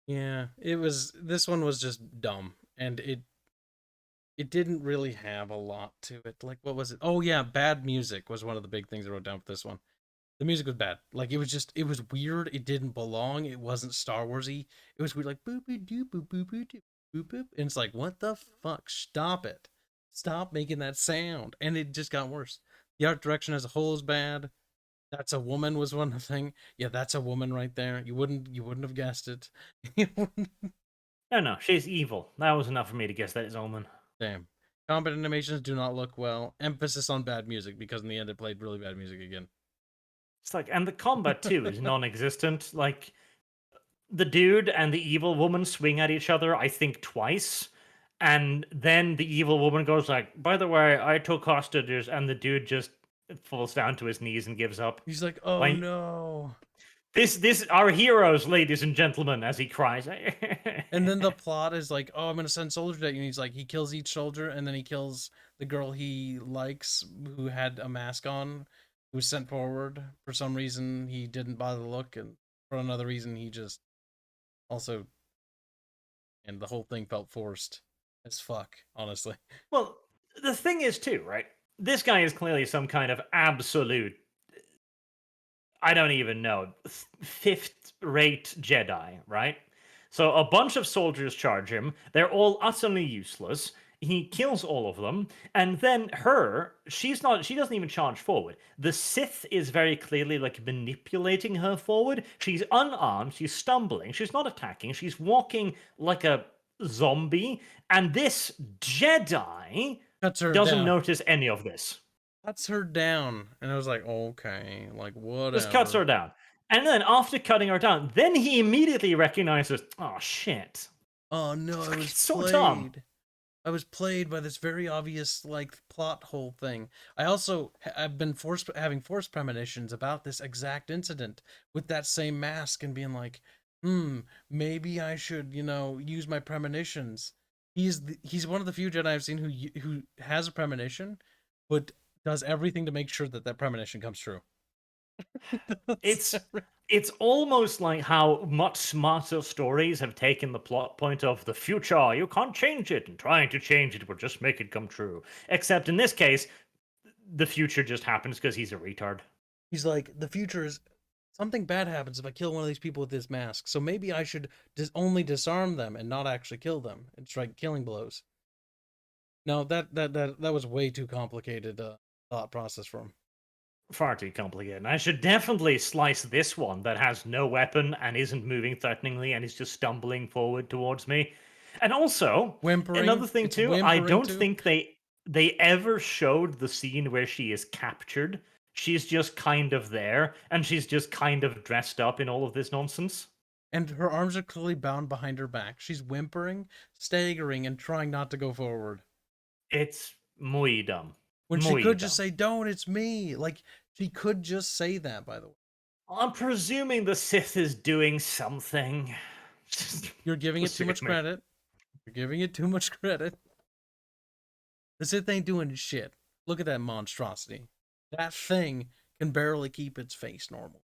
Yeah, this one was just dumb, and it didn't really have a lot to it. Like, what was it? Oh yeah, bad music was one of the big things I wrote down for this one. The music was bad. Like, it was weird. It didn't belong. It wasn't Star Warsy. It was weird, like boop boop doop boop boop boop doop boop boop. And it's like, what the fuck? Stop it. Stop making that sound. And it just got worse. The art direction as a whole is bad. That's a woman was one thing. Yeah, that's a woman right there. You wouldn't have guessed it. No, she's evil. That was enough for me to guess that it's Omen. Damn. Combat animations do not look well. Emphasis on bad music, because in the end it played really bad music again. It's like, and the combat too is non-existent. Like, the dude and the evil woman swing at each other, I think, twice. And then the evil woman goes like, by the way, I took hostages, and the dude just falls down to his knees and gives up. He's like, oh Like, no. this our heroes, ladies and gentlemen, as he cries. And then the plot is like, oh, I'm gonna send soldiers at you. And he's like, he kills each soldier, and then he kills the girl he likes who had a mask on, who was sent forward. For some reason, he didn't bother to look, and for another reason, he just also. And the whole thing felt forced as fuck, honestly. Well, the thing is too, right? This guy is clearly some kind of absolute, I don't even know, fifth-rate Jedi, right? So a bunch of soldiers charge him. They're all utterly useless. He kills all of them, and then she doesn't even charge forward. The Sith is very clearly like manipulating her forward. She's unarmed, she's stumbling, she's not attacking, she's walking like a zombie, and this Jedi Cuts her doesn't down. notice any of this. Cuts her down, and I was like, okay, like, whatever. Just cuts her down. And then after cutting her down, then he immediately recognizes, oh shit. Oh no, I was so played. dumb. I was played by this very obvious, like, plot hole thing. I also I've been having force premonitions about this exact incident with that same mask, and being like, maybe I should, use my premonitions. He's one of the few Jedi I've seen who has a premonition, but does everything to make sure that that premonition comes true. It's almost like how much smarter stories have taken the plot point of the future. You can't change it, and trying to change it will just make it come true. Except in this case, the future just happens because he's a retard. He's like, the future is something bad happens if I kill one of these people with this mask. So maybe I should only disarm them and not actually kill them and strike killing blows. No, that was way too complicated thought process for him. Far too complicated. I should definitely slice this one that has no weapon and isn't moving threateningly and is just stumbling forward towards me. And also, another thing too, I don't think they ever showed the scene where she is captured. She's just kind of there, and she's just kind of dressed up in all of this nonsense. and her arms are clearly bound behind her back. She's whimpering, staggering, and trying not to go forward. It's muy dumb. When she Muy could just dumb. say, "Don't, it's me." Like, she could just say that, by the way. I'm presuming the Sith is doing something. You're giving it too much credit. You're giving it too much credit. The Sith ain't doing shit. Look at that monstrosity. That thing can barely keep its face normal.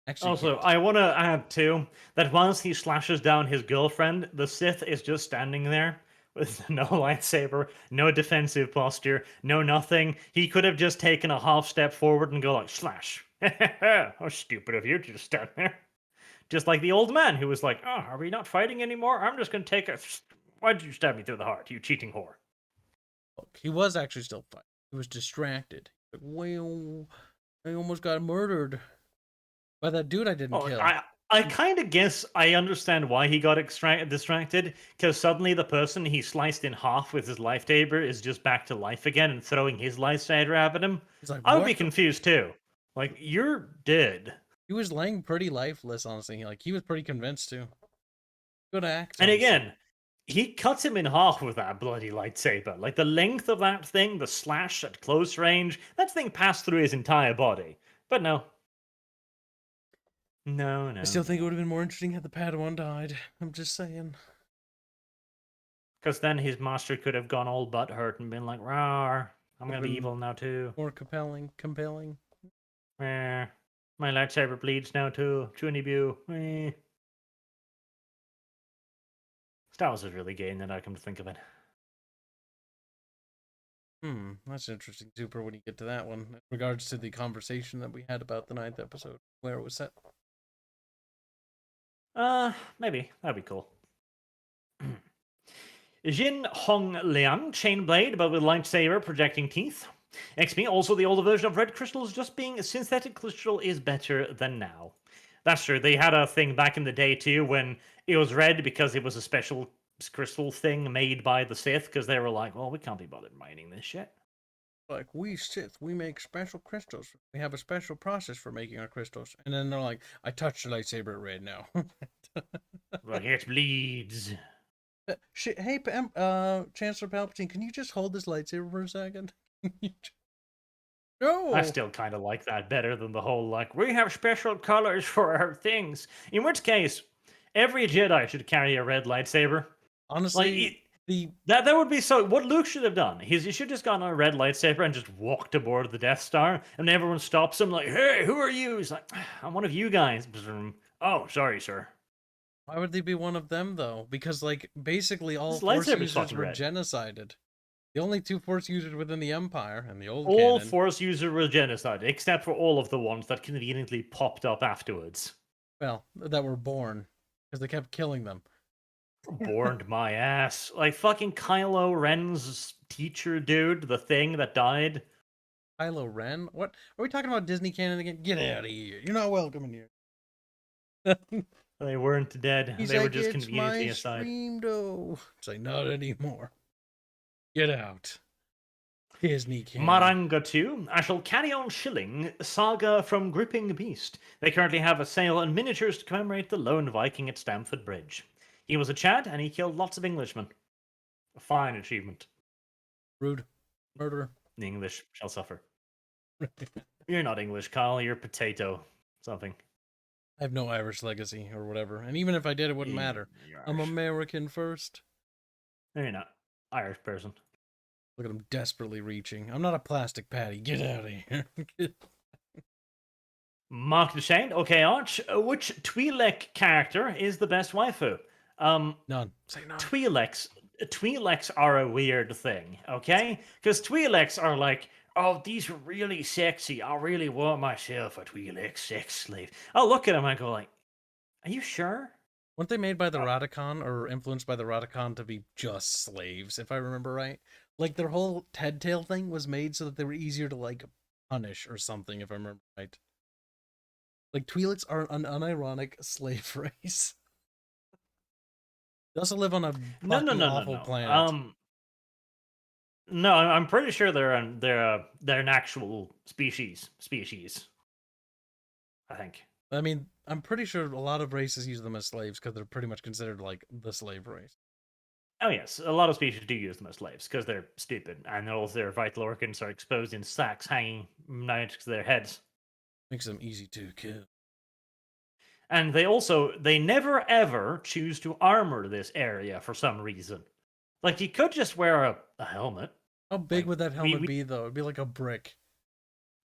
Actually, Also, can't. I want to add too that once he slashes down his girlfriend, the Sith is just standing there with no lightsaber, no defensive posture, no nothing. He could have just taken a half step forward and go like slash. How stupid of you to just stand there. Just like the old man who was like, "Oh, are we not fighting anymore? I'm just gonna take a. Why did you stab me through the heart, you cheating whore?" Look, he was actually still fighting. He was distracted. Like, well, I almost got murdered by that dude I didn't Oh, kill. I kind of guess I understand why he got distracted, because suddenly the person he sliced in half with his lightsaber is just back to life again and throwing his lightsaber at him. He's like, I would what be the- confused too. Like, you're dead. He was laying pretty lifeless, honestly. Like, he was pretty convinced too. Good act. And honestly. again, he cuts him in half with that bloody lightsaber. Like, the length of that thing, the slash at close range, that thing passed through his entire body. But no. No. I still think it would have been more interesting had the Padawan died. I'm just saying. Because then his master could have gone all butthurt and been like, "Rawr, I'm gonna be evil now too. More compelling. Eh, my lightsaber bleeds now too. Chuny Bew. Eh." Star Wars is really gay now that I come to think of it. That's interesting, Super, when you get to that one. In regards to the conversation that we had about the 9th episode, where it was set. Maybe. That'd be cool. Jin Hong Liang, chain blade, but with lightsaber projecting teeth. XP, also the older version of red crystals, just being a synthetic crystal is better than now. That's true. They had a thing back in the day too when it was red because it was a special crystal thing made by the Sith because they were like, well, we can't be bothered mining this shit. Like, we Sith, we make special crystals. We have a special process for making our crystals. And then they're like, I touched the lightsaber red now. Like, it bleeds. Shit, hey, Chancellor Palpatine, can you just hold this lightsaber for a second? No! I still kind of like that better than the whole, like, we have special colors for our things. In which case, every Jedi should carry a red lightsaber. Honestly, like, that would be so. What Luke should have done is he should just gotten a red lightsaber and just walked aboard the Death Star, and everyone stops him like, "Hey, who are you?" He's like, "I'm one of you guys." "Oh, sorry, sir." Why would they be one of them, though? Because, like, basically all His Force lightsaber's users fucking were red. genocided. The only 2 Force users within the Empire and the old All canon. Force users were genocided, except for all of the ones that conveniently popped up afterwards. Well, that were born, because they kept killing them. Burned my ass. Like fucking Kylo Ren's teacher dude, the thing that died. Kylo Ren? What? Are we talking about Disney canon again? Get out of here. You're not welcome in here. They weren't dead. He's they like, were just it's conveniently my aside. stream dough. It's like, not anymore. Get out. Disney canon. Maranga 2, I shall carry on shilling Saga from Gripping Beast. They currently have a sale on miniatures to commemorate the lone Viking at Stamford Bridge. He was a Chad and he killed lots of Englishmen. A fine achievement. Rude. Murderer. The English shall suffer. You're not English, Kyle. You're potato. Something. I have no Irish legacy or whatever. And even if I did, it wouldn't matter. I'm American first. No, you're not. Irish person. Look at him desperately reaching. I'm not a plastic patty. Get out of here. Mark Deshane. Okay, Arch. Which Twi'lek character is the best waifu? None. Say none. Twi'leks are a weird thing, okay? Because Twi'leks are like, oh, these are really sexy. I really want myself a Twi'lek sex slave. I'll look at them and go like, are you sure? Weren't they made by the Radicon or influenced by the Radicon to be just slaves, if I remember right? Like, their whole Ted Tail thing was made so that they were easier to, like, punish or something, if I remember right. Like, Twi'leks are an unironic slave race. They also live on a fucking awful planet. No, I'm pretty sure they're an actual species. I think. I mean, I'm pretty sure a lot of races use them as slaves because they're pretty much considered like the slave race. Oh yes, a lot of species do use them as slaves because they're stupid, and all their vital organs are exposed in sacks hanging next to their heads. Makes them easy to kill. And they never ever choose to armor this area for some reason. Like, you could just wear a helmet. How big Like, would that helmet be, though? It'd be like a brick.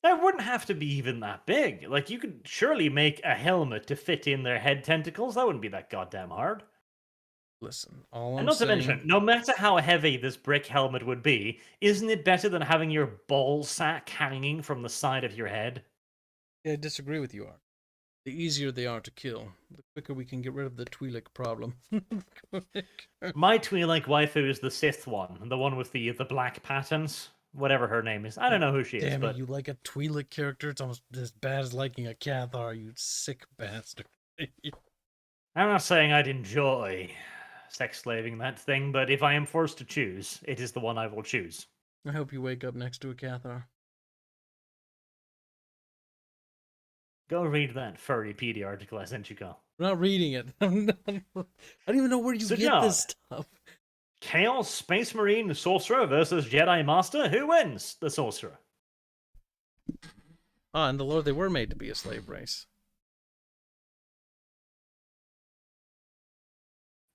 It wouldn't have to be even that big. Like, you could surely make a helmet to fit in their head tentacles. That wouldn't be that goddamn hard. Listen, all And I'm not to saying... mention, no matter how heavy this brick helmet would be, isn't it better than having your ball sack hanging from the side of your head? Yeah, I disagree with you, Art. The easier they are to kill, the quicker we can get rid of the Twi'lek problem. My Twi'lek waifu is the Sith one, the one with the black patterns, whatever her name is. I don't know who she is, Damn but it, you like a Twi'lek character? It's almost as bad as liking a Cathar, you sick bastard. I'm not saying I'd enjoy sex slaving that thing, but if I am forced to choose, it is the one I will choose. I hope you wake up next to a Cathar. Go read that Furrypedia article I sent you, Carl. I'm not reading it. I don't even know where you get this stuff. Chaos Space Marine Sorcerer versus Jedi Master. Who wins? The Sorcerer. Ah, and the Lord, they were made to be a slave race.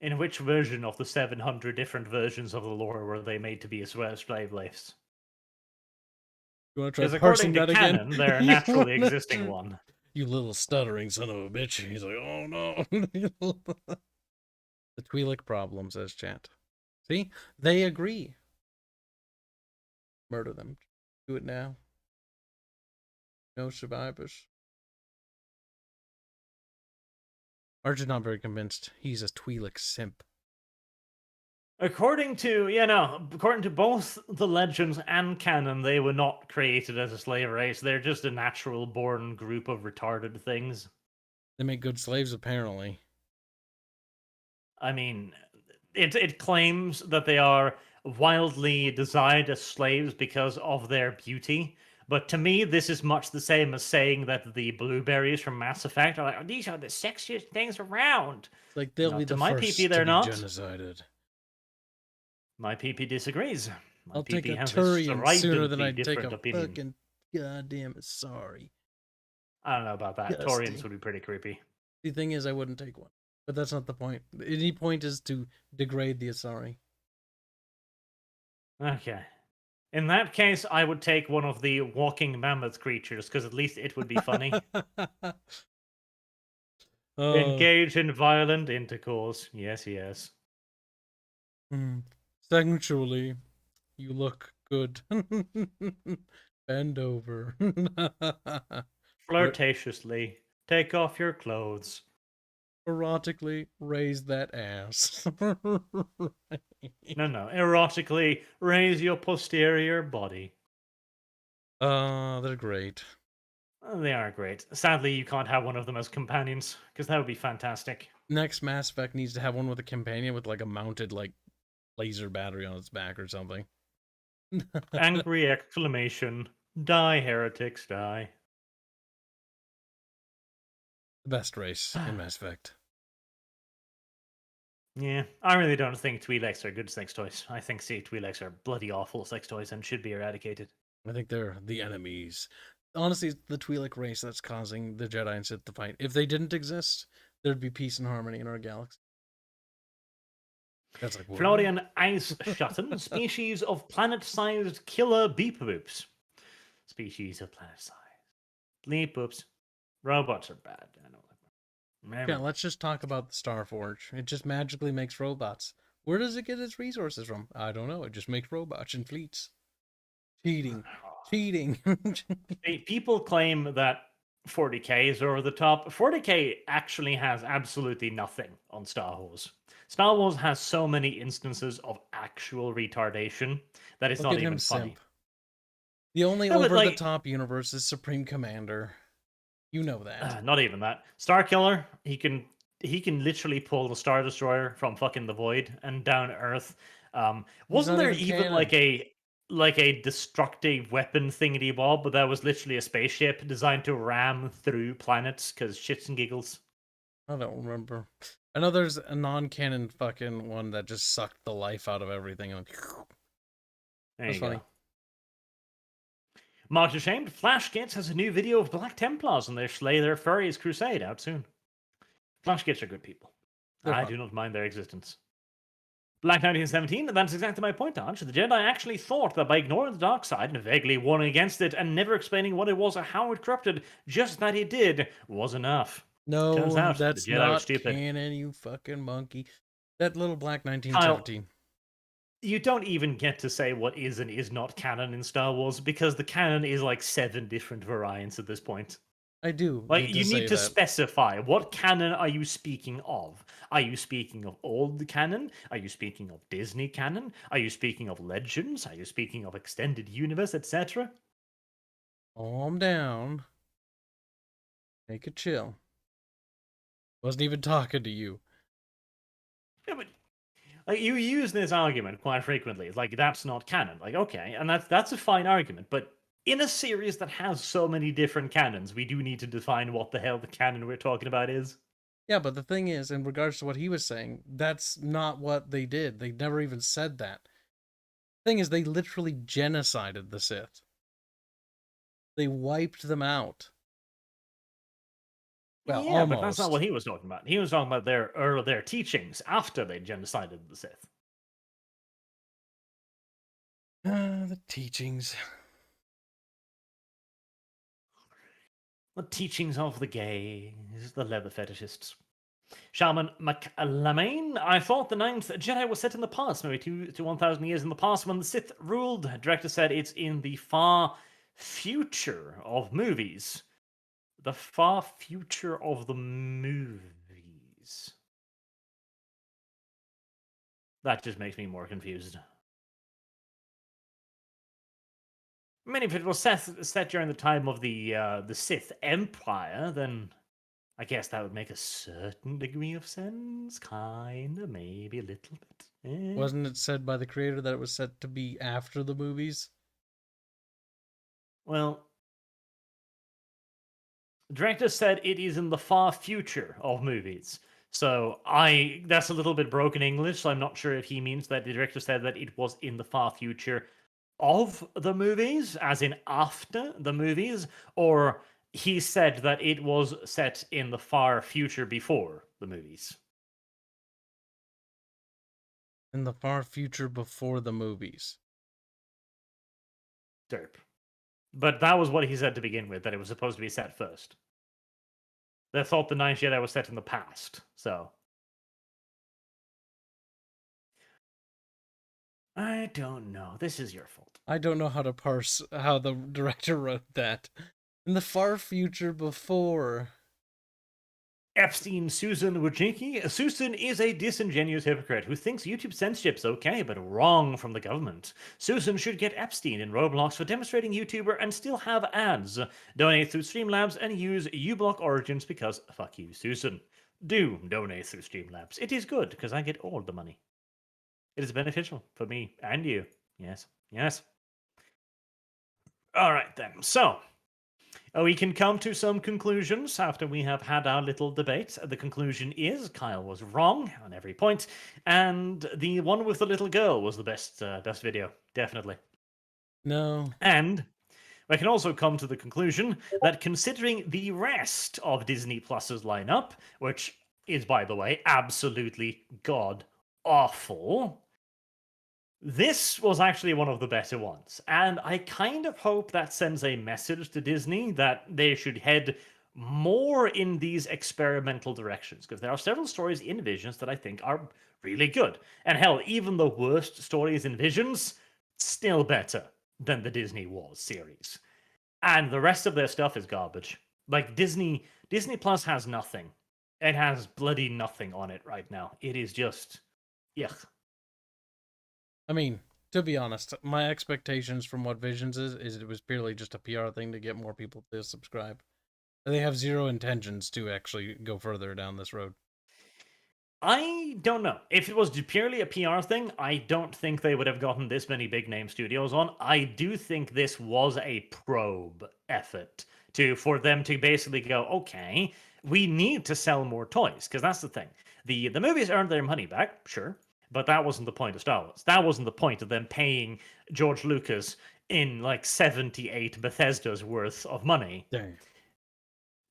In which version of the 700 different versions of the lore were they made to be a slave race? You want to try Because parsing according to that canon, again? they're a naturally existing one. You little stuttering son of a bitch. He's like, oh no. The Twi'lek problem, says chat. See? They agree. Murder them. Do it now. No survivors. Arch is not very convinced. He's a Twi'lek simp. According to both the legends and canon, they were not created as a slave race. They're just a natural born group of retarded things. They make good slaves, apparently. I mean, it claims that they are wildly desired as slaves because of their beauty. But to me, this is much the same as saying that the blueberries from Mass Effect are like, oh, these are the sexiest things around. Like they'll be the my first PP, they're to be not. genocided. My PP disagrees. My I'll PP take a has Turian right sooner than to I'd take different a opinion. fucking goddamn sorry. I don't know about that. Gusty. Taurians would be pretty creepy. The thing is, I wouldn't take one. But that's not the point. Any point is to degrade the Asari. Okay. In that case, I would take one of the walking mammoth creatures, because at least it would be funny. Engage in violent intercourse. Yes, yes. Sensually, you look good. Bend over. Flirtatiously, take off your clothes. Erotically, raise that ass. No. Erotically, raise your posterior body. They're great. They are great. Sadly, you can't have one of them as companions, because that would be fantastic. Next Mass Effect needs to have one with a companion with like a mounted like laser battery on its back or something. Angry exclamation. Die, heretics, die. The best race in Mass Effect. Yeah, I really don't think Twi'leks are good sex toys. I think Twi'leks are bloody awful sex toys and should be eradicated. I think they're the enemies. Honestly, it's the Twi'lek race that's causing the Jedi and Sith to fight. If they didn't exist, there'd be peace and harmony in our galaxy. That's like Florian Ice Shutton, species of planet-sized killer beep boops. Species of planet-sized beep boops. Robots are bad. I know. Yeah, let's just talk about the Starforge. It just magically makes robots. Where does it get its resources from? I don't know. It just makes robots and fleets. Cheating. Cheating. People claim that 40k is over the top. 40k actually has absolutely nothing on Star Wars. Star Wars has so many instances of actual retardation that it's not even funny. The only over-the-top universe is Supreme Commander. You know that. Not even that. Starkiller, he can literally pull the Star Destroyer from fucking the void and down Earth. Wasn't there even like a like a destructive weapon thingy bob, but that was literally a spaceship designed to ram through planets because shits and giggles. I don't remember. I know there's a non-canon fucking one that just sucked the life out of everything. And There that's you funny. go. Much ashamed, Flash Kids has a new video of Black Templars and their Slay Their Furries crusade out soon. Flash Kids are good people. They're I fun. do not mind their existence. Black 1917, that's exactly my point, Arch. The Jedi actually thought that by ignoring the dark side and vaguely warning against it and never explaining what it was or how it corrupted, just that it did was enough. Turns No, out the that's Jedi were not stupid. canon, you fucking monkey. That little black Kyle, 1917. you don't even get to say what is and is not canon in Star Wars because the canon is like 7 different variants at this point. I do Like, need to you say need to that. specify what canon are you speaking of? Are you speaking of old canon? Are you speaking of Disney canon? Are you speaking of legends? Are you speaking of extended universe, etc.? Calm down. Make it chill. Wasn't even talking to you. Yeah, but like, you use this argument quite frequently. It's like, that's not canon. Like, okay, and that's a fine argument, but in a series that has so many different canons, we do need to define what the hell the canon we're talking about is. Yeah, but the thing is, in regards to what he was saying, that's not what they did. They never even said that. Thing is, they literally genocided the Sith. They wiped them out. Well, Yeah, but that's not almost. what he was talking about. He was talking about their teachings after they genocided the Sith. The teachings. The teachings of the gays, the leather fetishists. Shaman McLamain, I thought the Ninth Jedi was set in the past, maybe 1,000 years in the past when the Sith ruled. Director said it's in the far future of movies. The far future of the movies. That just makes me more confused. I mean, if it was set during the time of the Sith Empire, then I guess that would make a certain degree of sense. Kinda, maybe a little bit. Wasn't it said by the creator that it was set to be after the movies? Well, the director said it is in the far future of movies. So that's a little bit broken English, so I'm not sure if he means that the director said that it was in the far future of the movies, as in after the movies, or he said that it was set in the far future before the movies. In the far future before the movies. Derp. But that was what he said to begin with, that it was supposed to be set first. They thought the Ninth Jedi was set in the past, so. I don't know. This is your fault. I don't know how to parse how the director wrote that. In the far future before. Epstein Susan Wojcicki. Susan is a disingenuous hypocrite who thinks YouTube censorship's okay, but wrong from the government. Susan should get Epstein in Roblox for demonstrating YouTuber and still have ads. Donate through Streamlabs and use uBlock Origins because fuck you, Susan. Do donate through Streamlabs. It is good because I get all the money. It is beneficial for me and you. Yes, yes. All right then. So, we can come to some conclusions after we have had our little debate. The conclusion is Kyle was wrong on every point, and the one with the little girl was the best video, definitely. No. And we can also come to the conclusion that considering the rest of Disney Plus's lineup, which is, by the way, absolutely god awful, this was actually one of the better ones, and I kind of hope that sends a message to Disney that they should head more in these experimental directions, because there are several stories in Visions that I think are really good. And hell, even the worst stories in Visions, still better than the Disney Wars series. And the rest of their stuff is garbage. Like, Disney Plus has nothing. It has bloody nothing on it right now. It is just, yuck. I mean, to be honest, my expectations from what Visions is it was purely just a PR thing to get more people to subscribe. They have zero intentions to actually go further down this road. I don't know. If it was purely a PR thing, I don't think they would have gotten this many big name studios on. I do think this was a probe effort for them to basically go, okay, we need to sell more toys, because that's the thing. The movies earned their money back, sure, but that wasn't the point of Star Wars. That wasn't the point of them paying George Lucas in like 78 Bethesda's worth of money. Dang.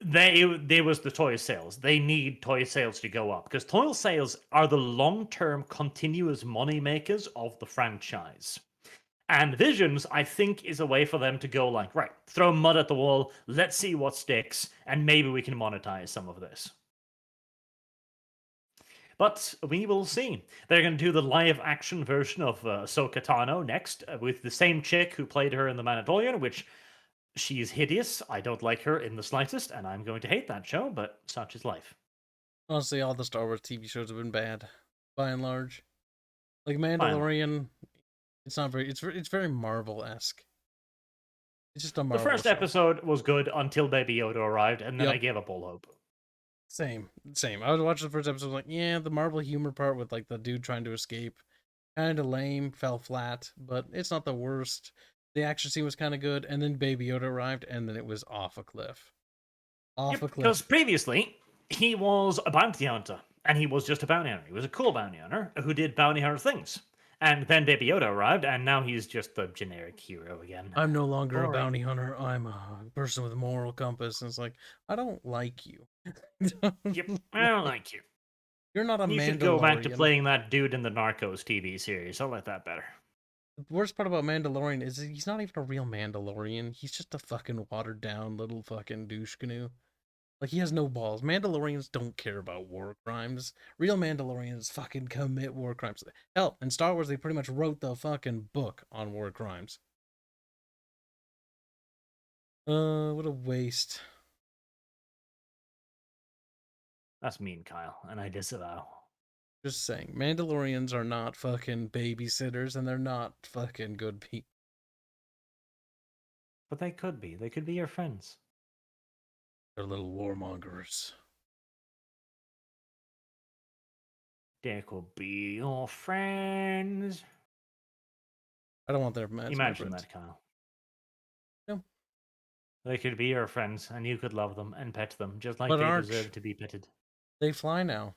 There was the toy sales. They need toy sales to go up because toy sales are the long-term continuous money makers of the franchise. And Visions, I think, is a way for them to go like, right, throw mud at the wall, let's see what sticks, and maybe we can monetize some of this. But we will see. They're going to do the live-action version of Ahsoka Tano next, with the same chick who played her in The Mandalorian, which she is hideous. I don't like her in the slightest, and I'm going to hate that show, but such is life. Honestly, all the Star Wars TV shows have been bad, by and large. Like Mandalorian, it's not very. It's very Marvel-esque. It's just a Marvel. The first show. episode was good until Baby Yoda arrived, and then I gave up all hope. Same. I was watching the first episode, like, yeah, the Marvel humor part with like the dude trying to escape, kind of lame, fell flat, but it's not the worst. The action scene was kind of good, and then Baby Yoda arrived, and then it was off a cliff. A cliff. Because previously, he was a bounty hunter, and he was just a bounty hunter. He was a cool bounty hunter who did bounty hunter things. And then Baby Yoda arrived, and now he's just the generic hero again. I'm no longer a bounty hunter. I'm a person with a moral compass. And it's like, I don't like you. Yep, I don't like you. You're not a Mandalorian. You should go back to playing that dude in the Narcos TV series. I like that better. The worst part about Mandalorian is he's not even a real Mandalorian. He's just a fucking watered down little fucking douche canoe. Like, he has no balls. Mandalorians don't care about war crimes. Real Mandalorians fucking commit war crimes. Hell, in Star Wars, they pretty much wrote the fucking book on war crimes. What a waste. That's mean, Kyle, and I disavow. Just saying, Mandalorians are not fucking babysitters, and they're not fucking good people. But they could be. They could be your friends. They're little warmongers. They could be your friends. I don't want their friends. Imagine that, Kyle. No. They could be your friends, and you could love them and pet them, just like But they deserve to be petted. They fly now.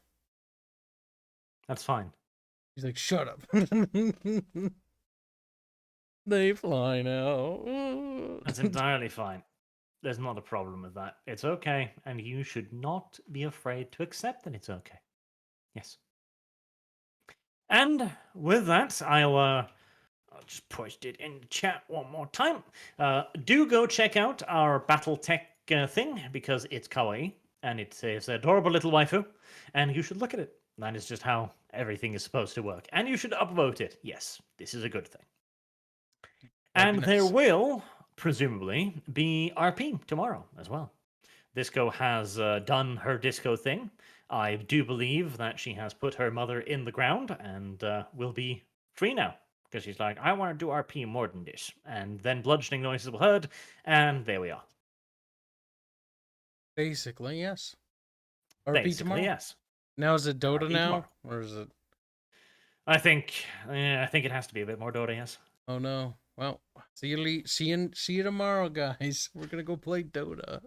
That's fine. He's like, shut up. They fly now. That's entirely fine. There's not a problem with that. It's okay, and you should not be afraid to accept that it's okay. Yes. And with that, I'll just post it in the chat one more time. Do go check out our BattleTech thing, because it's kawaii, and it's an adorable little waifu, and you should look at it. That is just how everything is supposed to work. And you should upvote it. Yes, this is a good thing. And there will, presumably, be RP tomorrow as well. Disco has done her disco thing. I do believe that she has put her mother in the ground and will be free now. Because she's like, I want to do RP more than this. And then bludgeoning noises were heard, and there we are. Basically, yes. RP Basically, tomorrow? yes. Now is it Dota RP now? tomorrow. Or is it... I think it has to be a bit more Dota, yes. Oh no. Well, see you tomorrow, guys. We're gonna go play Dota.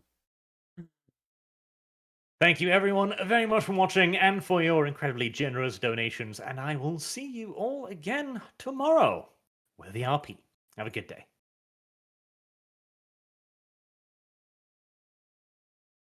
Thank you, everyone, very much for watching and for your incredibly generous donations. And I will see you all again tomorrow with the RP. Have a good day.